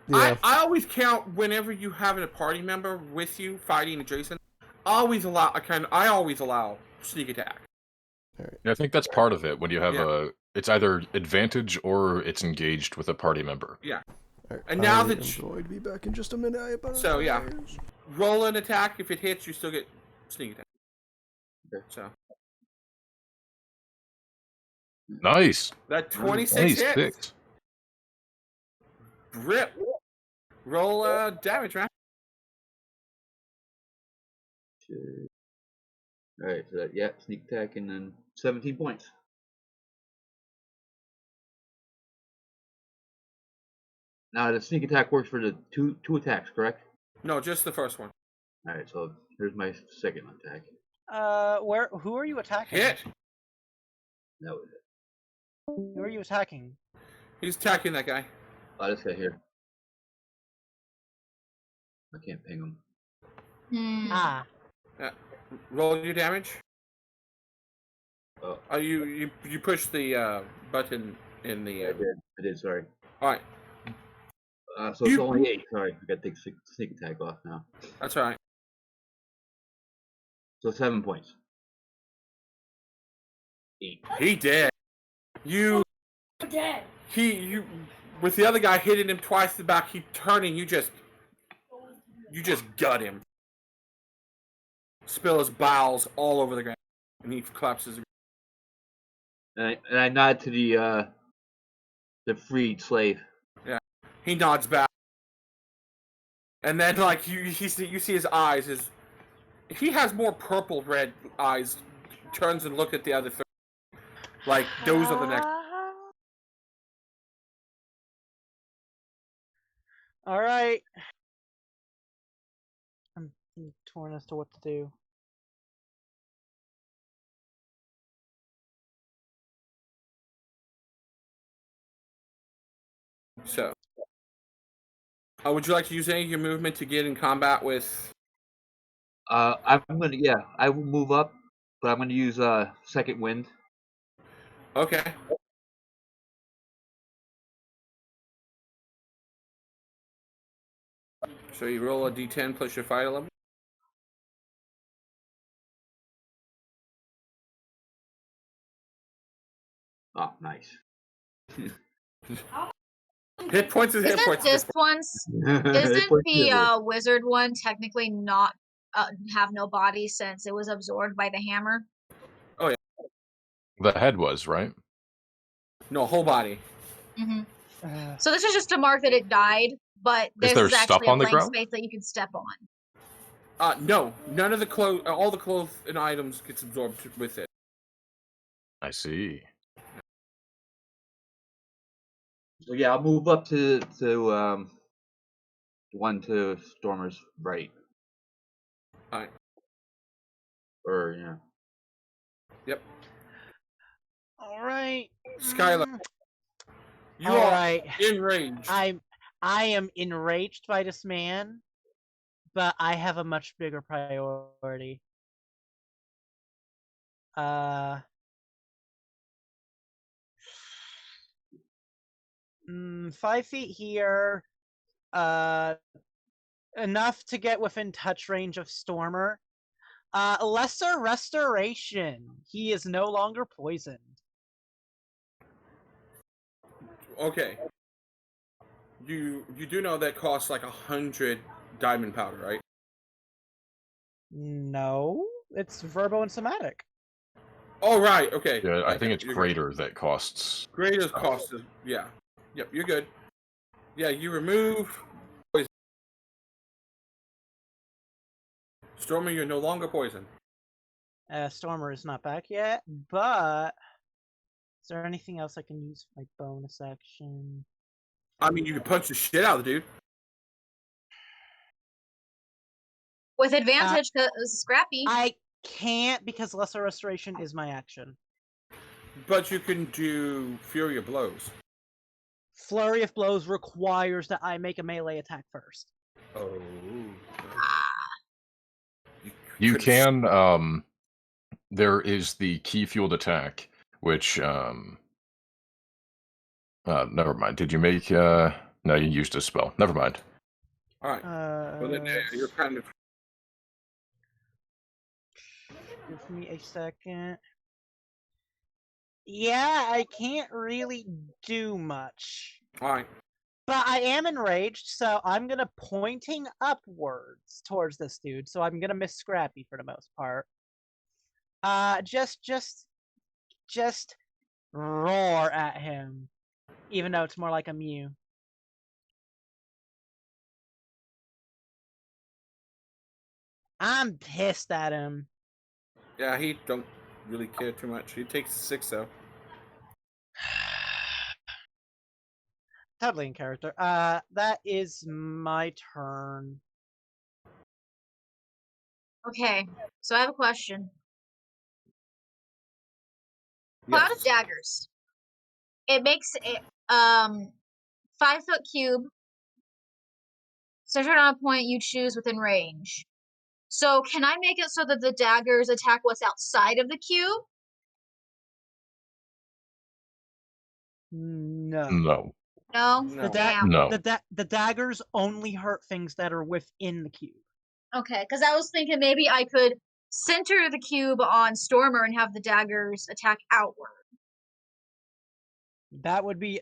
[SPEAKER 3] Yeah.
[SPEAKER 4] I always count whenever you have a party member with you fighting adjacent. I always allow sneak attack.
[SPEAKER 8] I think that's part of it when you have
[SPEAKER 4] Yeah.
[SPEAKER 8] it's either advantage or it's engaged with a party member.
[SPEAKER 4] Yeah.
[SPEAKER 3] Alright,
[SPEAKER 4] And now
[SPEAKER 3] I
[SPEAKER 4] that
[SPEAKER 3] am going to be back in just a minute. I apologize.
[SPEAKER 4] So, yeah. Roll an attack. If it hits, you still get sneak attack.
[SPEAKER 7] Okay.
[SPEAKER 4] So
[SPEAKER 8] Nice.
[SPEAKER 4] that 26
[SPEAKER 8] Nice
[SPEAKER 4] hits.
[SPEAKER 8] picks.
[SPEAKER 4] Rip. Roll damage, man.
[SPEAKER 7] Alright, so that, sneak attack and then 17 points. Now the sneak attack works for the two attacks, correct?
[SPEAKER 4] No, just the first one.
[SPEAKER 7] Alright, so here's my second attack.
[SPEAKER 1] Who are you attacking?
[SPEAKER 4] Hit.
[SPEAKER 7] That was it.
[SPEAKER 1] Who are you attacking?
[SPEAKER 4] He's attacking that guy.
[SPEAKER 7] Oh, this guy here. I can't ping him.
[SPEAKER 1] Ah.
[SPEAKER 4] Roll your damage.
[SPEAKER 7] Oh,
[SPEAKER 4] You push the button in the.
[SPEAKER 7] I did. Sorry.
[SPEAKER 4] All right,
[SPEAKER 7] So it's only 8. Sorry, I got to take sneak attack off now.
[SPEAKER 4] that's all right.
[SPEAKER 7] So 7 points. 8.
[SPEAKER 4] He dead. You with the other guy hitting him twice in the back. He turning. You just gut him. Spill his bowels all over the ground, and he collapses.
[SPEAKER 7] And I nod to the freed slave.
[SPEAKER 4] Yeah, he nods back, and then like you see his eyes. He has more purple red eyes. Turns and look at the other three. Like those are the next.
[SPEAKER 1] All right. I'm torn as to what to do.
[SPEAKER 4] So, would you like to use any of your movement to get in combat with?
[SPEAKER 7] I will move up, but I'm gonna use second wind.
[SPEAKER 4] Okay. So you roll a d10 plus your fighter level.
[SPEAKER 7] Oh, nice.
[SPEAKER 4] Hit points is hit
[SPEAKER 5] Isn't
[SPEAKER 4] points.
[SPEAKER 5] this one's? Isn't
[SPEAKER 7] Points is
[SPEAKER 5] the wizard one technically not have no body since it was absorbed by the hammer?
[SPEAKER 8] The head was, right?
[SPEAKER 4] No, whole body.
[SPEAKER 5] Hmm. So this is just to mark that it died, but this
[SPEAKER 8] there
[SPEAKER 5] is
[SPEAKER 8] stuff
[SPEAKER 5] actually a
[SPEAKER 8] on the
[SPEAKER 5] blank
[SPEAKER 8] ground?
[SPEAKER 5] space that you can step on.
[SPEAKER 4] No, none of the clothes, all the clothes and items gets absorbed with it.
[SPEAKER 8] I see.
[SPEAKER 7] So yeah, I'll move up to one to Stormer's right.
[SPEAKER 4] Alright.
[SPEAKER 7] Or yeah.
[SPEAKER 4] Yep.
[SPEAKER 1] All right.
[SPEAKER 4] Skyler, you
[SPEAKER 1] All
[SPEAKER 4] are
[SPEAKER 1] right.
[SPEAKER 4] enraged.
[SPEAKER 1] I am enraged by this man, but I have a much bigger priority. 5 feet here, enough to get within touch range of Stormer. Lesser restoration. He is no longer poisoned.
[SPEAKER 4] Okay. You do know that costs like 100 diamond powder, right?
[SPEAKER 1] No, it's verbo and somatic.
[SPEAKER 4] Oh right, okay.
[SPEAKER 8] Yeah, I
[SPEAKER 4] Okay,
[SPEAKER 8] think it's
[SPEAKER 4] you're
[SPEAKER 8] greater that costs.
[SPEAKER 4] good. Greater cost is yeah. Yep, you're good. Yeah, you remove poison. Stormer, you're no longer poisoned.
[SPEAKER 1] Stormer is not back yet, but is there anything else I can use for my bonus action?
[SPEAKER 4] I mean, you can punch the shit out of the dude.
[SPEAKER 5] With advantage, because Scrappy.
[SPEAKER 1] I can't because Lesser Restoration is my action.
[SPEAKER 4] But you can do Fury of Blows.
[SPEAKER 1] Flurry of Blows requires that I make a melee attack first.
[SPEAKER 4] Oh.
[SPEAKER 8] You can, there is the key fueled attack, which, never mind. Did you make, no, you used a spell. Never mind.
[SPEAKER 4] Alright. Well, then you're kind of...
[SPEAKER 1] Give me a second. Yeah, I can't really do much.
[SPEAKER 4] Alright.
[SPEAKER 1] But I am enraged, so I'm gonna pointing upwards towards this dude. So I'm gonna miss Scrappy for the most part. Just roar at him, even though it's more like a mew. I'm pissed at him.
[SPEAKER 4] Yeah, he don't really care too much. He takes 6 though.
[SPEAKER 1] Totally in character. That is my turn.
[SPEAKER 5] Okay, so I have a question. Cloud of Daggers. It makes it 5-foot cube centered on a point you choose within range. So can I make it so that the daggers attack what's outside of the cube?
[SPEAKER 1] No.
[SPEAKER 8] No.
[SPEAKER 5] No?
[SPEAKER 4] No.
[SPEAKER 5] Damn.
[SPEAKER 8] No.
[SPEAKER 1] The daggers only hurt things that are within the cube.
[SPEAKER 5] Okay, because I was thinking maybe I could center the cube on Stormer and have the daggers attack outward.
[SPEAKER 1] That would be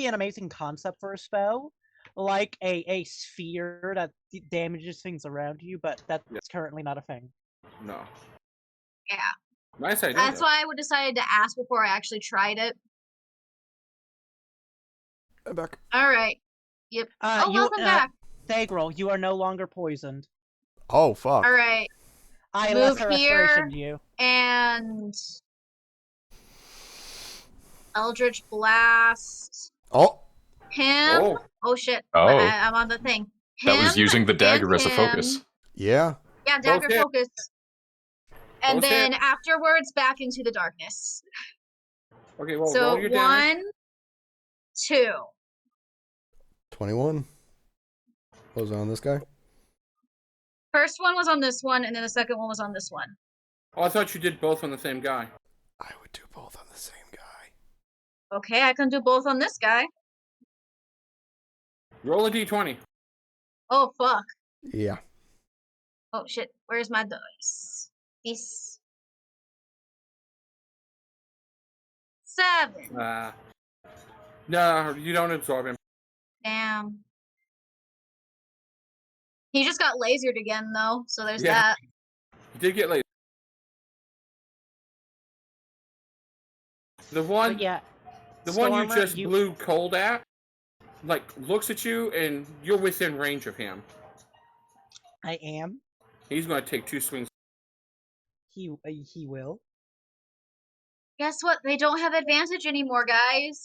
[SPEAKER 1] an amazing concept for a spell, like a sphere that damages things around you, but that's currently not a thing.
[SPEAKER 4] No.
[SPEAKER 5] Yeah.
[SPEAKER 4] Nice idea.
[SPEAKER 5] That's why I decided to ask before I actually tried it.
[SPEAKER 3] I'm back.
[SPEAKER 5] All right. Yep. Welcome back.
[SPEAKER 1] Daegral, you are no longer poisoned.
[SPEAKER 3] Oh, fuck.
[SPEAKER 5] All right.
[SPEAKER 1] I
[SPEAKER 5] Move
[SPEAKER 1] lesser
[SPEAKER 5] here
[SPEAKER 1] restoration you.
[SPEAKER 5] and Eldritch Blast.
[SPEAKER 3] Oh.
[SPEAKER 5] Him. Oh shit.
[SPEAKER 8] Oh.
[SPEAKER 5] I'm on the thing.
[SPEAKER 8] That was using the dagger as a focus.
[SPEAKER 3] Yeah.
[SPEAKER 5] Yeah, dagger
[SPEAKER 4] Both hit.
[SPEAKER 5] focus. And
[SPEAKER 4] Both
[SPEAKER 5] then
[SPEAKER 4] hit.
[SPEAKER 5] afterwards, back into the darkness.
[SPEAKER 4] Okay, well,
[SPEAKER 5] So
[SPEAKER 4] roll your damage.
[SPEAKER 5] 1, 2.
[SPEAKER 3] 21. What was on this guy?
[SPEAKER 5] First one was on this one, and then the second one was on this one.
[SPEAKER 4] Oh, I thought you did both on the same guy.
[SPEAKER 3] I would do both on the same guy.
[SPEAKER 5] Okay, I can do both on this guy.
[SPEAKER 4] Roll a d20.
[SPEAKER 5] Oh, fuck.
[SPEAKER 3] Yeah.
[SPEAKER 5] Oh, shit. Where's my dice? This. 7.
[SPEAKER 4] No, you don't absorb him.
[SPEAKER 5] Damn. He just got lasered again, though, so there's
[SPEAKER 4] Yeah.
[SPEAKER 5] that.
[SPEAKER 4] You did get laid. The one,
[SPEAKER 1] But yeah.
[SPEAKER 4] the one you
[SPEAKER 1] Stormer,
[SPEAKER 4] just blew cold at, like, looks at you, and you're within range of him.
[SPEAKER 1] I am.
[SPEAKER 4] He's going to take 2 swings.
[SPEAKER 1] He will.
[SPEAKER 5] Guess what? They don't have advantage anymore, guys.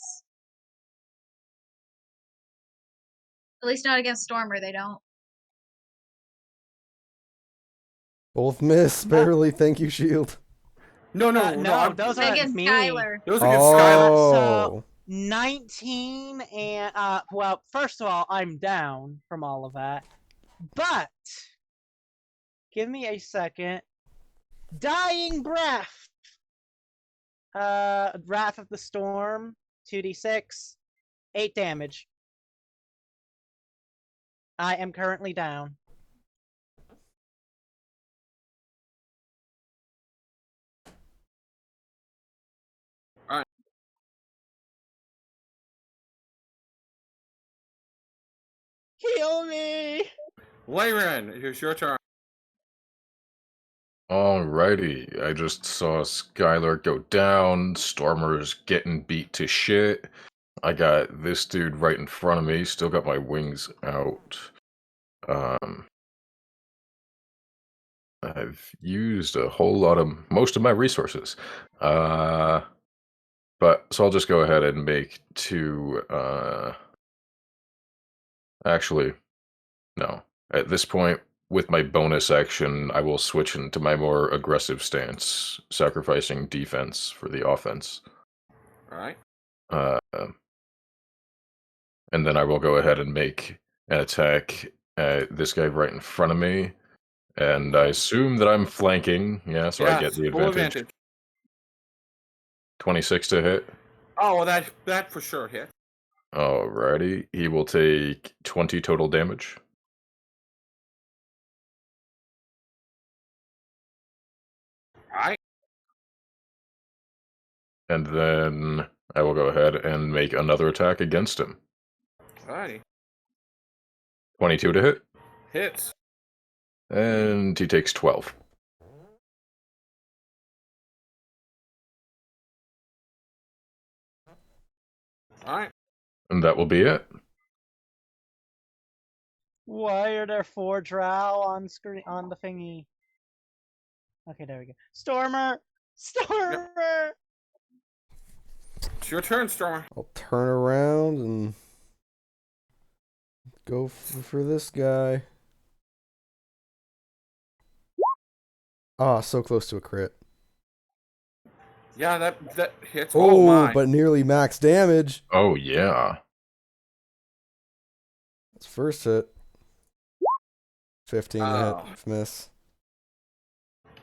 [SPEAKER 5] At least not against Stormer, they don't.
[SPEAKER 3] Both miss, barely. Thank you, shield.
[SPEAKER 4] No,
[SPEAKER 1] those are
[SPEAKER 5] Against
[SPEAKER 1] me.
[SPEAKER 5] Skyler.
[SPEAKER 4] Those are against Skyler.
[SPEAKER 3] Oh.
[SPEAKER 1] So 19 and well, first of all, I'm down from all of that. But give me a second. Dying Breath. Wrath of the Storm, 2d6, 8 damage. I am currently down.
[SPEAKER 4] Alright.
[SPEAKER 1] Heal me!
[SPEAKER 4] Lyran, here's your turn.
[SPEAKER 2] Alrighty, I just saw Skyler go down, Stormer's getting beat to shit. I got this dude right in front of me, still got my wings out. I've used a whole lot of most of my resources. But so I'll just go ahead and make 2. Actually, no. At this point, with my bonus action, I will switch into my more aggressive stance, sacrificing defense for the offense.
[SPEAKER 4] All right.
[SPEAKER 2] And then I will go ahead and make an attack at this guy right in front of me. And I assume that I'm flanking. Yeah, so I get the
[SPEAKER 4] full
[SPEAKER 2] advantage. 26 to hit.
[SPEAKER 4] Oh, well, that for sure hit.
[SPEAKER 2] Alrighty. He will take 20 total damage.
[SPEAKER 4] Alright.
[SPEAKER 2] And then I will go ahead and make another attack against him.
[SPEAKER 4] Alrighty.
[SPEAKER 2] 22 to hit.
[SPEAKER 4] Hits.
[SPEAKER 2] And he takes 12.
[SPEAKER 4] Alright.
[SPEAKER 2] And that will be it.
[SPEAKER 1] Why are there 4 drow on screen on the thingy? Okay, there we go. Stormer! Stormer!
[SPEAKER 4] Yep. It's your turn, Stormer.
[SPEAKER 3] I'll turn around and go for this guy. Ah, so close to a crit.
[SPEAKER 4] Yeah, that hits.
[SPEAKER 3] Oh,
[SPEAKER 4] my.
[SPEAKER 3] but nearly max damage.
[SPEAKER 2] Oh, yeah.
[SPEAKER 3] That's first hit. 15 to hit. Miss.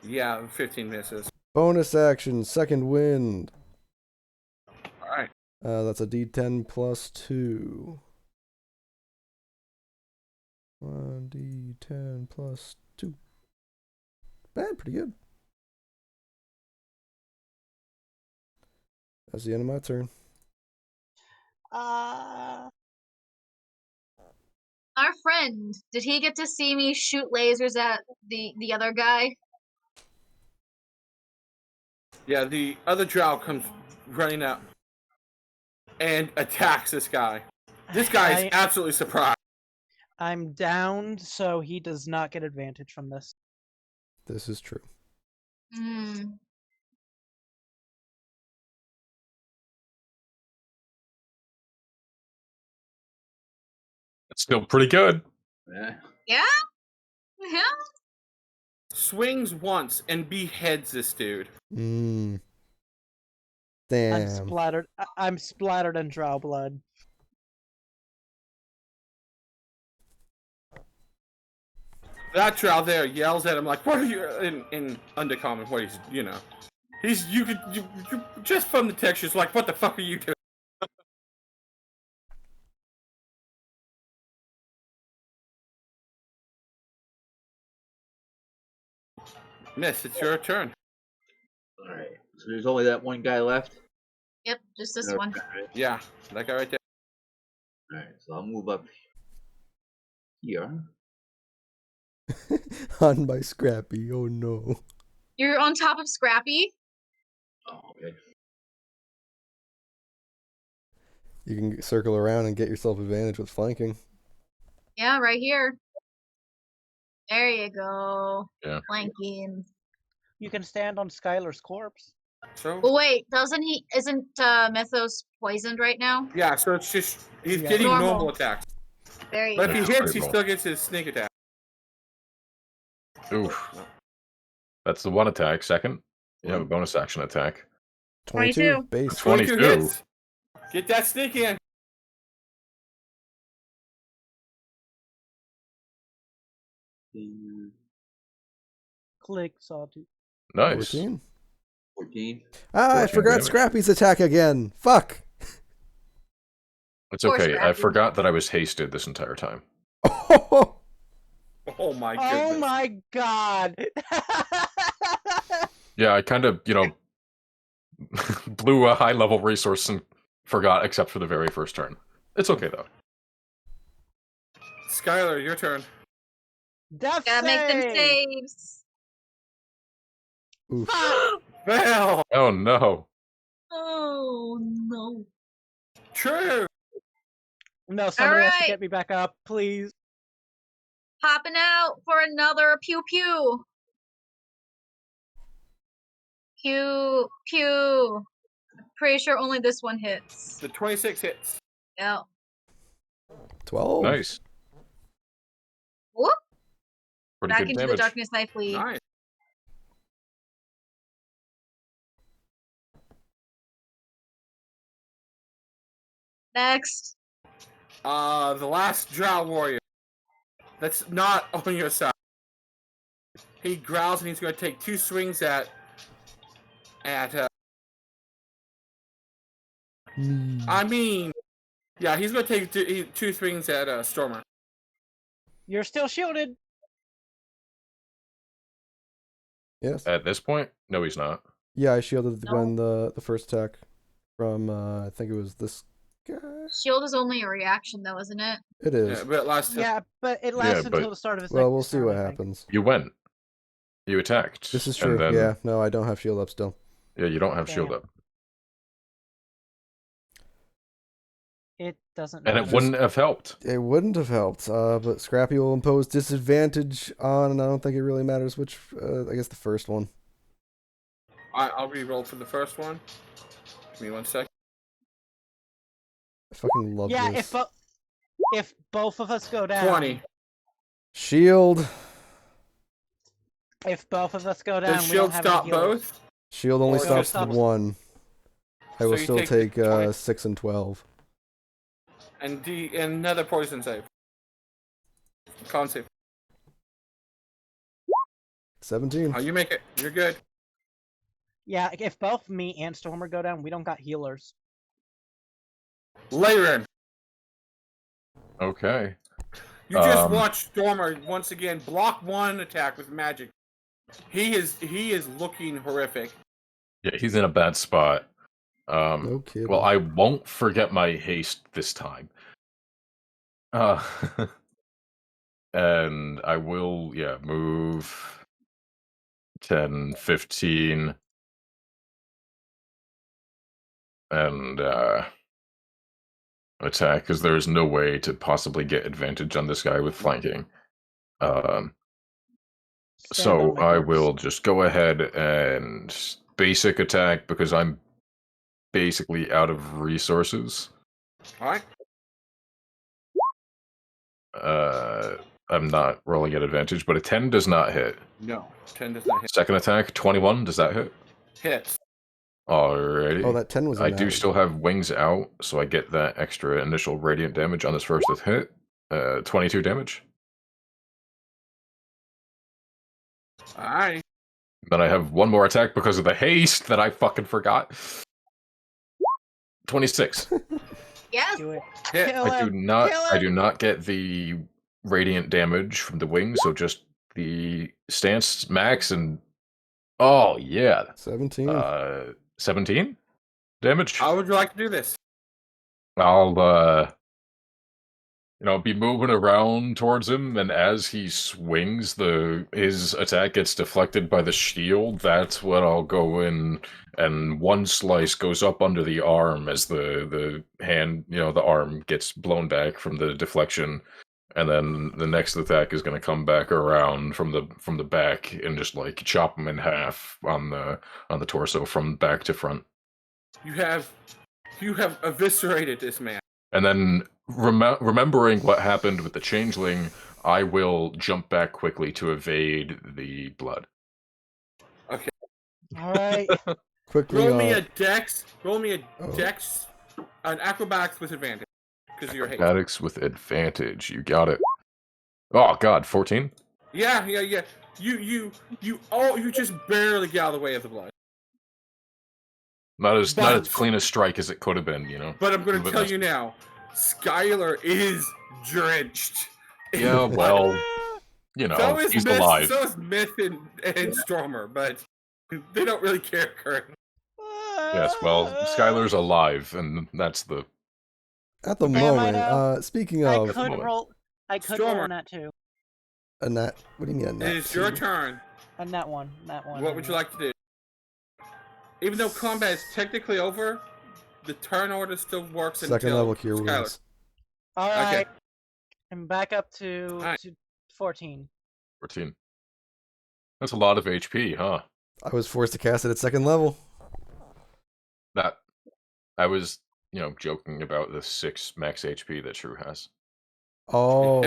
[SPEAKER 4] Yeah, 15 misses.
[SPEAKER 3] Bonus action, second wind.
[SPEAKER 4] Alright.
[SPEAKER 3] That's a D10 plus 2. 1d10 plus 2. Bad, pretty good. That's the end of my turn.
[SPEAKER 5] Our friend, did he get to see me shoot lasers at the other guy?
[SPEAKER 4] Yeah, the other drow comes running up and attacks this guy. This guy is absolutely surprised.
[SPEAKER 1] I'm downed, so he does not get advantage from this.
[SPEAKER 3] This is true.
[SPEAKER 2] It's still pretty good.
[SPEAKER 7] Yeah.
[SPEAKER 5] Yeah? Yeah?
[SPEAKER 4] Swings once and beheads this dude.
[SPEAKER 3] Damn.
[SPEAKER 1] I'm splattered in drow blood.
[SPEAKER 4] That drow there yells at him like, "What are you?" In undercommon, what he's, you just from the textures, like, "What the fuck are you doing?" Miss, it's your turn.
[SPEAKER 7] Alright, so there's only that one guy left?
[SPEAKER 5] Yep, just this one.
[SPEAKER 4] Yeah, that guy right there.
[SPEAKER 7] Alright, so I'll move up here.
[SPEAKER 3] On my Scrappy, oh no.
[SPEAKER 5] You're on top of Scrappy?
[SPEAKER 7] Oh, okay.
[SPEAKER 3] You can circle around and get yourself advantage with flanking.
[SPEAKER 5] Yeah, right here. There you go.
[SPEAKER 2] Yeah.
[SPEAKER 5] Flanking.
[SPEAKER 1] You can stand on Skyler's corpse.
[SPEAKER 4] So?
[SPEAKER 5] Oh wait, isn't Mythos poisoned right now?
[SPEAKER 4] Yeah, so it's just, he's getting normal attacks.
[SPEAKER 5] There you
[SPEAKER 4] But
[SPEAKER 5] go.
[SPEAKER 4] if he hits, he still gets his sneak attack.
[SPEAKER 2] Oof. That's the one attack. Second, you have a bonus action attack.
[SPEAKER 3] 22. Base.
[SPEAKER 2] 22.
[SPEAKER 4] Hits. Get that sneak in.
[SPEAKER 1] Click sawtooth.
[SPEAKER 2] Nice.
[SPEAKER 3] 14.
[SPEAKER 7] 14.
[SPEAKER 3] Ah, I
[SPEAKER 2] 14
[SPEAKER 3] forgot
[SPEAKER 2] damage.
[SPEAKER 3] Scrappy's attack again. Fuck.
[SPEAKER 2] It's
[SPEAKER 5] Poor
[SPEAKER 2] okay. I
[SPEAKER 5] Scrappy.
[SPEAKER 2] forgot that I was hasted this entire time.
[SPEAKER 4] Oh my goodness.
[SPEAKER 1] Oh my god!
[SPEAKER 2] Yeah, I kind of, blew a high-level resource and forgot, except for the very first turn. It's okay, though.
[SPEAKER 4] Skyler, your turn.
[SPEAKER 1] Death
[SPEAKER 5] Gotta make them
[SPEAKER 1] save!
[SPEAKER 5] saves.
[SPEAKER 3] Oof.
[SPEAKER 4] Fail.
[SPEAKER 2] Oh, no.
[SPEAKER 5] Oh no.
[SPEAKER 4] True.
[SPEAKER 1] No, somebody has to
[SPEAKER 5] Alright.
[SPEAKER 1] get me back up, please.
[SPEAKER 5] Popping out for another pew pew. Pew, pew. Pretty sure only this one hits.
[SPEAKER 4] The 26 hits.
[SPEAKER 5] Yeah.
[SPEAKER 3] 12.
[SPEAKER 8] Nice.
[SPEAKER 5] Whoop.
[SPEAKER 8] Pretty
[SPEAKER 5] Back
[SPEAKER 8] good
[SPEAKER 5] into
[SPEAKER 8] damage.
[SPEAKER 5] the darkness I flee.
[SPEAKER 4] Nice.
[SPEAKER 5] Next.
[SPEAKER 4] The last Drow warrior. That's not on your side. He growls and he's going to take 2 swings at I mean, yeah, he's going to take 2 swings at Stormer.
[SPEAKER 1] You're still shielded.
[SPEAKER 3] Yes.
[SPEAKER 8] At this point, no, he's not.
[SPEAKER 3] Yeah, I shielded
[SPEAKER 5] No.
[SPEAKER 3] when the first attack from I think it was this guy.
[SPEAKER 5] Shield is only a reaction, though, isn't it?
[SPEAKER 3] It is.
[SPEAKER 4] Yeah, but it lasts
[SPEAKER 1] Yeah, but it lasts
[SPEAKER 8] but-
[SPEAKER 1] until the start of his
[SPEAKER 3] Well,
[SPEAKER 1] next
[SPEAKER 3] we'll see
[SPEAKER 1] turn,
[SPEAKER 3] what
[SPEAKER 1] I think.
[SPEAKER 3] happens.
[SPEAKER 8] You went. You attacked.
[SPEAKER 3] This is
[SPEAKER 8] and
[SPEAKER 3] true.
[SPEAKER 8] then-
[SPEAKER 3] Yeah, no, I don't have shield up still.
[SPEAKER 8] Yeah, you don't have shield
[SPEAKER 1] Damn.
[SPEAKER 8] up.
[SPEAKER 1] It doesn't
[SPEAKER 8] And
[SPEAKER 1] matter.
[SPEAKER 8] it wouldn't have helped.
[SPEAKER 3] It wouldn't have helped, but Scrappy will impose disadvantage on, and I don't think it really matters which, I guess the first one.
[SPEAKER 4] I'll re-roll for the first one. Give me 1 second.
[SPEAKER 3] I fucking love
[SPEAKER 1] Yeah,
[SPEAKER 3] this.
[SPEAKER 1] if both of us go down.
[SPEAKER 4] 20.
[SPEAKER 3] Shield.
[SPEAKER 1] If both of us go down,
[SPEAKER 4] Does
[SPEAKER 1] we don't
[SPEAKER 4] shield
[SPEAKER 1] have
[SPEAKER 4] stop
[SPEAKER 1] any healers.
[SPEAKER 4] both?
[SPEAKER 3] Shield only
[SPEAKER 4] Or
[SPEAKER 3] stops
[SPEAKER 1] stops-
[SPEAKER 3] one. I
[SPEAKER 4] So
[SPEAKER 3] will
[SPEAKER 4] you
[SPEAKER 3] still
[SPEAKER 4] take
[SPEAKER 3] take
[SPEAKER 4] 20.
[SPEAKER 3] 6 and 12.
[SPEAKER 4] And another poison save. Con save.
[SPEAKER 3] 17.
[SPEAKER 4] Oh, you make it. You're good.
[SPEAKER 1] Yeah, if both me and Stormer go down, we don't got healers.
[SPEAKER 4] Layron.
[SPEAKER 8] Okay.
[SPEAKER 4] You just watch Stormer once again block 1 attack with magic. He is looking horrific.
[SPEAKER 8] Yeah, he's in a bad spot.
[SPEAKER 3] No kidding.
[SPEAKER 8] Well, I won't forget my haste this time. And I will, move 10, 15, and attack, because there's no way to possibly get advantage on this guy with flanking.
[SPEAKER 1] Stand
[SPEAKER 8] So
[SPEAKER 1] on my
[SPEAKER 8] I
[SPEAKER 1] horse.
[SPEAKER 8] will just go ahead and basic attack, because I'm basically out of resources.
[SPEAKER 4] Alright?
[SPEAKER 8] I'm not rolling at advantage, but a 10 does not hit.
[SPEAKER 4] No. 10 does not hit.
[SPEAKER 8] Second attack, 21, does that hit?
[SPEAKER 4] Hits.
[SPEAKER 8] Alrighty.
[SPEAKER 3] Oh, that 10 was
[SPEAKER 8] I
[SPEAKER 3] in
[SPEAKER 8] do
[SPEAKER 3] that.
[SPEAKER 8] still have wings out, so I get that extra initial radiant damage on this first hit. 22 damage.
[SPEAKER 4] Alright.
[SPEAKER 8] Then I have one more attack because of the haste that I fucking forgot. 26.
[SPEAKER 5] Yes.
[SPEAKER 1] Do it.
[SPEAKER 4] Hit.
[SPEAKER 1] Kill
[SPEAKER 8] I do
[SPEAKER 1] him.
[SPEAKER 8] not.
[SPEAKER 1] Kill
[SPEAKER 8] I
[SPEAKER 1] him.
[SPEAKER 8] do not get the radiant damage from the wings, so just the stance max and. Oh yeah.
[SPEAKER 3] 17.
[SPEAKER 8] 17 damage.
[SPEAKER 4] How would you like to do this?
[SPEAKER 8] I'll be moving around towards him, and as he swings, his attack gets deflected by the shield. That's when I'll go in, and one slice goes up under the arm as the hand, the arm gets blown back from the deflection, and then the next attack is going to come back around from the back and just like chop him in half on the torso from back to front.
[SPEAKER 4] You have eviscerated this man.
[SPEAKER 8] And then, remembering what happened with the changeling, I will jump back quickly to evade the blood.
[SPEAKER 1] All right.
[SPEAKER 3] Quickly,
[SPEAKER 4] Roll me a dex. Roll me a
[SPEAKER 3] Oh.
[SPEAKER 4] dex. An acrobatics with advantage. Because of your hate.
[SPEAKER 8] Acrobatics with advantage. You got it. Oh god, 14?
[SPEAKER 4] Yeah. You just barely get out of the way of the blood.
[SPEAKER 8] Not as
[SPEAKER 4] But-
[SPEAKER 8] clean a strike as it could have been,
[SPEAKER 4] But I'm going to
[SPEAKER 8] But
[SPEAKER 4] tell
[SPEAKER 8] that's-
[SPEAKER 4] you now, Skyler is drenched. in
[SPEAKER 8] Yeah,
[SPEAKER 4] blood.
[SPEAKER 8] well,
[SPEAKER 4] So is
[SPEAKER 8] he's
[SPEAKER 4] Myth,
[SPEAKER 8] alive.
[SPEAKER 4] So is Myth and Stormer, but they don't really care currently.
[SPEAKER 8] Yes, well, Skylar's alive, and that's the...
[SPEAKER 3] at the
[SPEAKER 1] Damn, I
[SPEAKER 3] moment,
[SPEAKER 1] know.
[SPEAKER 3] speaking
[SPEAKER 1] I
[SPEAKER 3] of
[SPEAKER 1] could
[SPEAKER 8] moment.
[SPEAKER 1] roll. I could
[SPEAKER 4] Stormer.
[SPEAKER 1] roll on that too.
[SPEAKER 3] a nat, what do you mean a nat?
[SPEAKER 4] It is your
[SPEAKER 3] two?
[SPEAKER 4] turn.
[SPEAKER 1] On that one. That one.
[SPEAKER 4] What would you like to do? Even though combat is technically over, the turn order still works
[SPEAKER 3] Second
[SPEAKER 4] until
[SPEAKER 3] level cure
[SPEAKER 4] Skylar.
[SPEAKER 3] wounds.
[SPEAKER 1] All right.
[SPEAKER 4] Okay.
[SPEAKER 1] I'm back up to
[SPEAKER 4] Alright.
[SPEAKER 1] 14.
[SPEAKER 8] 14. That's a lot of HP, huh?
[SPEAKER 3] I was forced to cast it at 2nd level.
[SPEAKER 8] That I was, joking about the 6 max HP that True has.
[SPEAKER 3] Oh.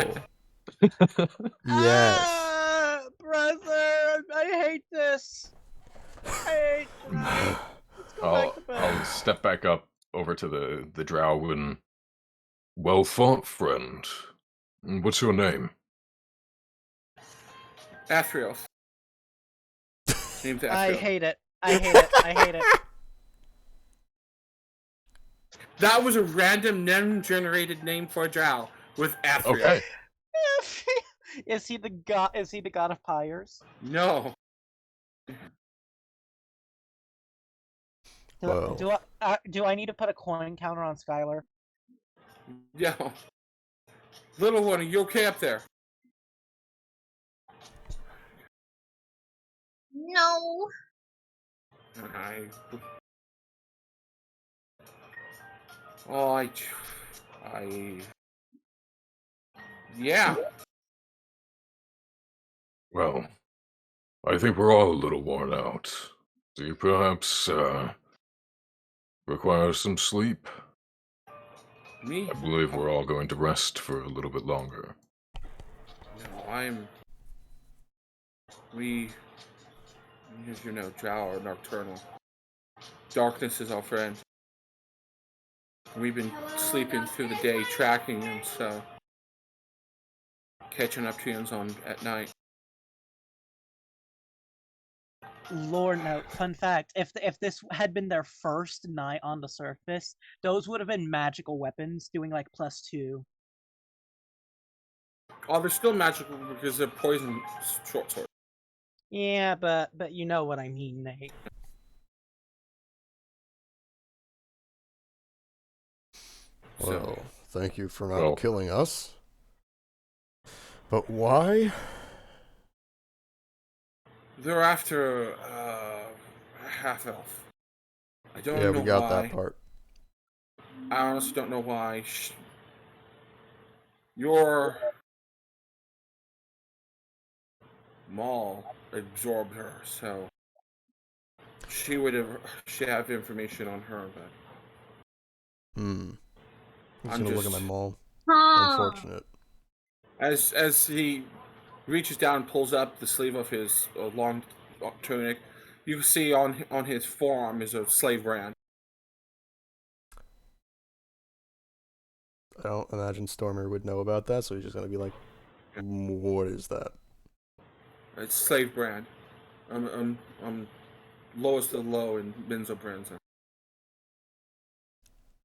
[SPEAKER 3] Yes.
[SPEAKER 1] Brother, I hate this. I hate Drow. Let's go back to bed.
[SPEAKER 8] I'll step back up over to the drow and... Well fought, friend. What's your name?
[SPEAKER 4] Athrios. Name's Athrios.
[SPEAKER 1] I hate it. I hate it. I hate it.
[SPEAKER 4] That was a random non-generated name for a drow with Athrios.
[SPEAKER 8] Okay.
[SPEAKER 1] Is he the god? Is he the god of pyres?
[SPEAKER 4] No.
[SPEAKER 1] Do I need to put a coin counter on Skyler?
[SPEAKER 4] Yeah. Little one, are you okay up there?
[SPEAKER 5] No.
[SPEAKER 4] Yeah.
[SPEAKER 2] Well, I think we're all a little worn out. Do you perhaps, require some sleep?
[SPEAKER 4] Me?
[SPEAKER 2] I believe we're all going to rest for a little bit longer.
[SPEAKER 4] No, as you know, drow are nocturnal. Darkness is our friend. We've been sleeping through the day, tracking them, so catching up tunes on at night.
[SPEAKER 1] Lore note, fun fact, if this had been their first night on the surface, those would have been magical weapons doing like +2.
[SPEAKER 4] Oh, they're still magical because they're poison short sword.
[SPEAKER 1] Yeah, but you know what I mean, Nate.
[SPEAKER 3] Well, thank you for not killing us. But why?
[SPEAKER 4] They're after half-elf. I don't know why.
[SPEAKER 3] Yeah, we got that part.
[SPEAKER 4] I honestly don't know why. Your Maul absorbed her, so she have information on her, but
[SPEAKER 3] I'm gonna look at my Maul.
[SPEAKER 5] Huh.
[SPEAKER 3] Unfortunate.
[SPEAKER 4] As he reaches down and pulls up the sleeve of his long tunic, you can see on his forearm is a slave brand.
[SPEAKER 3] I don't imagine Stormer would know about that, so he's just gonna be like, "What is that?"
[SPEAKER 4] It's slave brand. I'm lowest of the low in Benzo brands.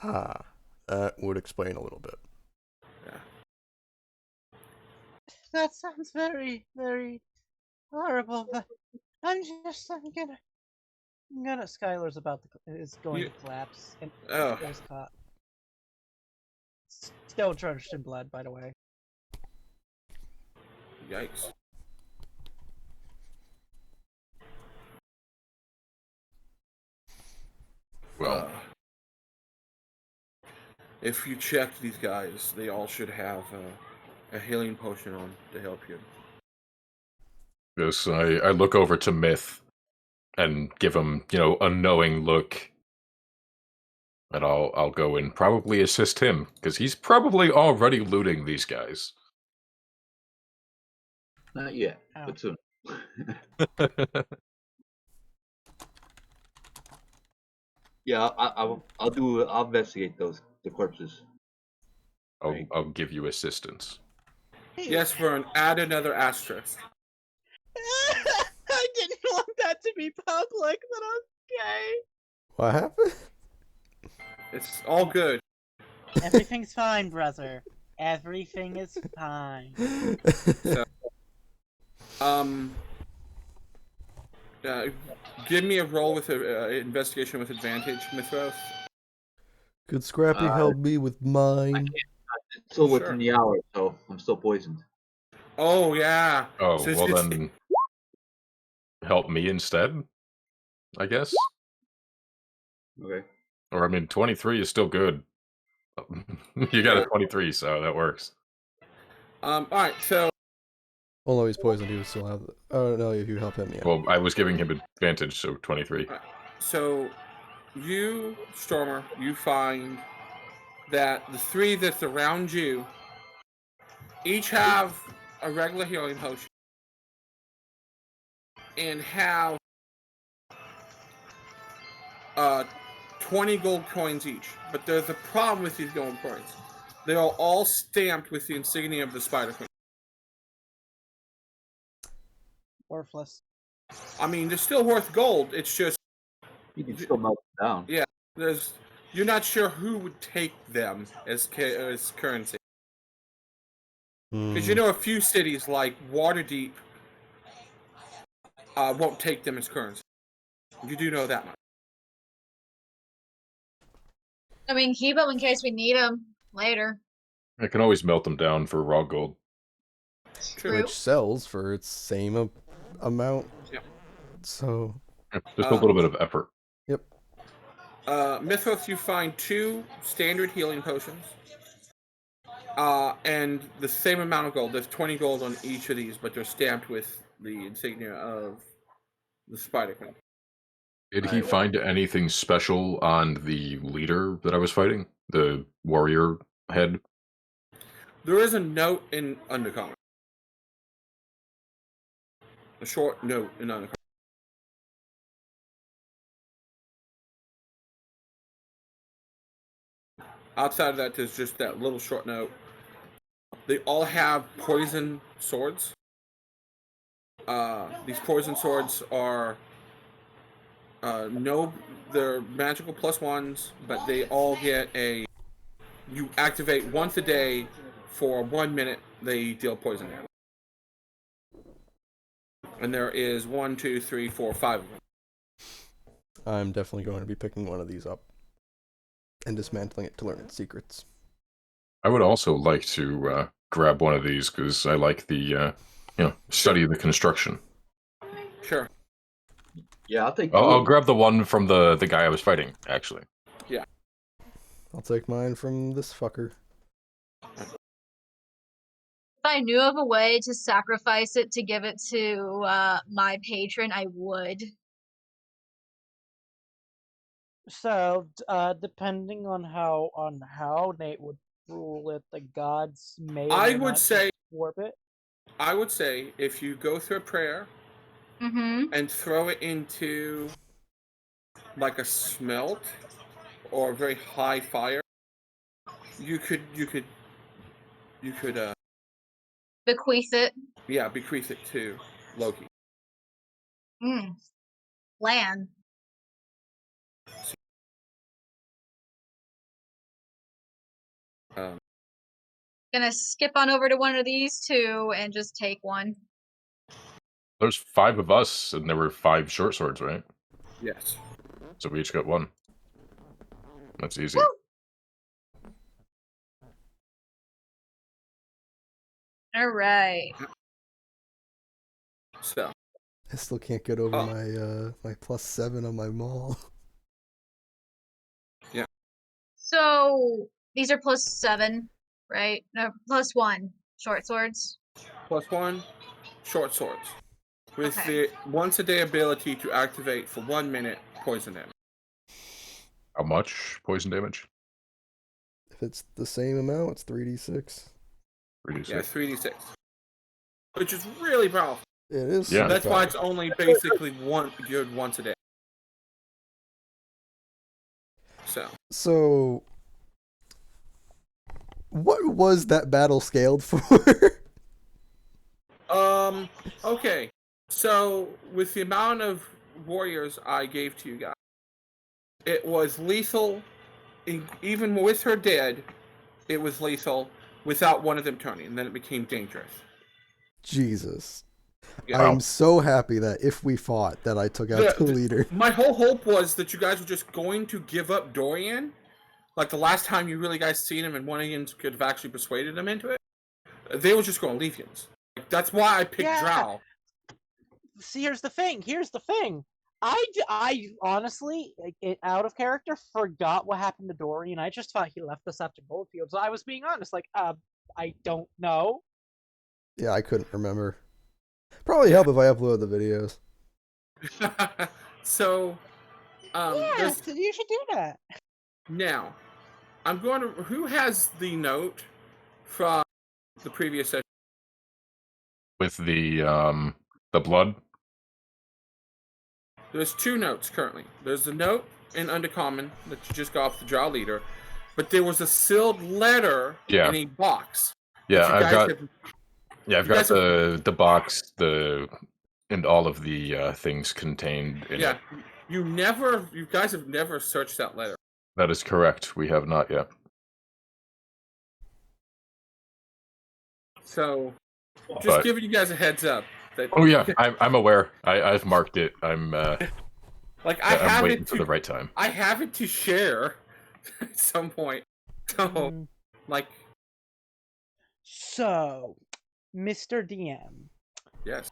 [SPEAKER 3] Ah, that would explain a little bit.
[SPEAKER 4] Yeah.
[SPEAKER 1] That sounds very, very horrible, but I'm gonna Skylar's is going to collapse and is caught. Still drenched in blood, by the way.
[SPEAKER 4] Yikes.
[SPEAKER 2] Well,
[SPEAKER 4] if you check these guys, they all should have a healing potion on to help you.
[SPEAKER 2] yes, I look over to Myth and give him, a knowing look. And I'll go and probably assist him, because he's probably already looting these guys.
[SPEAKER 7] Not yet, but soon. Yeah, I'll investigate the corpses.
[SPEAKER 2] I'll give you assistance.
[SPEAKER 4] Yes, Vern, add another asterisk.
[SPEAKER 1] I didn't want that to be public, but okay.
[SPEAKER 3] What happened?
[SPEAKER 4] It's all good.
[SPEAKER 1] Everything's fine, brother. Everything is fine.
[SPEAKER 4] So, give me a roll with investigation with advantage, Mithros.
[SPEAKER 3] Could Scrappy help me with mine?
[SPEAKER 7] It's still within the hour, so I'm still poisoned.
[SPEAKER 4] Oh, yeah.
[SPEAKER 2] Oh,
[SPEAKER 4] So
[SPEAKER 2] well then, help me instead, I guess?
[SPEAKER 7] Okay.
[SPEAKER 2] Or, 23 is still good. You got a 23, so that works.
[SPEAKER 4] Alright, so
[SPEAKER 3] Although he's poisoned, he would still have. Oh no, if you help him, yeah.
[SPEAKER 8] Well, I was giving him advantage, so 23.
[SPEAKER 4] So, you, Stormer, you find that the three that's around you each have a regular healing potion and have 20 gold coins each. But there's a problem with these gold coins. They are all stamped with the insignia of the Spider Queen.
[SPEAKER 1] Worthless.
[SPEAKER 4] I mean, they're still worth gold. It's just
[SPEAKER 7] You can still melt them down.
[SPEAKER 4] Yeah, you're not sure who would take them as currency. Because you know a few cities like Waterdeep won't take them as currency. You do know that much.
[SPEAKER 5] I mean, keep them in case we need them later.
[SPEAKER 8] I can always melt them down for raw gold.
[SPEAKER 5] True.
[SPEAKER 3] Which sells for its same amount.
[SPEAKER 4] Yeah.
[SPEAKER 3] So.
[SPEAKER 8] Just a little bit of effort.
[SPEAKER 3] Yep.
[SPEAKER 4] Mythos, you find 2 standard healing potions. And the same amount of gold. There's 20 gold on each of these, but they're stamped with the insignia of the Spider Queen.
[SPEAKER 8] Did he find anything special on the leader that I was fighting? The warrior head?
[SPEAKER 4] There is a note in Undercommon. A short note in Undercommon. Outside of that, there's just that little short note. They all have poison swords. These poison swords are they're magical +1s, but they all get you activate once a day for 1 minute. They deal poison damage, and there is 1, 2, 3, 4, 5 of them.
[SPEAKER 3] I'm definitely going to be picking one of these up and dismantling it to learn its secrets.
[SPEAKER 8] I would also like to grab one of these because I like the study of the construction.
[SPEAKER 4] Sure.
[SPEAKER 7] Yeah, I'll take.
[SPEAKER 8] I'll grab the one from the guy I was fighting, actually.
[SPEAKER 4] Yeah.
[SPEAKER 3] I'll take mine from this fucker.
[SPEAKER 5] If I knew of a way to sacrifice it to give it to my patron, I would.
[SPEAKER 1] So, depending on how Nate would rule it, the gods may.
[SPEAKER 4] I would say
[SPEAKER 1] warp it.
[SPEAKER 4] I would say if you go through a prayer and throw it into like a smelt or a very high fire, you could
[SPEAKER 5] bequeath it.
[SPEAKER 4] Yeah, bequeath it to Loki.
[SPEAKER 5] Land. Gonna skip on over to one of these 2 and just take one.
[SPEAKER 8] There's 5 of us, and there were 5 short swords, right?
[SPEAKER 4] Yes.
[SPEAKER 8] So we each got 1. That's easy.
[SPEAKER 5] Woo! All right.
[SPEAKER 4] So.
[SPEAKER 3] I still can't get over my +7 on my maul.
[SPEAKER 4] Yeah.
[SPEAKER 5] So these are +7, right? No, +1 short swords.
[SPEAKER 4] +1 short swords. With
[SPEAKER 5] Okay.
[SPEAKER 4] the once a day ability to activate for 1 minute poison damage.
[SPEAKER 8] How much poison damage?
[SPEAKER 3] If it's the same amount, it's 3d6.
[SPEAKER 8] 3d6.
[SPEAKER 4] Yeah, 3d6. Which is really powerful.
[SPEAKER 3] It is.
[SPEAKER 8] Yeah.
[SPEAKER 4] That's why it's only basically good once a day.
[SPEAKER 3] So, what was that battle scaled for?
[SPEAKER 4] Okay. So, with the amount of warriors I gave to you guys, it was lethal. Even with her dead, it was lethal without one of them turning, and then it became dangerous.
[SPEAKER 3] Jesus.
[SPEAKER 4] Yeah.
[SPEAKER 3] I'm so happy that if we fought, that I took out the leader.
[SPEAKER 4] My whole hope was that you guys were just going to give up Dorian. Like the last time you really guys seen him and one of you could have actually persuaded him into it. They were just going to leave him. Like, that's why I picked Drow.
[SPEAKER 1] See, here's the thing. I honestly, out of character, forgot what happened to Dorian. I just thought he left us after Goldfield. So I was being honest. Like, I don't know.
[SPEAKER 3] Yeah, I couldn't remember. Probably help if I upload the videos.
[SPEAKER 4] So,
[SPEAKER 1] Yeah, you should do that.
[SPEAKER 4] now, I'm going to. Who has the note from the previous session?
[SPEAKER 8] With the blood.
[SPEAKER 4] There's 2 notes currently. There's the note in Undercommon that you just got off the draw leader, but there was a sealed letter in a box.
[SPEAKER 8] Yeah, I've got the box, and all of the things contained in it.
[SPEAKER 4] You guys have never searched that letter.
[SPEAKER 8] That is correct. We have not yet.
[SPEAKER 4] So, just giving you guys a heads up. That
[SPEAKER 8] oh yeah, I'm aware. I've marked it. I'm I'm waiting for the right time.
[SPEAKER 4] I have it to share at some point. So,
[SPEAKER 1] So, Mr. DM.
[SPEAKER 4] Yes.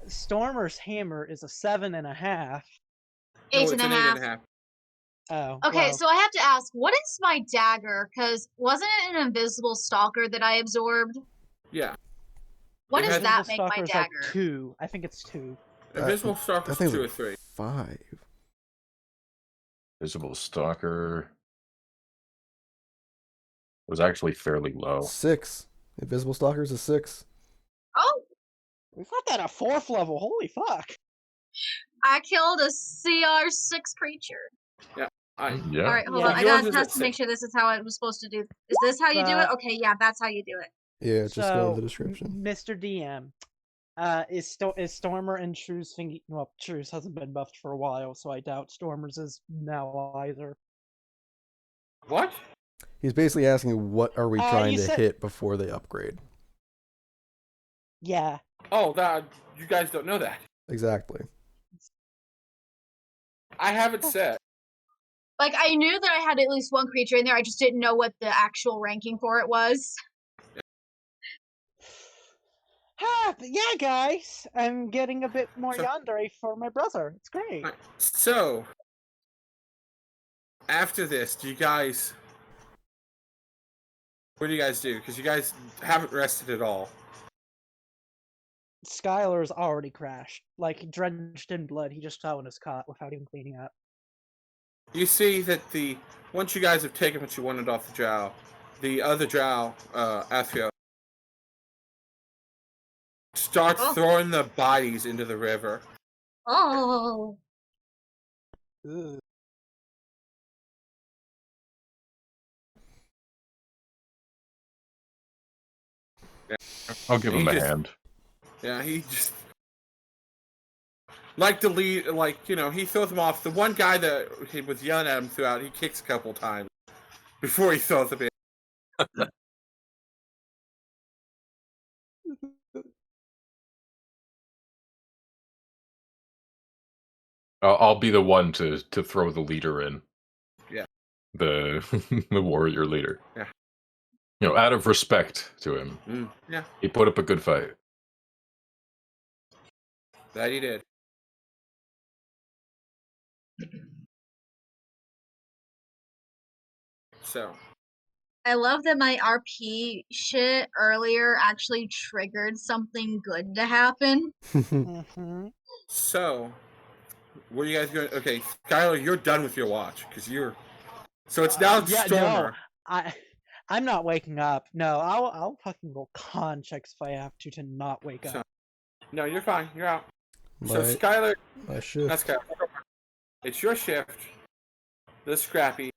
[SPEAKER 1] Stormer's hammer is a 7.5.
[SPEAKER 5] 8.5.
[SPEAKER 1] Oh.
[SPEAKER 5] Okay,
[SPEAKER 1] well.
[SPEAKER 5] so I have to ask, what is my dagger? Because wasn't it an invisible stalker that I absorbed?
[SPEAKER 4] Yeah.
[SPEAKER 5] What does that make my
[SPEAKER 1] Stalker's
[SPEAKER 5] dagger?
[SPEAKER 1] like 2. I think it's 2.
[SPEAKER 4] Invisible Stalker's 2 or 3.
[SPEAKER 3] 5.
[SPEAKER 8] Visible Stalker was actually fairly low.
[SPEAKER 3] 6. Invisible Stalker's a 6.
[SPEAKER 5] Oh!
[SPEAKER 1] We got that at 4th level. Holy fuck.
[SPEAKER 5] I killed a CR6 creature.
[SPEAKER 4] Yeah.
[SPEAKER 5] Alright, hold on. I gotta test to make sure this is how I was supposed to do. Is this how you do it? Okay, yeah, that's how you do it.
[SPEAKER 3] Yeah, just go to the description.
[SPEAKER 1] Mr. DM, is Stormer and True's thinking? Well, True's hasn't been buffed for a while, so I doubt Stormer's is now either.
[SPEAKER 4] What?
[SPEAKER 3] He's basically asking, what are we trying to hit before they upgrade?
[SPEAKER 1] Yeah.
[SPEAKER 4] Oh, you guys don't know that.
[SPEAKER 3] Exactly.
[SPEAKER 4] I have it set.
[SPEAKER 5] Like, I knew that I had at least one creature in there, I just didn't know what the actual ranking for it was.
[SPEAKER 1] But yeah, guys, I'm getting a bit more yandere for my brother. It's great.
[SPEAKER 4] Right. So, after this, what do you guys do? Because you guys haven't rested at all.
[SPEAKER 1] Skyler's already crashed. Like, drenched in blood. He just fell in his cot without even cleaning up.
[SPEAKER 4] You see that once you guys have taken what you wanted off the drow, the other drow, Athio, starts throwing the bodies into the river.
[SPEAKER 5] Oh.
[SPEAKER 1] Ugh.
[SPEAKER 4] Yeah.
[SPEAKER 8] I'll give him a hand.
[SPEAKER 4] Yeah, he just the lead, he throws them off. The one guy that he was yelling at him throughout, he kicks a couple times before he throws them in.
[SPEAKER 8] I'll be the one to throw the leader in.
[SPEAKER 4] Yeah.
[SPEAKER 8] The the warrior leader.
[SPEAKER 4] Yeah.
[SPEAKER 8] Out of respect to him.
[SPEAKER 4] Yeah.
[SPEAKER 8] He put up a good fight.
[SPEAKER 4] That he did. So.
[SPEAKER 5] I love that my RP shit earlier actually triggered something good to happen.
[SPEAKER 4] So, what are you guys going? Okay, Skyler, you're done with your watch because you're. So it's now Stormer.
[SPEAKER 1] No, I'm not waking up. No, I'll fucking roll con checks if I have to not wake up.
[SPEAKER 4] No, you're fine. You're out. So Skyler,
[SPEAKER 3] my shift.
[SPEAKER 4] That's Skyler. It's your shift. The Scrappy.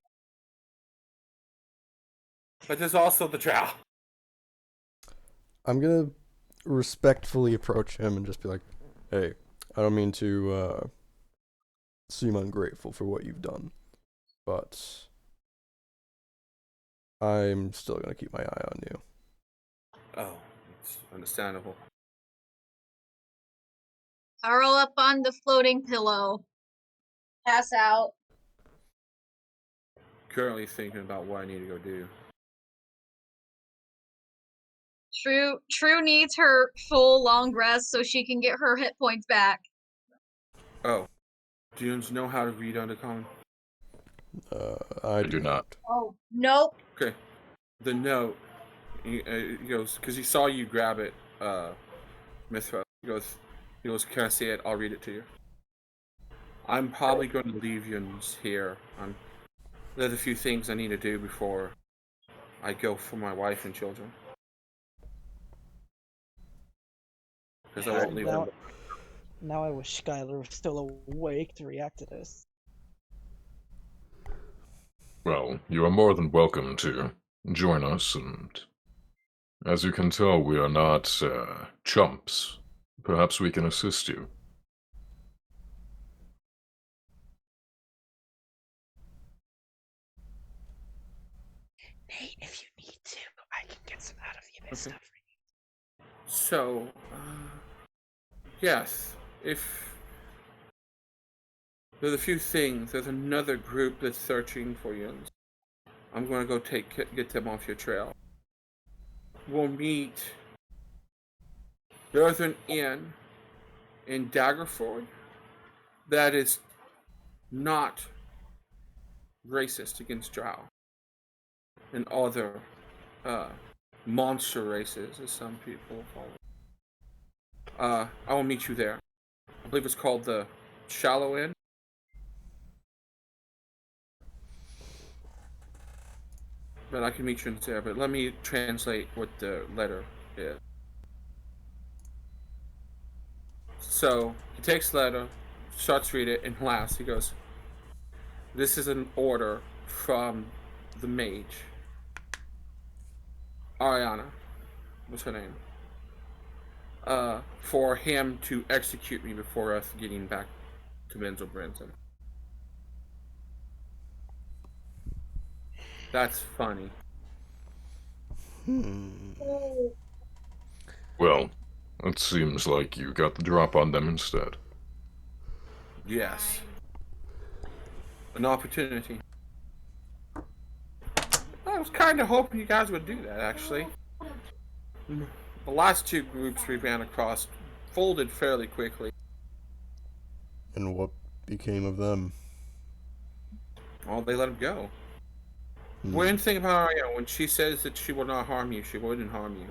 [SPEAKER 4] But there's also the drow.
[SPEAKER 3] I'm gonna respectfully approach him and just be like, "Hey, I don't mean to seem ungrateful for what you've done, but I'm still gonna keep my eye on you."
[SPEAKER 4] Oh, it's understandable.
[SPEAKER 5] I roll up on the floating pillow. Pass out.
[SPEAKER 4] Currently thinking about what I need to go do.
[SPEAKER 5] True needs her full long rest so she can get her hit points back.
[SPEAKER 4] Oh. Do you know how to read Undercommon?
[SPEAKER 3] I do not.
[SPEAKER 5] Oh, nope.
[SPEAKER 4] Okay. The note, he goes, because he saw you grab it, Mithra. He goes, can I see it? I'll read it to you. I'm probably going to leave you here. There's a few things I need to do before I go for my wife and children. Because I won't leave them.
[SPEAKER 1] Now I wish Skyler was still awake to react to this.
[SPEAKER 2] Well, you are more than welcome to join us, and as you can tell, we are not chumps. Perhaps we can assist you.
[SPEAKER 1] Nate, if you need to, I can get some out of you this stuff.
[SPEAKER 4] So, yes, if there's a few things, there's another group that's searching for you. I'm going to go get them off your trail. We'll meet. There's an inn in Daegral that is not racist against Drow and other monster races, as some people call it. I will meet you there. I believe it's called the Shallow Inn. But I can meet you there. But let me translate what the letter is. So he takes the letter, starts to read it, and last he goes, "This is an order from the mage, Ariana, what's her name? For him to execute me before us getting back to Menzel Branson." That's funny.
[SPEAKER 2] Well, it seems like you got the drop on them instead.
[SPEAKER 4] Yes. An opportunity. I was kind of hoping you guys would do that, actually. The last two groups we ran across folded fairly quickly.
[SPEAKER 3] And what became of them?
[SPEAKER 4] Well, they let them go. One thing about Ariana, when she says that she will not harm you, she wouldn't harm you.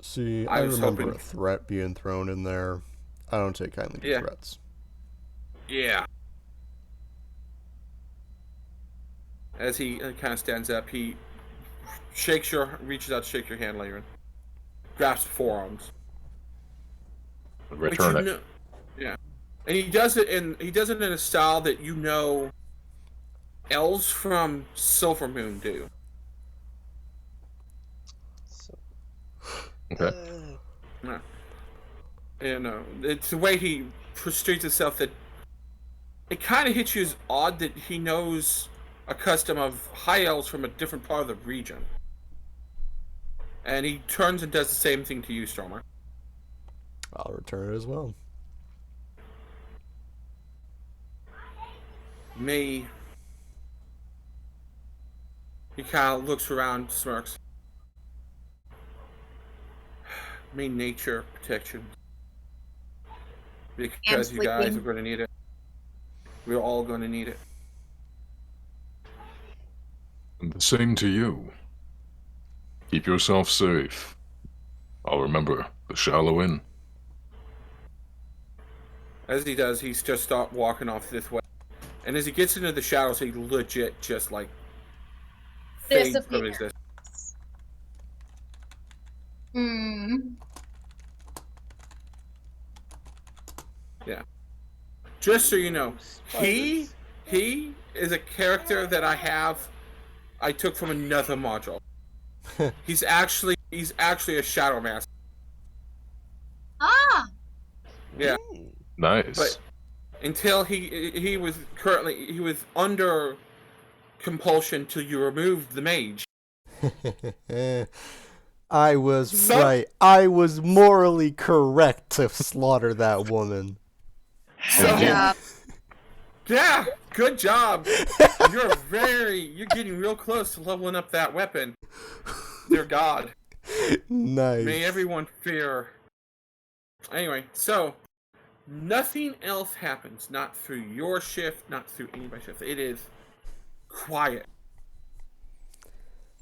[SPEAKER 3] See, I remember a threat being thrown in there. I don't take kindly to threats.
[SPEAKER 4] Yeah. As he kind of stands up, he reaches out to shake your hand, Lyran. Grasps forearms.
[SPEAKER 2] Return it.
[SPEAKER 4] Yeah. And he does it in a style that you know elves from Silvermoon do.
[SPEAKER 2] Okay.
[SPEAKER 4] And it's the way he prostrates himself that it kind of hits you as odd that he knows a custom of high elves from a different part of the region. And he turns and does the same thing to you, Stormer.
[SPEAKER 3] I'll return it as well.
[SPEAKER 4] He kind of looks around, smirks. May nature protect you. Because you guys are going to need it. We're all going to need it.
[SPEAKER 2] And the same to you. Keep yourself safe. I'll remember the Shallow Inn.
[SPEAKER 4] As he does, he's just start walking off this way. And as he gets into the shadows, he legit just like fades from existence. Yeah. Just so you know, he is a character that I took from another module. He's actually a Shadow Master.
[SPEAKER 5] Ah.
[SPEAKER 4] Yeah.
[SPEAKER 2] Nice.
[SPEAKER 4] But until he was under compulsion till you removed the mage.
[SPEAKER 3] I was right. I was morally correct to slaughter that woman.
[SPEAKER 4] Yeah, good job. You're getting real close to leveling up that weapon. Dear God.
[SPEAKER 3] Nice.
[SPEAKER 4] May everyone fear. Anyway, so nothing else happens. Not through your shift, not through anybody's shift. It is quiet.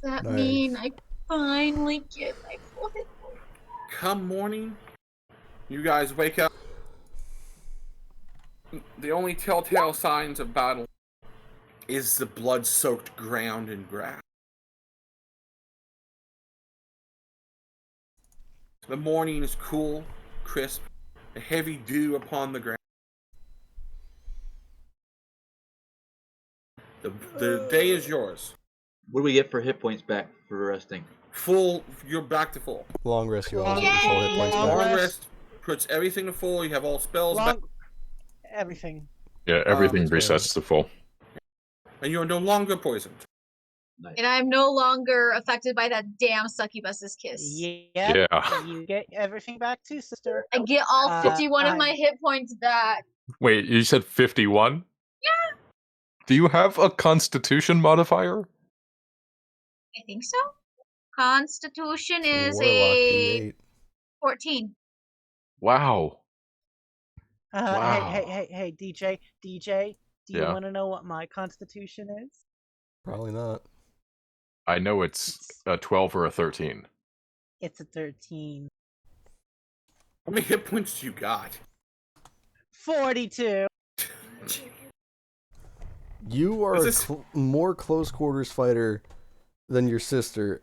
[SPEAKER 5] Does that mean I finally get my full hit points?
[SPEAKER 4] Come morning, You guys wake up. The only telltale signs of battle is the blood-soaked ground and grass. The morning is cool, crisp, a heavy dew upon the ground. The day is yours.
[SPEAKER 7] What do we get for hit points back for resting?
[SPEAKER 4] Full, you're back to full.
[SPEAKER 3] Long rest, you always get your full hit points
[SPEAKER 1] Long
[SPEAKER 3] back.
[SPEAKER 4] Long
[SPEAKER 1] rest.
[SPEAKER 4] rest puts everything to full. You have all spells back,
[SPEAKER 1] Everything.
[SPEAKER 8] Yeah, everything
[SPEAKER 3] that's
[SPEAKER 8] resets to full.
[SPEAKER 4] and you are no longer poisoned.
[SPEAKER 7] Nice.
[SPEAKER 5] And I'm no longer affected by that damn succubus's kiss.
[SPEAKER 1] Yeah.
[SPEAKER 8] Yeah.
[SPEAKER 1] You get everything back too, sister.
[SPEAKER 5] I get all 51 of my
[SPEAKER 1] I-
[SPEAKER 5] hit points back.
[SPEAKER 8] Wait, you said 51?
[SPEAKER 5] Yeah.
[SPEAKER 8] Do you have a Constitution modifier?
[SPEAKER 5] I think so. Constitution is
[SPEAKER 3] Warlock
[SPEAKER 5] a
[SPEAKER 3] D8.
[SPEAKER 5] 14.
[SPEAKER 8] Wow.
[SPEAKER 1] Wow. Hey, DJ, do you
[SPEAKER 8] Yeah.
[SPEAKER 1] want to know what my constitution is?
[SPEAKER 3] Probably not.
[SPEAKER 8] I know it's a 12 or a 13.
[SPEAKER 1] It's a 13.
[SPEAKER 4] How many hit points do you got?
[SPEAKER 1] 42.
[SPEAKER 3] You are
[SPEAKER 4] Was
[SPEAKER 3] a
[SPEAKER 4] this-
[SPEAKER 3] more close quarters fighter than your sister,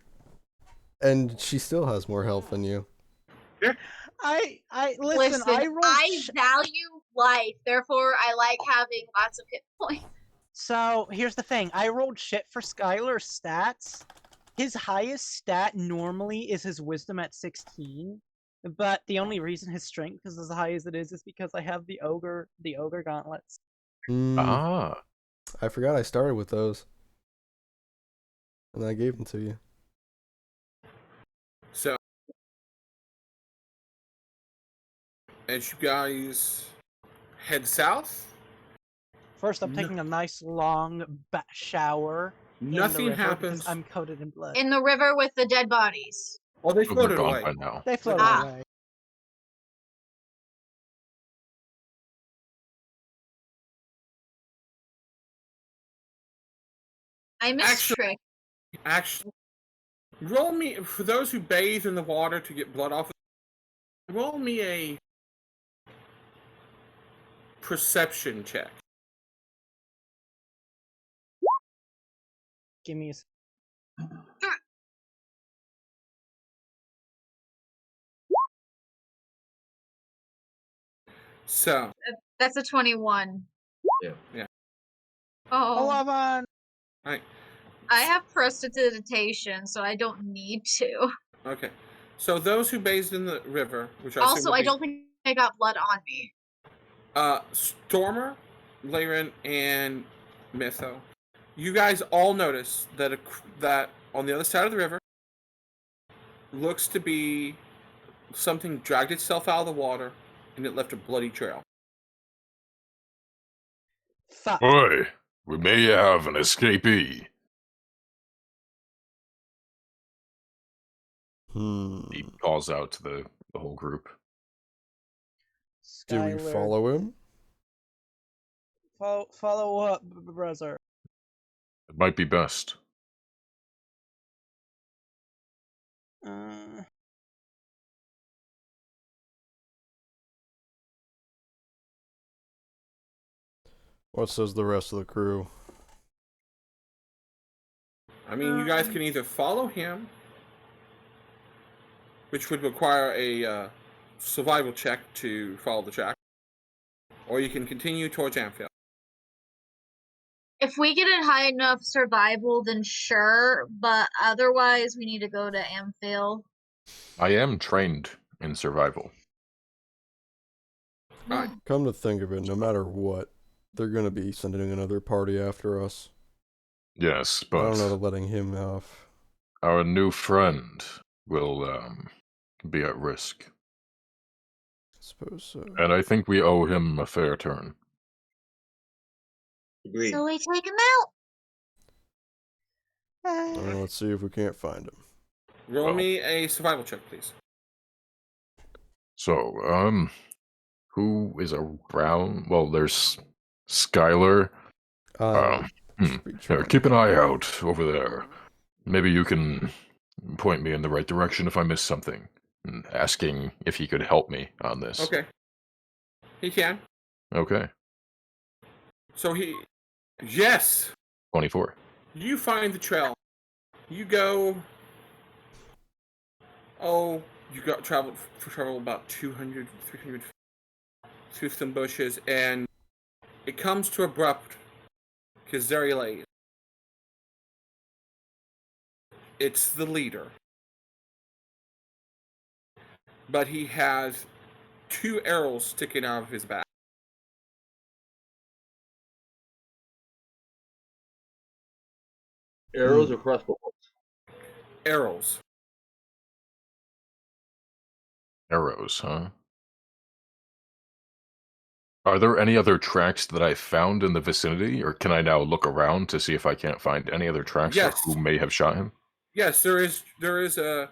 [SPEAKER 3] and she still has more health than you.
[SPEAKER 1] I listen,
[SPEAKER 5] Listen,
[SPEAKER 1] I rolled
[SPEAKER 5] I value life, therefore I like having lots of hit points.
[SPEAKER 1] So here's the thing. I rolled shit for Skyler's stats. His highest stat normally is his wisdom at 16. But the only reason his strength is as high as it is because I have the ogre gauntlets.
[SPEAKER 8] Ah.
[SPEAKER 3] I forgot I started with those. And I gave them to you.
[SPEAKER 4] So, as you guys head south,
[SPEAKER 1] First, I'm taking a nice long shower. in the
[SPEAKER 4] nothing
[SPEAKER 1] river
[SPEAKER 4] happens.
[SPEAKER 1] because I'm coated in blood.
[SPEAKER 5] In the river with the dead bodies.
[SPEAKER 4] Oh, they
[SPEAKER 8] They're
[SPEAKER 4] floated
[SPEAKER 8] gone
[SPEAKER 4] away.
[SPEAKER 8] by now.
[SPEAKER 1] They floated
[SPEAKER 5] Ah.
[SPEAKER 1] away.
[SPEAKER 5] I miss
[SPEAKER 4] Actually-
[SPEAKER 5] Trick.
[SPEAKER 4] Actually, roll me, for those who bathe in the water to get blood off, roll me a perception check.
[SPEAKER 1] Give me a
[SPEAKER 4] So,
[SPEAKER 5] That's a 21.
[SPEAKER 7] Yeah.
[SPEAKER 5] Oh,
[SPEAKER 1] 11.
[SPEAKER 4] alright,
[SPEAKER 5] I have prestidigitation, so I don't need to.
[SPEAKER 4] okay. So those who bathed in the river, which I
[SPEAKER 5] Also,
[SPEAKER 4] assume would
[SPEAKER 5] I
[SPEAKER 4] be,
[SPEAKER 5] don't think I got blood on me.
[SPEAKER 4] Stormer, Laren, and Mytho, you guys all notice that that on the other side of the river looks to be something dragged itself out of the water and it left a bloody trail.
[SPEAKER 1] Fuck.
[SPEAKER 2] Boy, we may have an escapee.
[SPEAKER 8] He calls out to the whole group.
[SPEAKER 3] Do we
[SPEAKER 1] Skyler.
[SPEAKER 3] follow him?
[SPEAKER 1] Follow up, brother.
[SPEAKER 2] It might be best.
[SPEAKER 3] What says the rest of the crew?
[SPEAKER 4] I mean, you guys can either follow him, which would require a survival check to follow the track, or you can continue towards Amphiel.
[SPEAKER 5] If we get a high enough survival, then sure, but otherwise we need to go to Amphiel.
[SPEAKER 8] I am trained in survival.
[SPEAKER 4] Alright.
[SPEAKER 3] Come to think of it, no matter what, they're gonna be sending another party after us.
[SPEAKER 2] Yes,
[SPEAKER 3] I don't know
[SPEAKER 2] but
[SPEAKER 3] to letting him off.
[SPEAKER 2] our new friend will be at risk.
[SPEAKER 3] Suppose so.
[SPEAKER 2] And I think we owe him a fair turn.
[SPEAKER 7] Agreed.
[SPEAKER 5] So we take him out.
[SPEAKER 3] Let's see if we can't find him.
[SPEAKER 4] Roll
[SPEAKER 2] Well.
[SPEAKER 4] me a survival check, please.
[SPEAKER 2] So, who is around? Well, there's Skyler.
[SPEAKER 3] Should be
[SPEAKER 2] Here,
[SPEAKER 3] trying
[SPEAKER 2] keep
[SPEAKER 3] to-
[SPEAKER 2] an eye out over there. Maybe you can point me in the right direction if I miss something. and asking if he could help me on this.
[SPEAKER 4] Okay. He can.
[SPEAKER 2] Okay.
[SPEAKER 4] So yes.
[SPEAKER 2] 24.
[SPEAKER 4] You find the trail. You go. Oh, you got travel about 200, 300 feet through some bushes, and it comes to abrupt because very late. It's the leader, but he has 2 arrows sticking out of his back.
[SPEAKER 7] Arrows or crossbow bolts?
[SPEAKER 4] Arrows.
[SPEAKER 2] Arrows, huh? Are there any other tracks that I found in the vicinity, or can I now look around to see if I can't find any other tracks
[SPEAKER 4] Yes.
[SPEAKER 2] for who may have shot him?
[SPEAKER 4] Yes, there is a.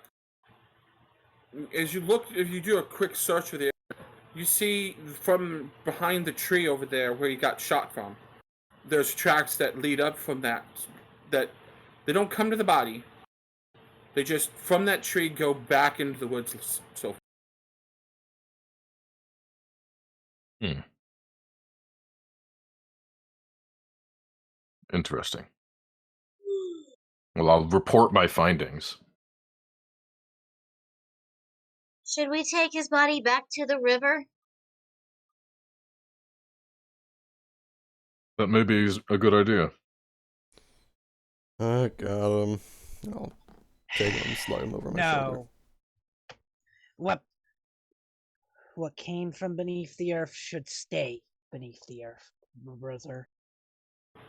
[SPEAKER 4] As you look, if you do a quick search of the area, you see from behind the tree over there where he got shot from. There's tracks that lead up from that they don't come to the body. They just from that tree go back into the woods. So.
[SPEAKER 2] Interesting. Well, I'll report my findings.
[SPEAKER 5] Should we take his body back to the river?
[SPEAKER 2] That may be a good idea.
[SPEAKER 3] I got him. I'll take him and slide him over my shoulder.
[SPEAKER 1] What came from beneath the earth should stay beneath the earth, brother.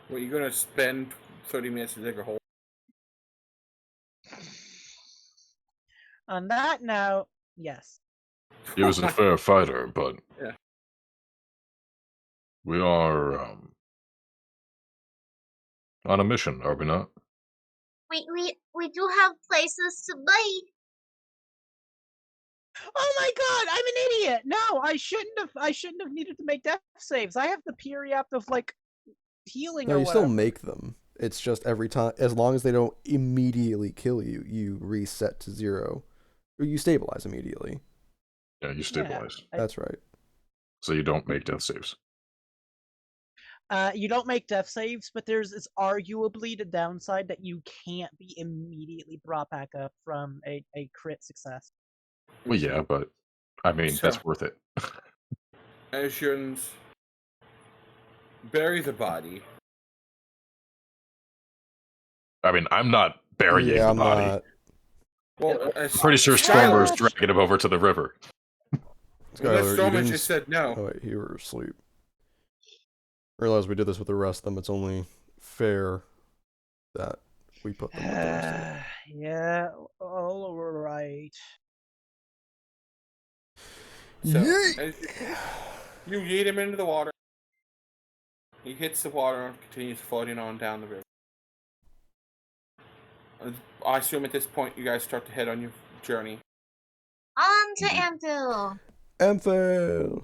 [SPEAKER 4] Well, you're gonna spend 30 minutes to dig a hole.
[SPEAKER 1] On that note, yes.
[SPEAKER 2] He was a fair fighter, but
[SPEAKER 4] yeah.
[SPEAKER 2] We are on a mission, are we not?
[SPEAKER 5] We do have places to be.
[SPEAKER 1] Oh my god, I'm an idiot! No, I shouldn't have needed to make death saves. I have the period of like healing.
[SPEAKER 3] No,
[SPEAKER 1] or
[SPEAKER 3] you
[SPEAKER 1] whatever.
[SPEAKER 3] still make them. It's just every time, as long as they don't immediately kill you, you reset to 0. Or you stabilize immediately.
[SPEAKER 2] Yeah, you stabilize.
[SPEAKER 1] Yeah,
[SPEAKER 3] That's right.
[SPEAKER 2] So you don't make death saves.
[SPEAKER 1] You don't make death saves, but it's arguably the downside that you can't be immediately brought back up from a crit success.
[SPEAKER 2] Well, yeah, but I mean, that's worth it.
[SPEAKER 4] Asians bury the body.
[SPEAKER 2] I mean, I'm not burying the body.
[SPEAKER 3] Not.
[SPEAKER 4] Well,
[SPEAKER 2] I'm pretty sure Stormer's dragging him over to the river.
[SPEAKER 3] Skyler,
[SPEAKER 4] Stormer just said no.
[SPEAKER 3] Oh, wait, you were asleep. Realize we did this with the rest of them. It's only fair that we put them with the rest of them.
[SPEAKER 1] Yeah, all right.
[SPEAKER 4] So, you yeet him into the water. He hits the water and continues floating on down the river. I assume at this point you guys start to head on your journey.
[SPEAKER 5] On to Amphil.
[SPEAKER 3] Amphil.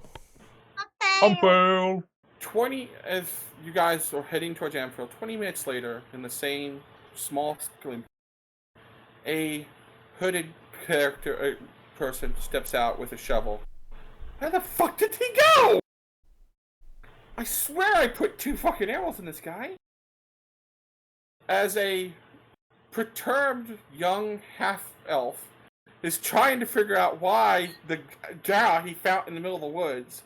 [SPEAKER 2] Amphil.
[SPEAKER 4] 20 as you guys are heading towards Amphil. 20 minutes later, in the same small glimpse, a hooded person steps out with a shovel. Where the fuck did he go? I swear I put 2 fucking arrows in this guy. As a perturbed young half-elf is trying to figure out why the guy he found in the middle of the woods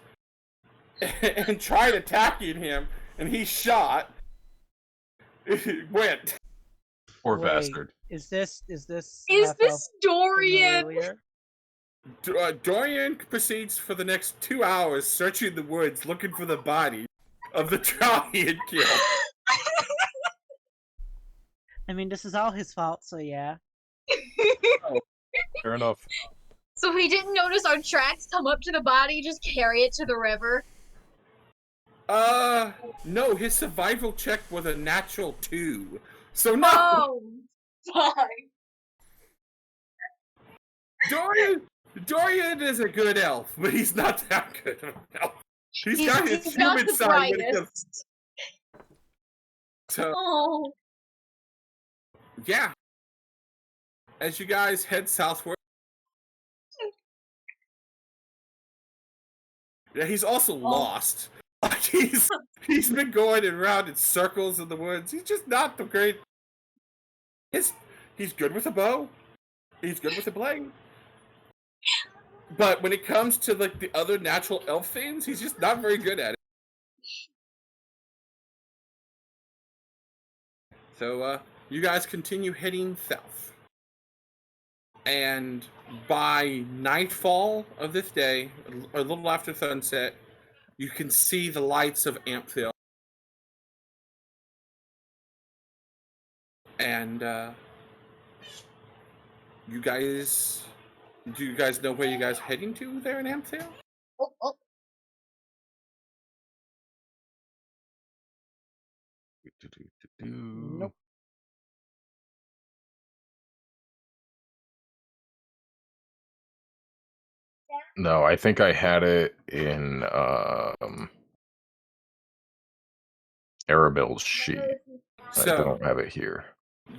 [SPEAKER 4] and tried attacking him, and he shot. It went.
[SPEAKER 2] Poor bastard.
[SPEAKER 1] Is this
[SPEAKER 5] Dorian?
[SPEAKER 4] Dorian proceeds for the next 2 hours searching the woods looking for the body of the troll he had killed.
[SPEAKER 1] I mean, this is all his fault, so yeah.
[SPEAKER 2] Oh, fair enough.
[SPEAKER 5] So he didn't notice our tracks come up to the body, just carry it to the river?
[SPEAKER 4] No, his survival check was a natural 2. So no!
[SPEAKER 5] Oh, fuck.
[SPEAKER 4] Dorian is a good elf, but he's not that good of an elf. He's got his human side when it comes. So, yeah. As you guys head southward, Yeah, he's also lost. Like he's been going around in circles in the woods. He's just not the great. He's good with a bow. He's good with a blade. But when it comes to like the other natural elf things, he's just not very good at it. So you guys continue heading south. And by nightfall of this day, a little after sunset, you can see the lights of Amphill. And do you guys know where you guys heading to there in Amphill?
[SPEAKER 5] Oh.
[SPEAKER 1] Nope.
[SPEAKER 8] No, I think I had it in Eremil's sheet.
[SPEAKER 4] So,
[SPEAKER 8] I don't have it here.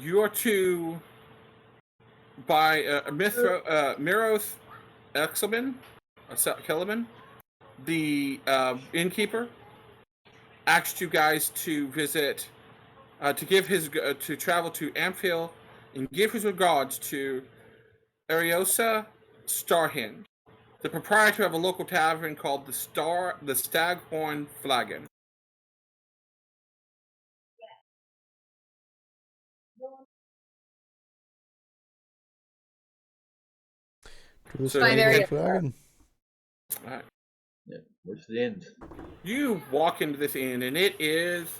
[SPEAKER 4] You are to by Miros Kellerman, the innkeeper, asked you guys to visit, to travel to Amphill and give his regards to Ariosa Starhind, the proprietor of a local tavern called the Staghorn Flagon.
[SPEAKER 3] So
[SPEAKER 5] there
[SPEAKER 3] Flagon.
[SPEAKER 4] Alright.
[SPEAKER 7] Yeah, where's the end?
[SPEAKER 4] You walk into this inn, and it's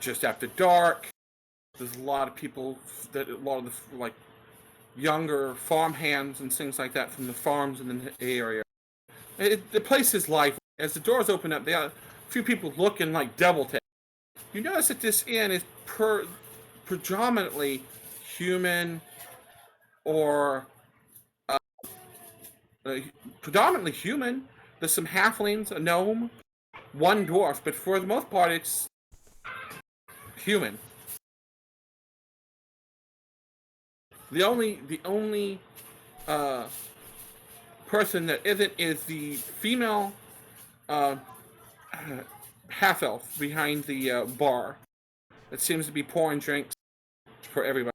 [SPEAKER 4] just after dark. There's a lot of people, a lot of the like younger farm hands and things like that from the farms in the area. The place is lively. As the doors open up, there are a few people looking like double take. You notice that this inn is predominantly human or predominantly human. There's some halflings, a gnome, one dwarf, but for the most part, it's human. The only person that isn't is the female half elf behind the bar that seems to be pouring drinks for everybody.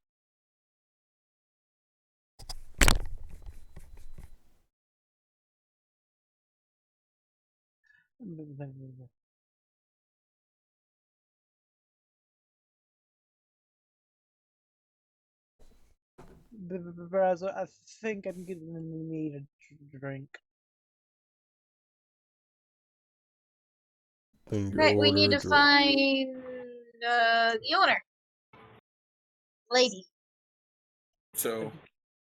[SPEAKER 1] Brother, I think I'm gonna need a drink.
[SPEAKER 5] Right, we need to find the owner. Lady.
[SPEAKER 4] So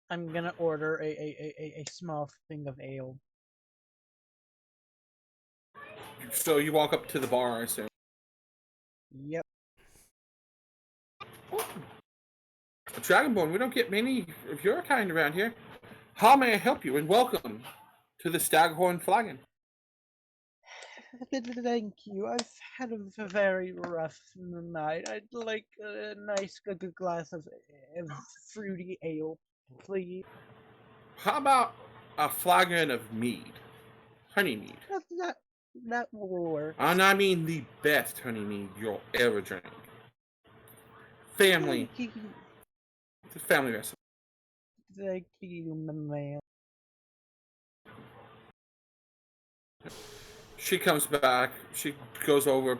[SPEAKER 1] I'm gonna order a small thing of ale.
[SPEAKER 4] So you walk up to the bar, I assume.
[SPEAKER 1] Yep.
[SPEAKER 4] Dragonborn, we don't get many of your kind around here. How may I help you? And welcome to the Staghorn Flagon.
[SPEAKER 1] Thank you. I've had a very rough night. I'd like a nice good glass of fruity ale, please.
[SPEAKER 4] How about a flagon of mead? Honey mead.
[SPEAKER 1] That will work.
[SPEAKER 4] And I mean the best honey mead you'll ever drink. Family. It's a family recipe.
[SPEAKER 1] Thank you, man.
[SPEAKER 4] She comes back. She goes over,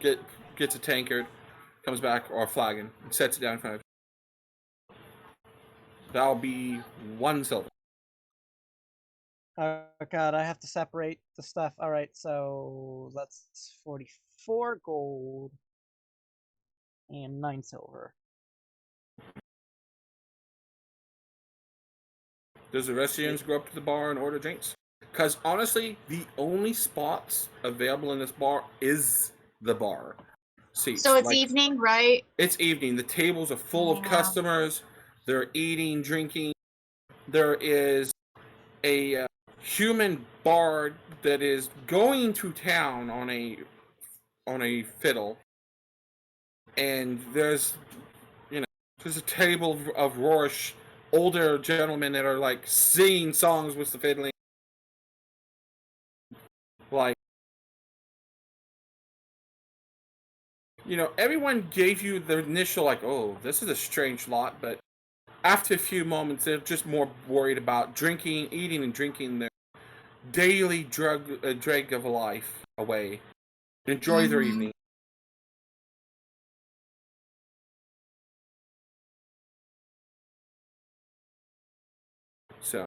[SPEAKER 4] gets a tankard, comes back, or a flagon, and sets it down in front of you. That'll be 1 silver.
[SPEAKER 1] Oh god, I have to separate the stuff. Alright, so that's 44 gold and 9 silver.
[SPEAKER 4] Does the rest of you go up to the bar and order drinks? Because honestly, the only spots available in this bar is the bar seats.
[SPEAKER 5] So it's evening, right?
[SPEAKER 4] It's evening. The tables are full of customers. They're eating, drinking. There is a human bard that is going to town on a fiddle, and there's a table of Rorsch older gentlemen that are like singing songs with the fiddling. like, you know, everyone gave you the initial, like, oh, this is a strange lot, but after a few moments, they're just more worried about eating and drinking their daily drag of life away. Enjoy their evening. So,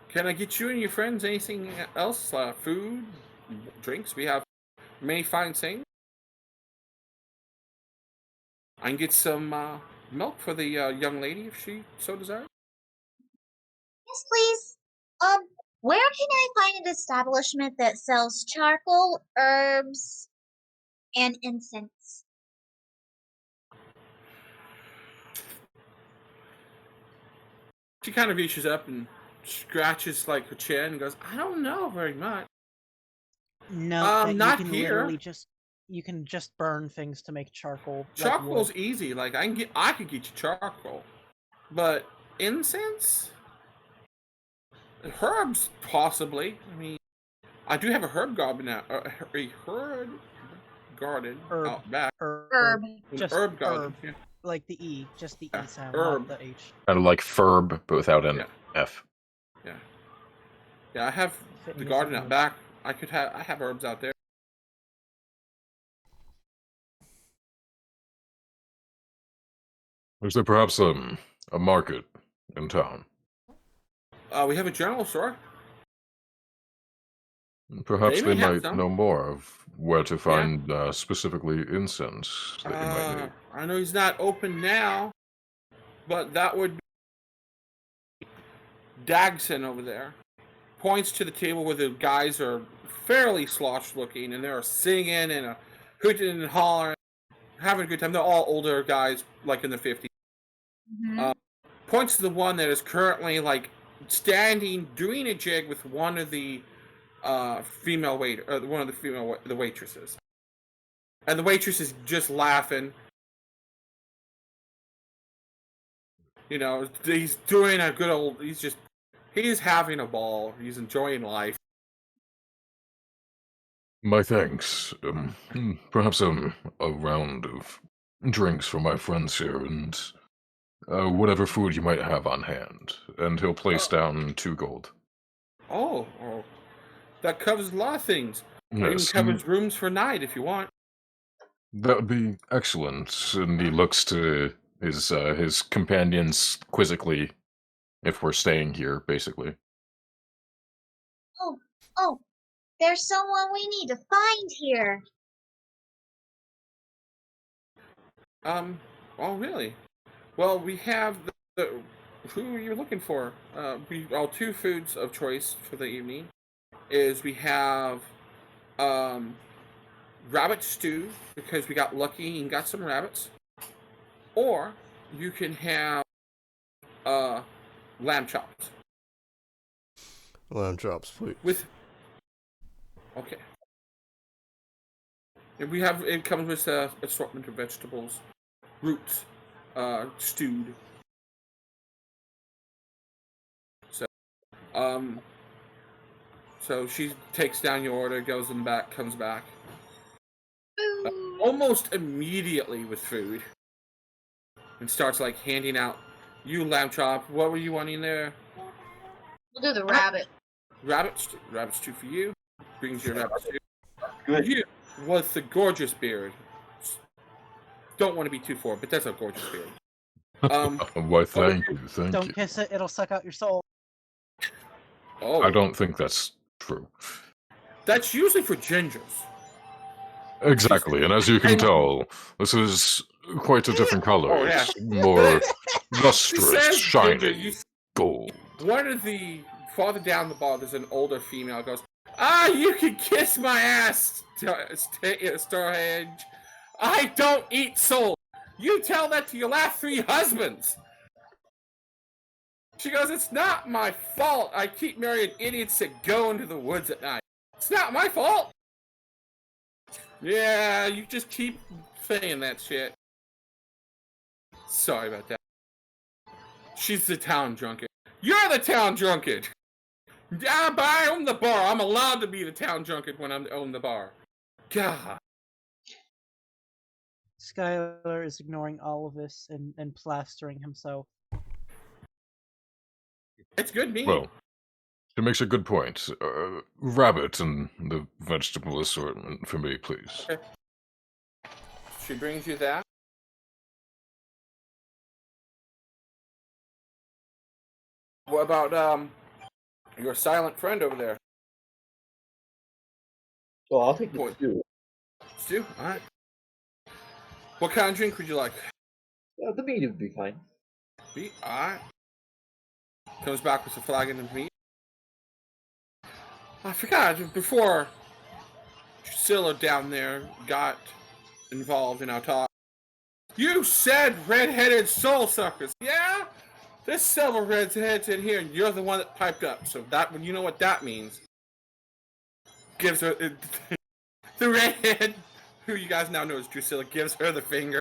[SPEAKER 4] can I get you and your friends anything else? Food, drinks? We have many fine things. I can get some milk for the young lady if she so desires.
[SPEAKER 5] Yes, please. Where can I find an establishment that sells charcoal, herbs, and incense?
[SPEAKER 4] She kind of reaches up and scratches like her chin and goes, "I don't know very much."
[SPEAKER 1] No,
[SPEAKER 4] not
[SPEAKER 1] you can
[SPEAKER 4] here.
[SPEAKER 1] literally you can just burn things to make charcoal.
[SPEAKER 4] Charcoal's easy. Like I could get you charcoal, but incense, herbs possibly. I mean, I do have a herb garden now. A herb garden out back.
[SPEAKER 5] Herb.
[SPEAKER 1] Just
[SPEAKER 4] herb garden.
[SPEAKER 1] Herb.
[SPEAKER 4] Yeah.
[SPEAKER 1] Like the E, just the E sound,
[SPEAKER 4] herb.
[SPEAKER 1] not the H.
[SPEAKER 8] Kind of like Ferb, but without an F.
[SPEAKER 4] Yeah. Yeah, I have the garden out back. I have herbs out there.
[SPEAKER 2] Is there perhaps a market in town?
[SPEAKER 4] We have a general store.
[SPEAKER 2] Perhaps they might
[SPEAKER 4] some.
[SPEAKER 2] know more of where to find specifically incense that you might need.
[SPEAKER 4] I know he's not open now, but that would be Dagson over there. Points to the table where the guys are fairly sloshed looking, and they're singing and hooting and hollering, having a good time. They're all older guys, like in the 50s. Points to the one that is currently like standing, doing a jig with one of the female the waitresses, and the waitress is just laughing. You know, he's doing a good old. He's having a ball. He's enjoying life.
[SPEAKER 2] My thanks. Perhaps a round of drinks for my friends here, and whatever food you might have on hand. And he'll place down 2 gold.
[SPEAKER 4] Oh, that covers a lot of things.
[SPEAKER 2] Yes,
[SPEAKER 4] It even covers rooms for night if you want.
[SPEAKER 2] That would be excellent. And he looks to his companions quizzically, if we're staying here, basically.
[SPEAKER 5] Oh, there's someone we need to find here.
[SPEAKER 4] Oh, really? Well, we have who are you looking for? Our 2 foods of choice for the evening is we have rabbit stew, because we got lucky and got some rabbits, or you can have lamb chops.
[SPEAKER 3] Lamb chops, please.
[SPEAKER 4] Okay. And it comes with assortment of vegetables, roots, stewed. So she takes down your order, goes in the back, comes back. Almost immediately with food. And starts like handing out, you lamb chop, what were you wanting there?
[SPEAKER 5] We'll do the rabbit.
[SPEAKER 4] Rabbit stew for you. Brings you a rabbit stew. Good. You with the gorgeous beard. Don't want to be too forward, but that's a gorgeous beard.
[SPEAKER 2] Why, thank you.
[SPEAKER 1] Don't kiss it, it'll suck out your soul.
[SPEAKER 4] Oh.
[SPEAKER 2] I don't think that's true.
[SPEAKER 4] That's usually for gingers.
[SPEAKER 2] Exactly, and as you can tell, this is quite a different color.
[SPEAKER 4] Oh, yeah.
[SPEAKER 2] It's more lustrous, shiny, gold.
[SPEAKER 4] One of the farther down the bar, there's an older female goes, you can kiss my ass, Starhenge. I don't eat soul. You tell that to your last 3 husbands. She goes, it's not my fault. I keep marrying idiots that go into the woods at night. It's not my fault. Yeah, you just keep saying that shit. Sorry about that. She's the town drunkard. You're the town drunkard. Yeah, but I own the bar. I'm allowed to be the town junket when I own the bar. God.
[SPEAKER 1] Skyler is ignoring all of this and plastering himself.
[SPEAKER 4] It's good meat.
[SPEAKER 2] Well, she makes a good point. Rabbit and the vegetable assortment for me, please.
[SPEAKER 4] Okay. She brings you that. What about your silent friend over there?
[SPEAKER 7] Oh, I'll take the stew.
[SPEAKER 4] Stew? Alright. What kind of drink would you like?
[SPEAKER 7] The meat would be fine.
[SPEAKER 4] Meat? Alright. Comes back with a flagon of meat. I forgot, before Drusilla down there got involved in our talk, you said red-headed soul suckers. Yeah? There's several redheads in here, and you're the one that piped up. So that, you know what that means. Gives her the redhead, who you guys now know as Drusilla, gives her the finger.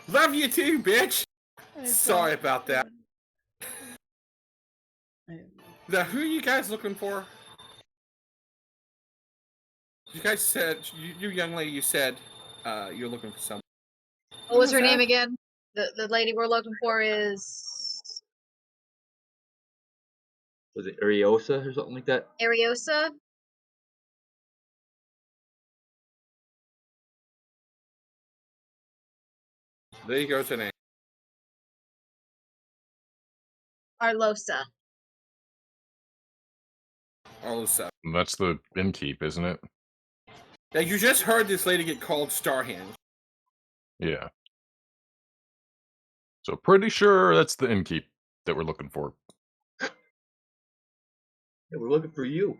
[SPEAKER 4] Love you too, bitch. Sorry about that. Now, who are you guys looking for? You guys said, you young lady, you said you're looking for someone.
[SPEAKER 5] What was her name again? The lady we're looking for is...
[SPEAKER 7] Was it Ariosa or something like that?
[SPEAKER 5] Ariosa?
[SPEAKER 4] There you go, her name.
[SPEAKER 5] Arlosa.
[SPEAKER 4] Arlosa.
[SPEAKER 8] That's the innkeep, isn't it?
[SPEAKER 4] Yeah, you just heard this lady get called Starhand.
[SPEAKER 8] Yeah. So pretty sure that's the innkeep that we're looking for.
[SPEAKER 7] Yeah, we're looking for you.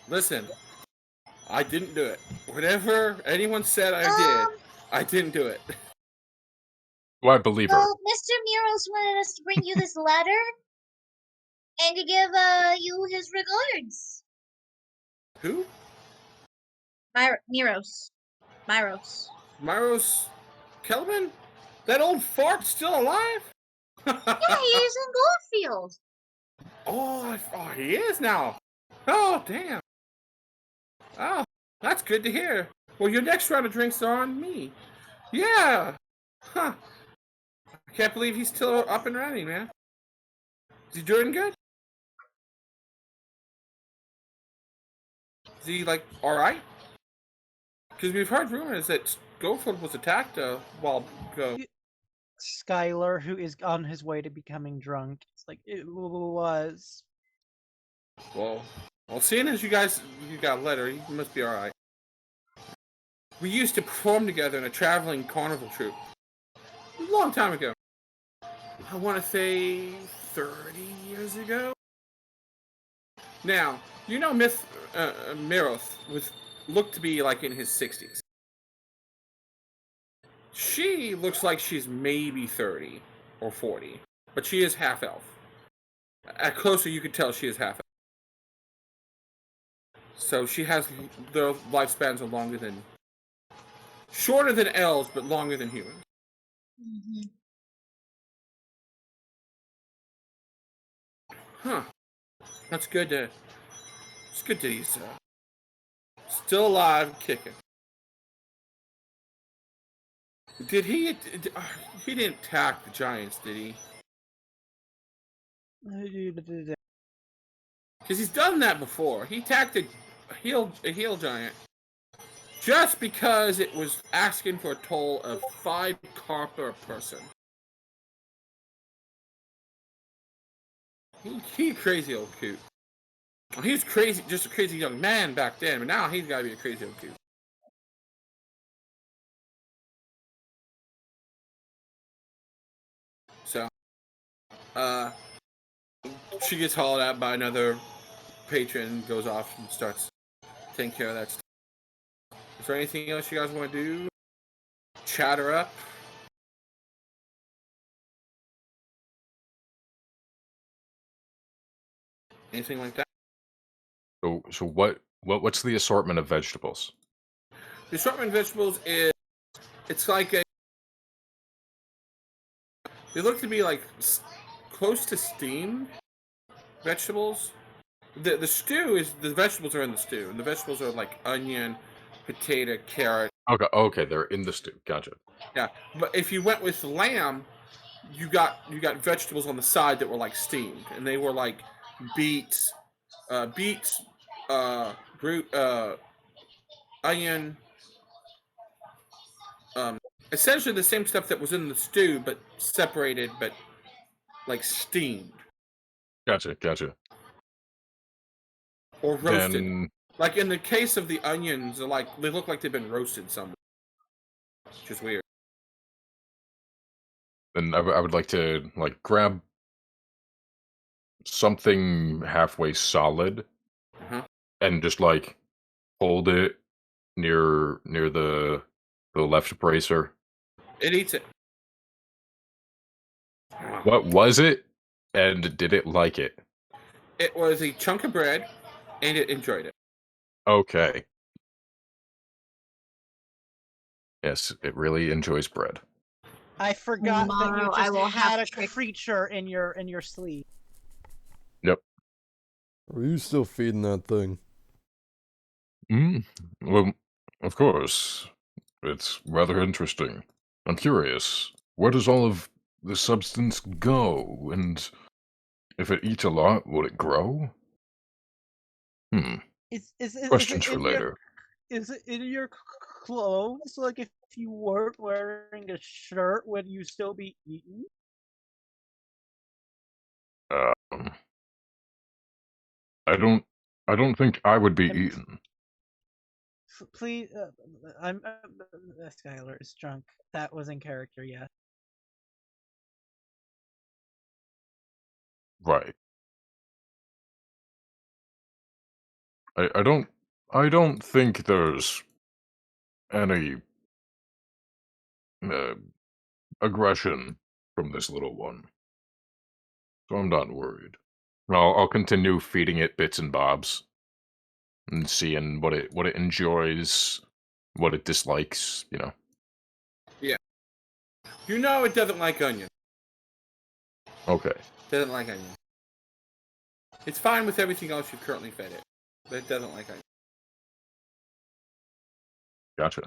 [SPEAKER 4] Listen, I didn't do it. Whatever anyone said I did, I didn't do it.
[SPEAKER 8] Well, I believe her.
[SPEAKER 5] Well, Mr. Miros wanted us to bring you this letter and to give you his regards.
[SPEAKER 4] Who?
[SPEAKER 5] Miros.
[SPEAKER 4] Myros Kelvin? That old fart still alive?
[SPEAKER 5] Yeah, he is in Goldfield.
[SPEAKER 4] Oh, he is now. Oh, damn. Oh, that's good to hear. Well, your next round of drinks are on me. Yeah. Huh. I can't believe he's still up and running, man. Is he doing good? Is he, like, alright? Because we've heard rumors that Goldfield was attacked a while ago.
[SPEAKER 1] Skyler, who is on his way to becoming drunk, it's like, it was.
[SPEAKER 4] Well, seeing as you got a letter, you must be alright. We used to perform together in a traveling carnival troupe. A long time ago. I want to say 30 years ago? Now, you know Miros looked to be like in his 60s. She looks like she's maybe 30 or 40, but she is half-elf. At closer, you could tell she is half-elf. So she has, their lifespans are longer than, shorter than elves, but longer than humans.
[SPEAKER 5] Mm-hmm.
[SPEAKER 4] Huh. That's good to, it's good that he's still alive, kicking. Did he didn't attack the giants, did he? Because he's done that before. He attacked a heel giant just because it was asking for a toll of 5 copper per person. He crazy old coot. He was crazy, just a crazy young man back then, but now he's got to be a crazy old coot. So, she gets hauled out by another patron, goes off and starts taking care of that stuff. Is there anything else you guys want to do? Chat her up? Anything like that?
[SPEAKER 8] So what's the assortment of vegetables?
[SPEAKER 4] The assortment of vegetables is, it's like a, they look to be like close to steamed vegetables. The stew is the vegetables are in the stew, and the vegetables are like onion, potato, carrot.
[SPEAKER 8] Okay, they're in the stew. Gotcha.
[SPEAKER 4] Yeah, but if you went with lamb, you got vegetables on the side that were like steamed, and they were like beets, onion, essentially the same stuff that was in the stew, but separated, but like steamed.
[SPEAKER 8] Gotcha.
[SPEAKER 4] Or roasted.
[SPEAKER 8] Then,
[SPEAKER 4] like in the case of the onions, they look like they've been roasted somewhere, which is weird.
[SPEAKER 8] then I would like to like grab something halfway solid and just like hold it near the left bracer.
[SPEAKER 4] It eats it.
[SPEAKER 8] What was it? And did it like it?
[SPEAKER 4] It was a chunk of bread, and it enjoyed it.
[SPEAKER 8] Okay. Yes, it really enjoys bread.
[SPEAKER 1] I forgot
[SPEAKER 5] Tomorrow
[SPEAKER 1] that
[SPEAKER 5] I
[SPEAKER 1] you
[SPEAKER 5] will
[SPEAKER 1] just had
[SPEAKER 5] have
[SPEAKER 1] a
[SPEAKER 5] trick-
[SPEAKER 1] creature in your sleeve.
[SPEAKER 8] Yep.
[SPEAKER 3] Are you still feeding that thing?
[SPEAKER 2] Well, of course. It's rather interesting. I'm curious. Where does all of the substance go? And if it eats a lot, will it grow? Questions for later.
[SPEAKER 1] Is it in your clothes? Like, if you weren't wearing a shirt, would you still be eaten?
[SPEAKER 2] I don't think I would be eaten.
[SPEAKER 1] Please, Skyler is drunk. That was in character, yeah.
[SPEAKER 2] Right. I don't think there's any aggression from this little one. So I'm not worried.
[SPEAKER 8] I'll continue feeding it bits and bobs and seeing what it enjoys, what it dislikes, you know.
[SPEAKER 4] Yeah. You know it doesn't like onion.
[SPEAKER 2] Okay.
[SPEAKER 4] Doesn't like onion. It's fine with everything else you've currently fed it, but it doesn't like onion.
[SPEAKER 8] Gotcha.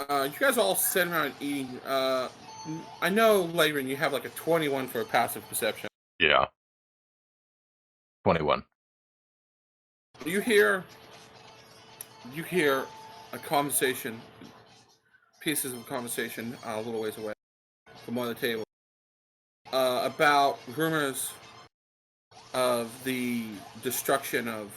[SPEAKER 4] You guys all sitting around eating. I know, Layron, you have like a 21 for a passive perception.
[SPEAKER 8] Yeah. 21.
[SPEAKER 4] You hear a conversation, pieces of conversation a little ways away from one of the tables, about rumors of the destruction of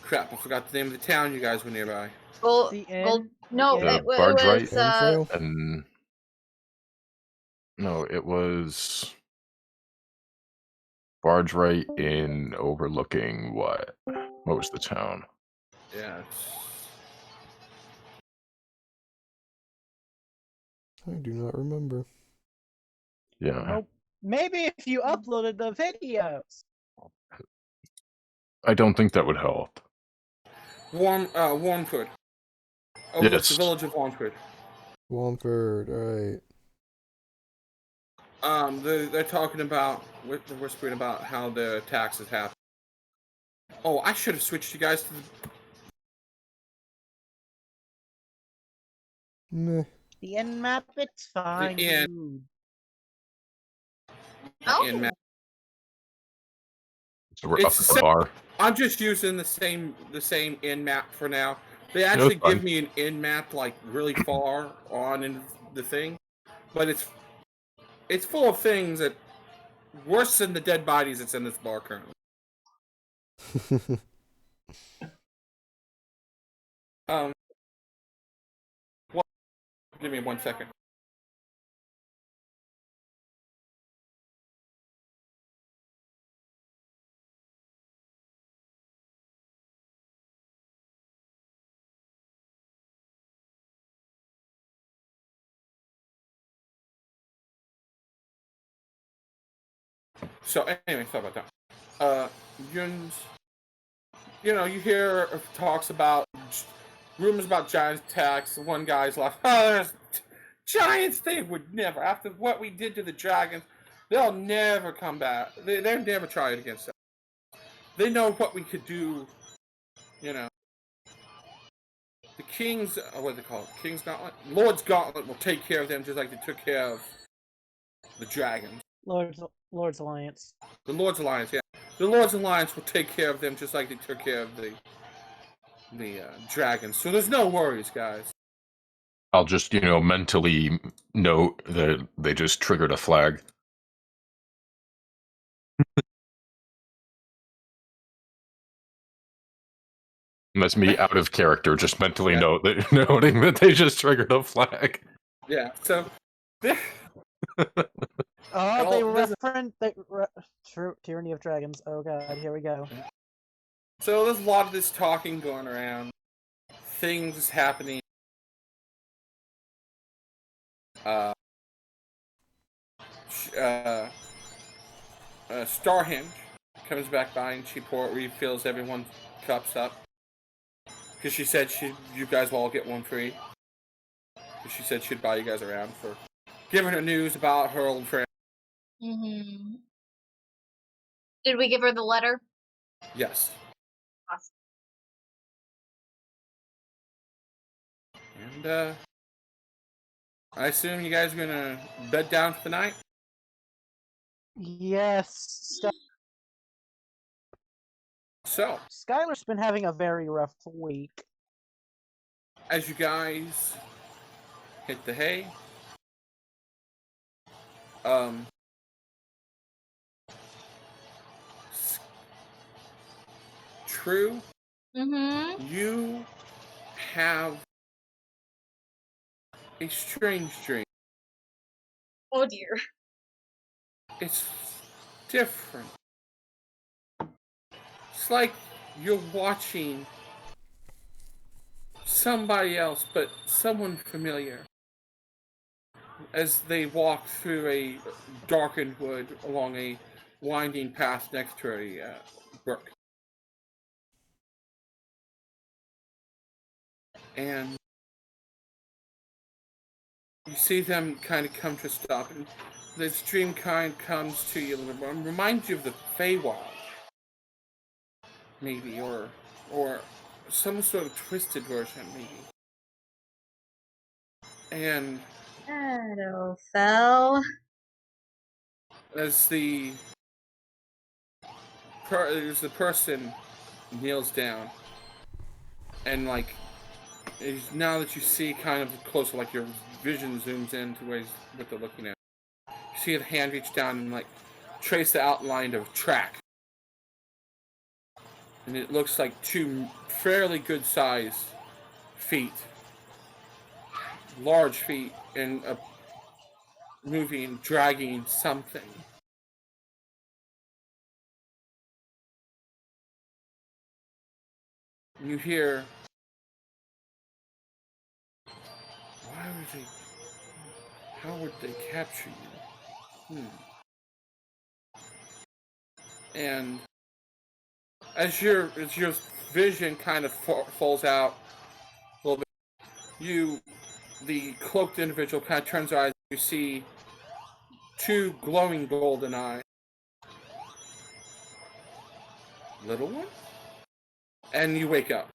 [SPEAKER 4] crap, I forgot the name of the town you guys were nearby.
[SPEAKER 5] No,
[SPEAKER 8] The barge right and no, it was barge right in overlooking what? What was the town?
[SPEAKER 4] Yeah.
[SPEAKER 3] I do not remember.
[SPEAKER 8] Yeah.
[SPEAKER 1] Well, maybe if you uploaded the videos.
[SPEAKER 2] I don't think that would help.
[SPEAKER 4] Warnford. Oh,
[SPEAKER 2] Yes.
[SPEAKER 4] it's the village of Warnford.
[SPEAKER 3] Womford, right.
[SPEAKER 4] They're talking about, they're whispering about how the taxes happen. Oh, I should have switched you guys to the...
[SPEAKER 3] Meh.
[SPEAKER 1] The end map, it's fine.
[SPEAKER 4] The end.
[SPEAKER 1] Dude.
[SPEAKER 4] end map.
[SPEAKER 8] So we're up at the bar.
[SPEAKER 4] I'm just using the same end map for now. They actually give me an end map like really far on in the thing, but it's full of things that worse than the dead bodies that's in this bar currently. Give me 1 second. So anyway, sorry about that. Yuns, you hear talks about rumors about giant attacks. One guy's like, "Oh, giants! They would never. After what we did to the dragons, they'll never come back. They'll never try it against us. They know what we could do. The King's, what do they call it? King's Gauntlet? Lord's Gauntlet will take care of them just like they took care of the dragons.
[SPEAKER 1] Lord's Alliance.
[SPEAKER 4] The Lord's Alliance, yeah. The Lord's Alliance will take care of them just like they took care of the dragons. So there's no worries, guys.
[SPEAKER 8] I'll just, mentally note that they just triggered a flag. And that's me out of character, just mentally noting that they just triggered a flag.
[SPEAKER 4] Yeah, so...
[SPEAKER 1] Oh, they reference Tyranny of Dragons. Oh god, here we go.
[SPEAKER 4] So there's a lot of this talking going around. Things happening. Starhenge comes back by and she refills everyone's cups up. Because she said you guys will all get one free. She said she'd buy you guys around for giving her news about her old friend.
[SPEAKER 5] Mm-hmm. Did we give her the letter?
[SPEAKER 4] Yes.
[SPEAKER 5] Awesome.
[SPEAKER 4] And I assume you guys are gonna bed down for the night?
[SPEAKER 1] Yes.
[SPEAKER 4] So,
[SPEAKER 1] Skyler's been having a very rough week.
[SPEAKER 4] As you guys hit the hay, True.
[SPEAKER 5] Mm-hmm.
[SPEAKER 4] You have a strange dream.
[SPEAKER 5] Oh dear.
[SPEAKER 4] It's different. It's like you're watching somebody else, but someone familiar, as they walk through a darkened wood along a winding path next to a brook. And you see them kind of come to a stop, and this dream kind comes to you a little bit. Reminds you of the Feywild, maybe, or some sort of twisted version, maybe. And
[SPEAKER 5] Shadowfell.
[SPEAKER 4] As the person kneels down, and now that you see kind of closer, like your vision zooms in to what they're looking at, you see the hand reach down and trace the outline of a track, and it looks like two fairly good sized feet, large feet, and moving, dragging something. You hear, how would they capture you? And as your vision kind of falls out a little bit, the cloaked individual kind of turns her eyes, you see two glowing golden eyes. Little one? And you wake up.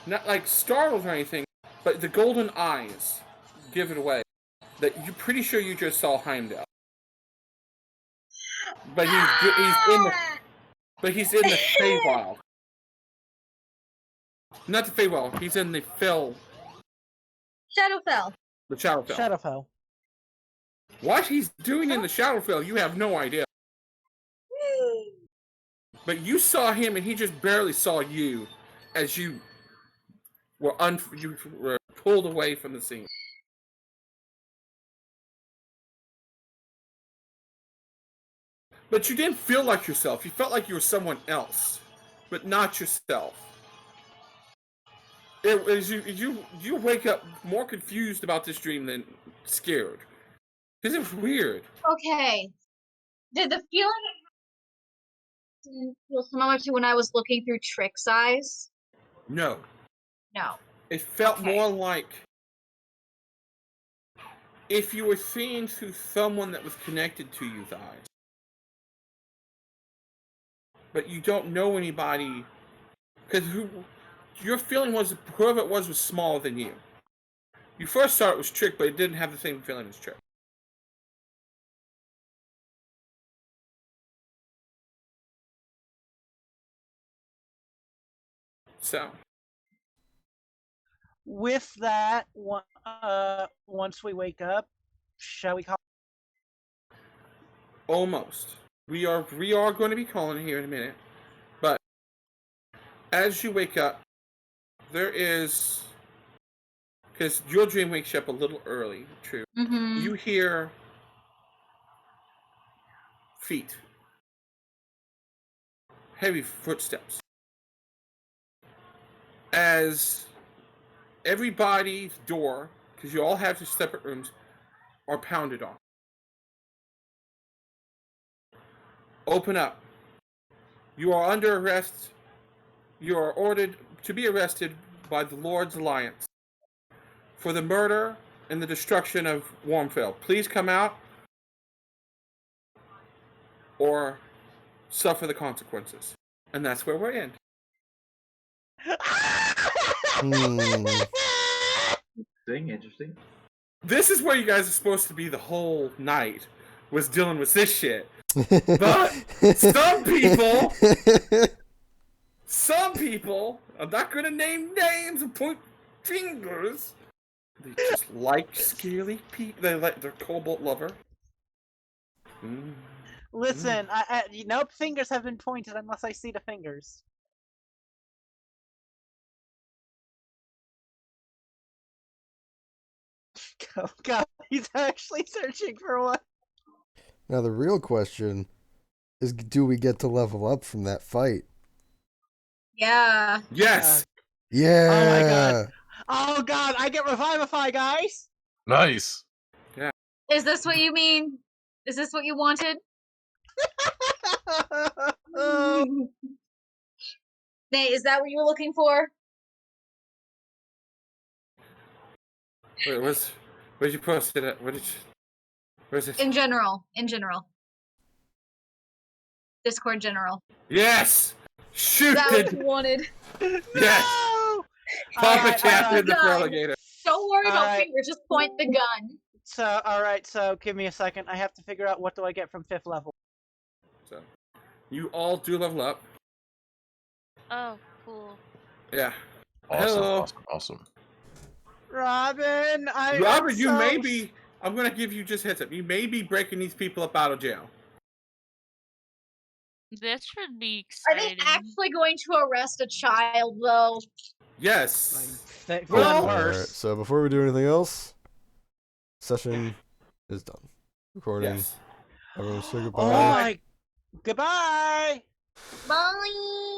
[SPEAKER 4] Not startled or anything, but the golden eyes give it away that you're pretty sure you just saw Heimdall. But he's in the Feywild. Not the Feywild, he's in the Fell.
[SPEAKER 5] Shadowfell.
[SPEAKER 4] The Shadowfell.
[SPEAKER 1] Shadowfell.
[SPEAKER 4] What he's doing in the Shadowfell, you have no idea. But you saw him, and he just barely saw you as you were pulled away from the scene. But you didn't feel like yourself. You felt like you were someone else, but not yourself. You wake up more confused about this dream than scared. Because it was weird.
[SPEAKER 5] Okay. Did the feeling didn't feel similar to when I was looking through Trick's eyes?
[SPEAKER 4] No.
[SPEAKER 5] No.
[SPEAKER 4] It felt more like if you were seeing through someone that was connected to you's eyes. But you don't know anybody. Because your feeling was whoever it was smaller than you. You first thought it was Trick, but it didn't have the same feeling as Trick. So,
[SPEAKER 1] with that, once we wake up, shall we call?
[SPEAKER 4] almost. We are going to be calling here in a minute. But as you wake up, there is, because your dream wakes you up a little early. True.
[SPEAKER 5] Mm-hmm.
[SPEAKER 4] You hear feet, heavy footsteps. As everybody's door, because you all have your separate rooms, are pounded on. Open up. You are under arrest. You are ordered to be arrested by the Lord's Alliance for the murder and the destruction of Warmfell. Please come out or suffer the consequences. And that's where we're in.
[SPEAKER 7] Interesting.
[SPEAKER 4] This is where you guys are supposed to be the whole night, was dealing with this shit. But some people, I'm not gonna name names and point fingers, they just like scaly people. They like their cobalt lover.
[SPEAKER 1] Listen, nope, fingers have been pointed unless I see the fingers. Oh god, he's actually searching for one.
[SPEAKER 3] Now the real question is, do we get to level up from that fight?
[SPEAKER 5] Yeah.
[SPEAKER 4] Yes.
[SPEAKER 3] Yeah.
[SPEAKER 1] Oh my god. Oh god, I get Revivify, guys.
[SPEAKER 8] Nice.
[SPEAKER 4] Yeah.
[SPEAKER 5] Is this what you mean? Is this what you wanted? Nate, is that what you were looking for?
[SPEAKER 4] Wait, where'd you post it at? Where's it?
[SPEAKER 5] In general. Discord general.
[SPEAKER 4] Yes! Shoot
[SPEAKER 5] That
[SPEAKER 4] it!
[SPEAKER 5] was what you wanted.
[SPEAKER 4] Yes!
[SPEAKER 1] No!
[SPEAKER 4] Papa
[SPEAKER 1] Alright,
[SPEAKER 4] Captain the
[SPEAKER 5] gun.
[SPEAKER 4] Relegator.
[SPEAKER 5] Don't worry about
[SPEAKER 1] Alright.
[SPEAKER 5] fingers, just point the gun.
[SPEAKER 1] So, alright, so give me a second. I have to figure out what do I get from 5th level.
[SPEAKER 4] So, you all do level up.
[SPEAKER 10] Oh, cool.
[SPEAKER 4] Yeah.
[SPEAKER 8] Awesome,
[SPEAKER 4] Hello.
[SPEAKER 8] awesome.
[SPEAKER 1] Robin,
[SPEAKER 4] you may be. I'm gonna give you just heads up. You may be breaking these people up out of jail.
[SPEAKER 10] This should be
[SPEAKER 5] Are
[SPEAKER 10] exciting.
[SPEAKER 5] they actually going to arrest a child, though?
[SPEAKER 4] Yes.
[SPEAKER 1] Well,
[SPEAKER 3] Alright, so before we do anything else, session is done. Recording.
[SPEAKER 4] Yes.
[SPEAKER 3] Everyone say
[SPEAKER 1] Oh
[SPEAKER 3] goodbye.
[SPEAKER 1] my. Goodbye!
[SPEAKER 5] Bye!